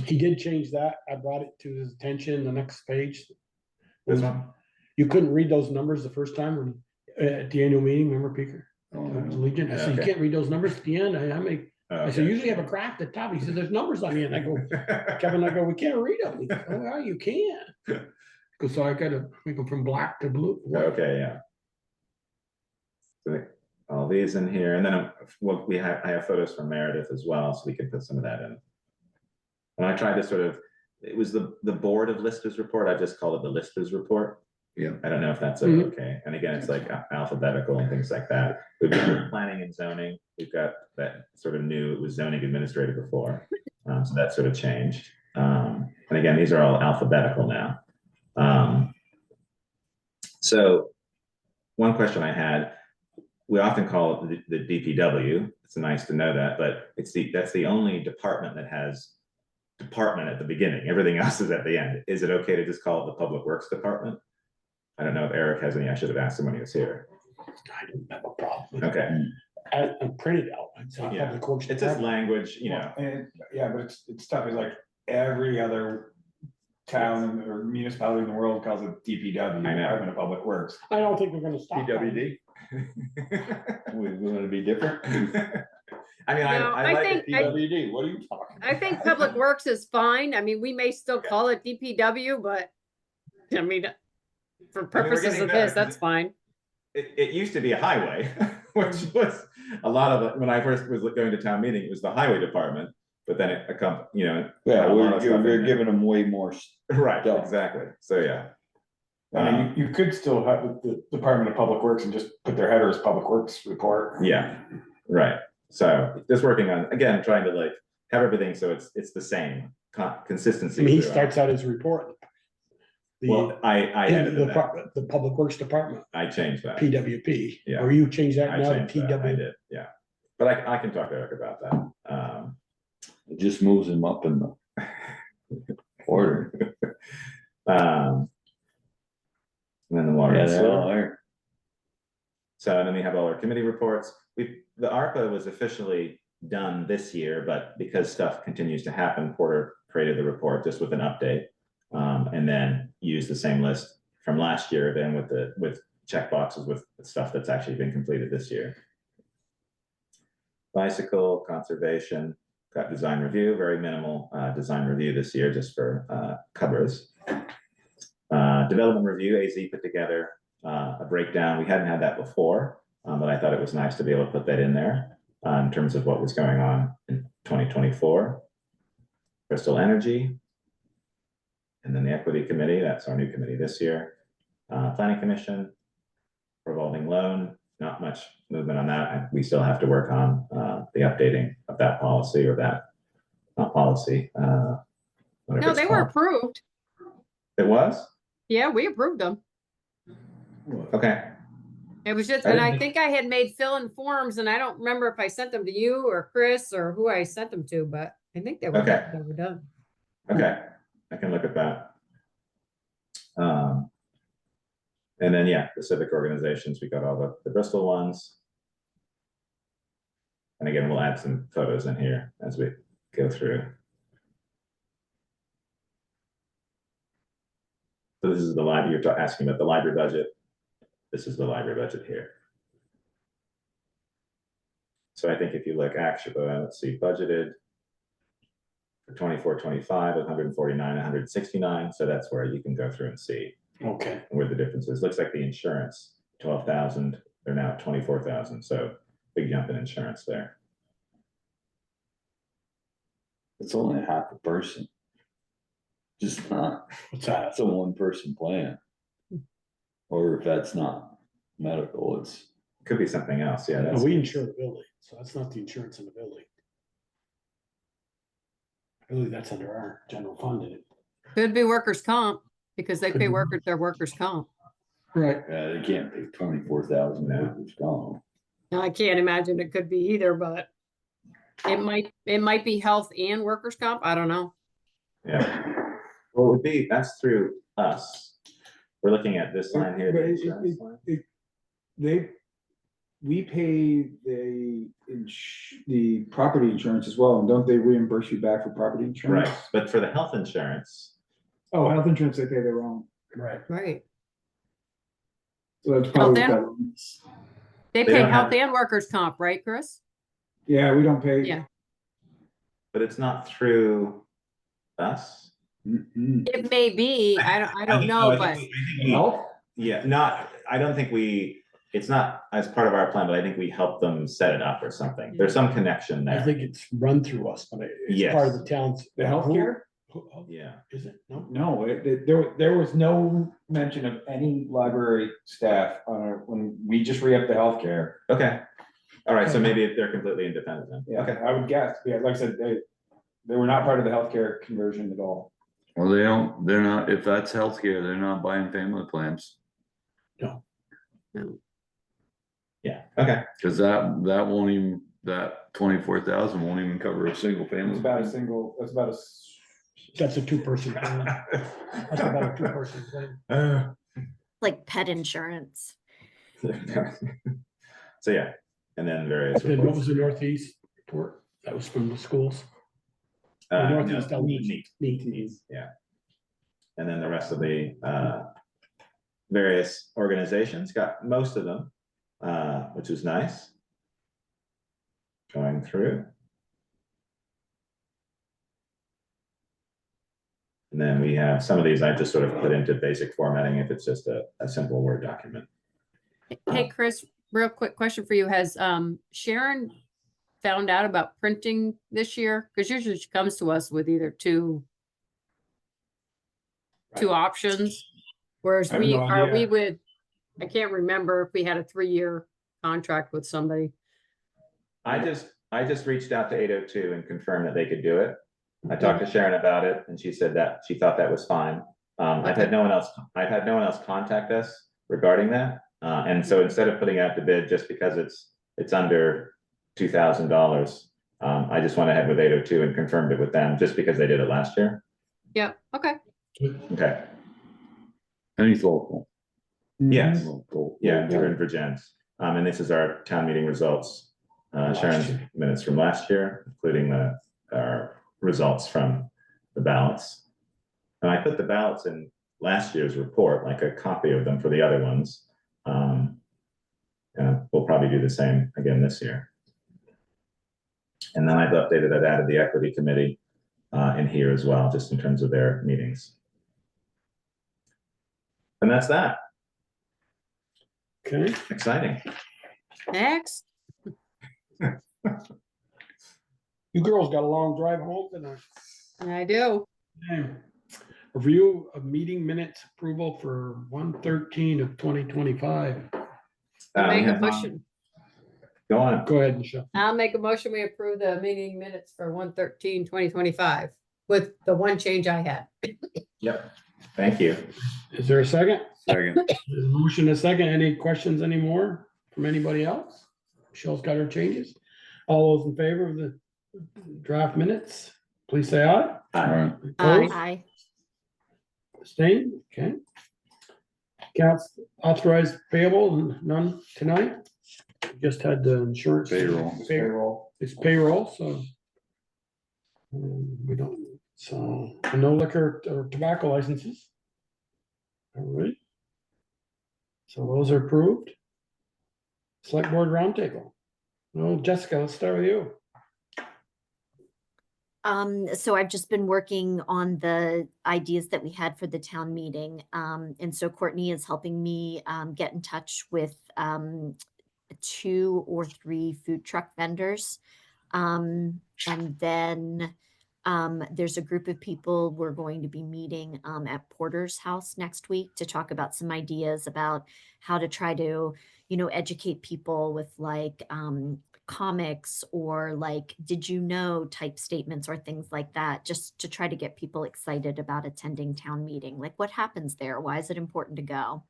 He did change that. I brought it to his attention, the next page. This one? You couldn't read those numbers the first time when, at the annual meeting, remember, Peter? Legion, I said, you Okay. can't read those numbers at the end. I said, Okay. usually have a graph at the top. He said, there's numbers on the end. I go, Kevin, we can't read them. He goes, oh, yeah, you can. Cause so I gotta make them from black to blue. Okay, yeah. So all these in here, and then I have photos from Meredith as well, so we can put some of that in. And I tried to sort of, it was the board of listers report, I just call it the listers report. Yeah. I don't know if that's Mhm. okay, and again, it's like alphabetical and things like that. We've got planning and zoning, we've got that sort of new, it was zoning administrator before, so that sort of changed. And again, these are all alphabetical now. So one question I had, we often call it the DPW. It's nice to know that, but that's the only department that has department at the beginning. Everything else is at the end. Is it okay to just call it the Public Works Department? I don't know if Eric has any. I should have asked him when he was here. I don't have a problem. Okay. I printed out. I'd say Yeah. Public Works It's just Department. language, you know. And, yeah, but it's tough, it's like every other town or municipality in the world calls it DPW, I know. Department of Public Works. I don't think we're gonna stop. PWD, we're gonna be different. I mean, No, I I like think- it. PWD, what are you talking about? I think Public Works is fine. I mean, we may still call it DPW, but I mean, for purposes getting of better, this, 'cause that's fine. It used to be a highway, which was a lot of it. When I first was going to town meeting, it was the highway department, but then it you know. Yeah, had a lot of stuff in we're there. giving them way more. Right, Duh. exactly. So, yeah. I mean, you could still have the Department of Public Works and just put their header as Public Works Report. Yeah, right. So just working on, again, trying to like have everything so it's the same consistency. I mean, he throughout. starts out his report. Well, I added that. The Public Works Department, I changed that. PWP, Yeah. or you change that I now to changed that. I TW. did, yeah. But I can talk to Eric about that. It just moves them up in the order. And then the water Yeah, and they're sewer. all there. So then we have all our committee reports. The ARPA was officially done this year, but because stuff continues to happen, Porter created the report just with an update. And then used the same list from last year, then with check boxes with stuff that's actually been completed this year. Bicycle, conservation, got design review, very minimal design review this year, just for covers. Development review, AZ put together a breakdown. We hadn't had that before, but I thought it was nice to be able to put that in there in terms of what was going on in 2024. Bristol Energy. And then the Equity Committee, that's our new committee this year. Planning Commission, revolving loan, not much movement on that. We still have to work on the updating of that policy or that, not policy. Whatever No, it's they were called. approved. It was? Yeah, we approved them. Okay. It was just, I and didn't I think I had made fill in forms and I don't remember if I sent them to you or Chris or who I sent them to, but I think they were, Okay. they were done. Okay, I can look at that. And then, yeah, the civic organizations, we got all the Bristol ones. And again, we'll add some photos in here as we go through. So this is the library, you're asking about the library budget. This is the library budget here. So I think if you look actually, let's see, budgeted for 24-25, 149, 169. So that's where you can go through and see Okay. where the difference is. Looks like the insurance, 12,000, they're now at 24,000. So big jump in insurance there. It's only half a person. Just not, What's that? it's a one person plan. Or if that's not medical, it's, Could be something else. Yeah. No, That's, we insure the building, so that's not the insurance in the building. I believe that's under our general fund, isn't it? Could be workers' comp because they Could pay be. workers their workers' comp. Right. they can't pay 24,000 workers comp. Now, I can't imagine it could be either, but it might be health and workers' comp. I don't know. yeah. Well, it would be, that's through us. We're looking at this line here. But the insurance line. They, we pay the property insurance as well, and don't they reimburse you back for property insurance? Right, but for the health insurance, Oh, health insurance, they pay their own. Right. Right. So that's probably. then- what that is. They They pay don't health have- and workers' comp, right, Chris? Yeah, we don't pay. Yeah. but it's not through us. Mm-mm. It may be, I don't think- know, I but think we- Health? Yeah, I don't think it's not as part of our plan, but I think we help them set it up or something. There's some connection I there. think it's run through us, but it's part of the town's. The healthcare? Yeah, Is it? No? No, there was no mention of any library staff when we just re-upped the healthcare. okay. All right, so maybe they're completely independent then. Yeah, Okay. I would guess. Yeah, like I said, they were not part of the healthcare conversion at all. Well, they're not, if that's healthcare, they're not buying family plans. Yeah, okay. Cause that won't even, that 24,000 won't even cover a single family. It's about a single, that's about a. That's a two-person. plan. That's about a two-person thing. Like pet insurance. So, yeah, and then various Then what reports. was the Northeast report? That was from the schools. Uh, no, Northeast, neat. Neat. Yeah. And then the rest of the various organizations, got most of them, which is nice. Going through. And then we have some of these I just sort of put into basic formatting if it's just a simple Word document. hey, Chris, real quick question for you. Has Sharon found out about printing this year? Because usually she comes to us with either two options. Whereas I have we no are we idea. with, I can't remember if we had a 3-year contract with somebody. I just reached out to 802 and confirmed that they could do it. I talked to Sharon about it and she said that she thought that was fine. I've had no one else contact us regarding that. And so instead of putting out the bid just because it's under $2,000, I just went ahead with 802 and confirmed it with them just because they did it last year. Yeah, okay. Okay, And he's local. yes, Local. yeah, they're in Virginia. And this is our town meeting results. Sharon's minutes from last year, including our results from the ballots. And I put the ballots in last year's report, like a copy of them for the other ones. And we'll probably do the same again this year. And then I've added the equity committee in here as well, just in terms of their meetings. And that's that. Okay, Exciting. Next. you girls got a long drive home tonight. I do. Okay. Review of meeting minutes approval for 1/13/2025. Make a motion. Go on. Go ahead, Michelle. I'll make a motion. We approve the meeting minutes for 1/13/2025 with the one change I had. Yep. Thank you. Is there a second? Second. There's a motion, a second. Any questions anymore from anybody else? Michelle's got her changes. All those in favor of the draft minutes, please say aye. Alright. Opposed? Aye. Abstain? Okay. Accounts authorized payable, none tonight. Just had the insurance. Payroll. Payroll. It's payroll, so. We don't, so, no liquor or tobacco licenses. All right. So those are approved. Select board roundtable. Well, Jessica, let's start with you. So I've just been working on the ideas that we had for the town meeting. And so Courtney is helping me get in touch with 2 or 3 food truck vendors. And then there's a group of people we're going to be meeting at Porter's house next week to talk about some ideas about how to try to, educate people with like comics or like, did you know type statements or things like that, just to try to get people excited about attending town meeting. Like what happens there? Why is it important to go?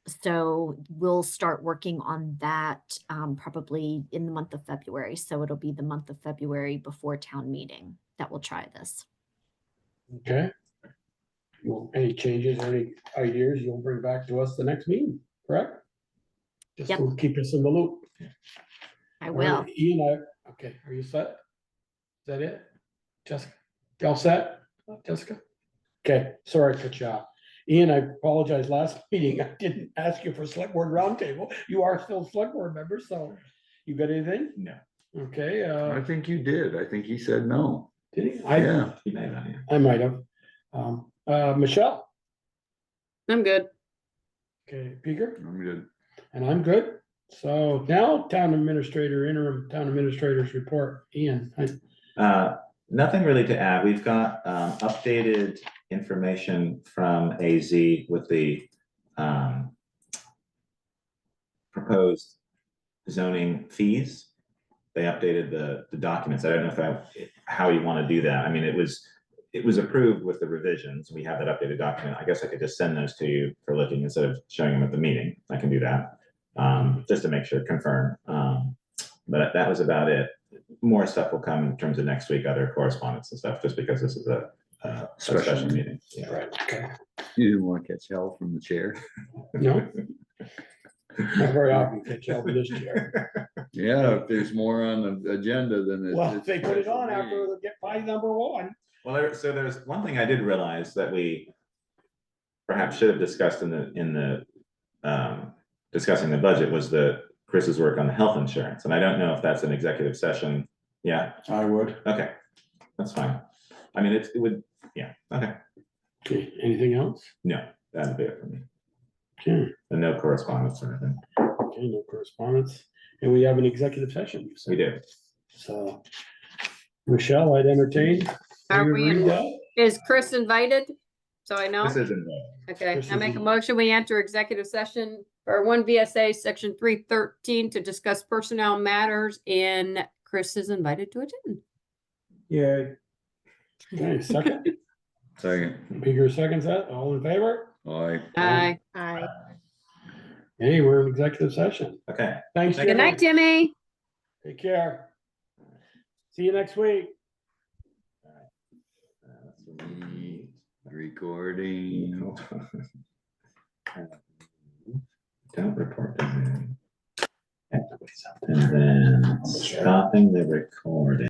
So we'll start working on that probably in the month of February. So it'll be the month of February before town meeting that we'll try this. Okay. Well, any changes or any ideas you'll bring back to us the next meeting, correct? Just Yep. to keep us in the loop. I All will. right, Ian, okay, are you set? Is that it? Jessica, you all set? Jessica? Okay, sorry to cut you off. Ian, I apologize, last meeting, I didn't ask you for select board roundtable. You are still a select board member, so you got anything? No. Okay, I think you did. I think he said no. did he? Yeah. He may have, yeah. I might have. Michelle? I'm good. Okay, Peter? I'm good. And I'm good. So now interim town administrator's report. Ian, Nothing really to add. We've got updated information from AZ with the proposed zoning fees. They updated the documents. I don't know how you want to do that. I mean, it was approved with the revisions. We have that updated document. I guess I could just send those to you for looking instead of showing them at the meeting. I can do that, just to make sure, confirm. But that was about it. More stuff will come in terms of next week, other correspondence and stuff, just because this is a special meeting. Yeah. right, okay. You didn't want to catch hell from the chair? No? Not very often catch up with this chair. Yeah, if there's more on the agenda, then it's. Well, it's they put it special on after meeting. they get by number one. Well, so there's one thing I did realize that we perhaps should have discussed in the discussing the budget was Chris's work on the health insurance, and I don't know if that's an executive session. Yeah, I would. okay, that's fine. I mean, it would, yeah, okay. Okay, anything else? No, that'd be it for me. Okay, And no correspondence or anything. okay, no correspondence. And we have an executive session. You said. We do. So, Michelle, I'd entertain. Are you we read in- that? Is Chris invited? So I know. This isn't. Okay, Chris I make a isn't- motion, we enter executive session for 1 VSA section 313 to discuss personnel matters, and Chris is invited to attend. Yeah, Okay, second. Second. Peter seconds that. All in favor? Aye. Aye. Aye. Hey, we're in executive session. Okay. Thanks. Good Good night, Timmy. Take care. See you next week. Recording. Don't report. And then stopping the recording.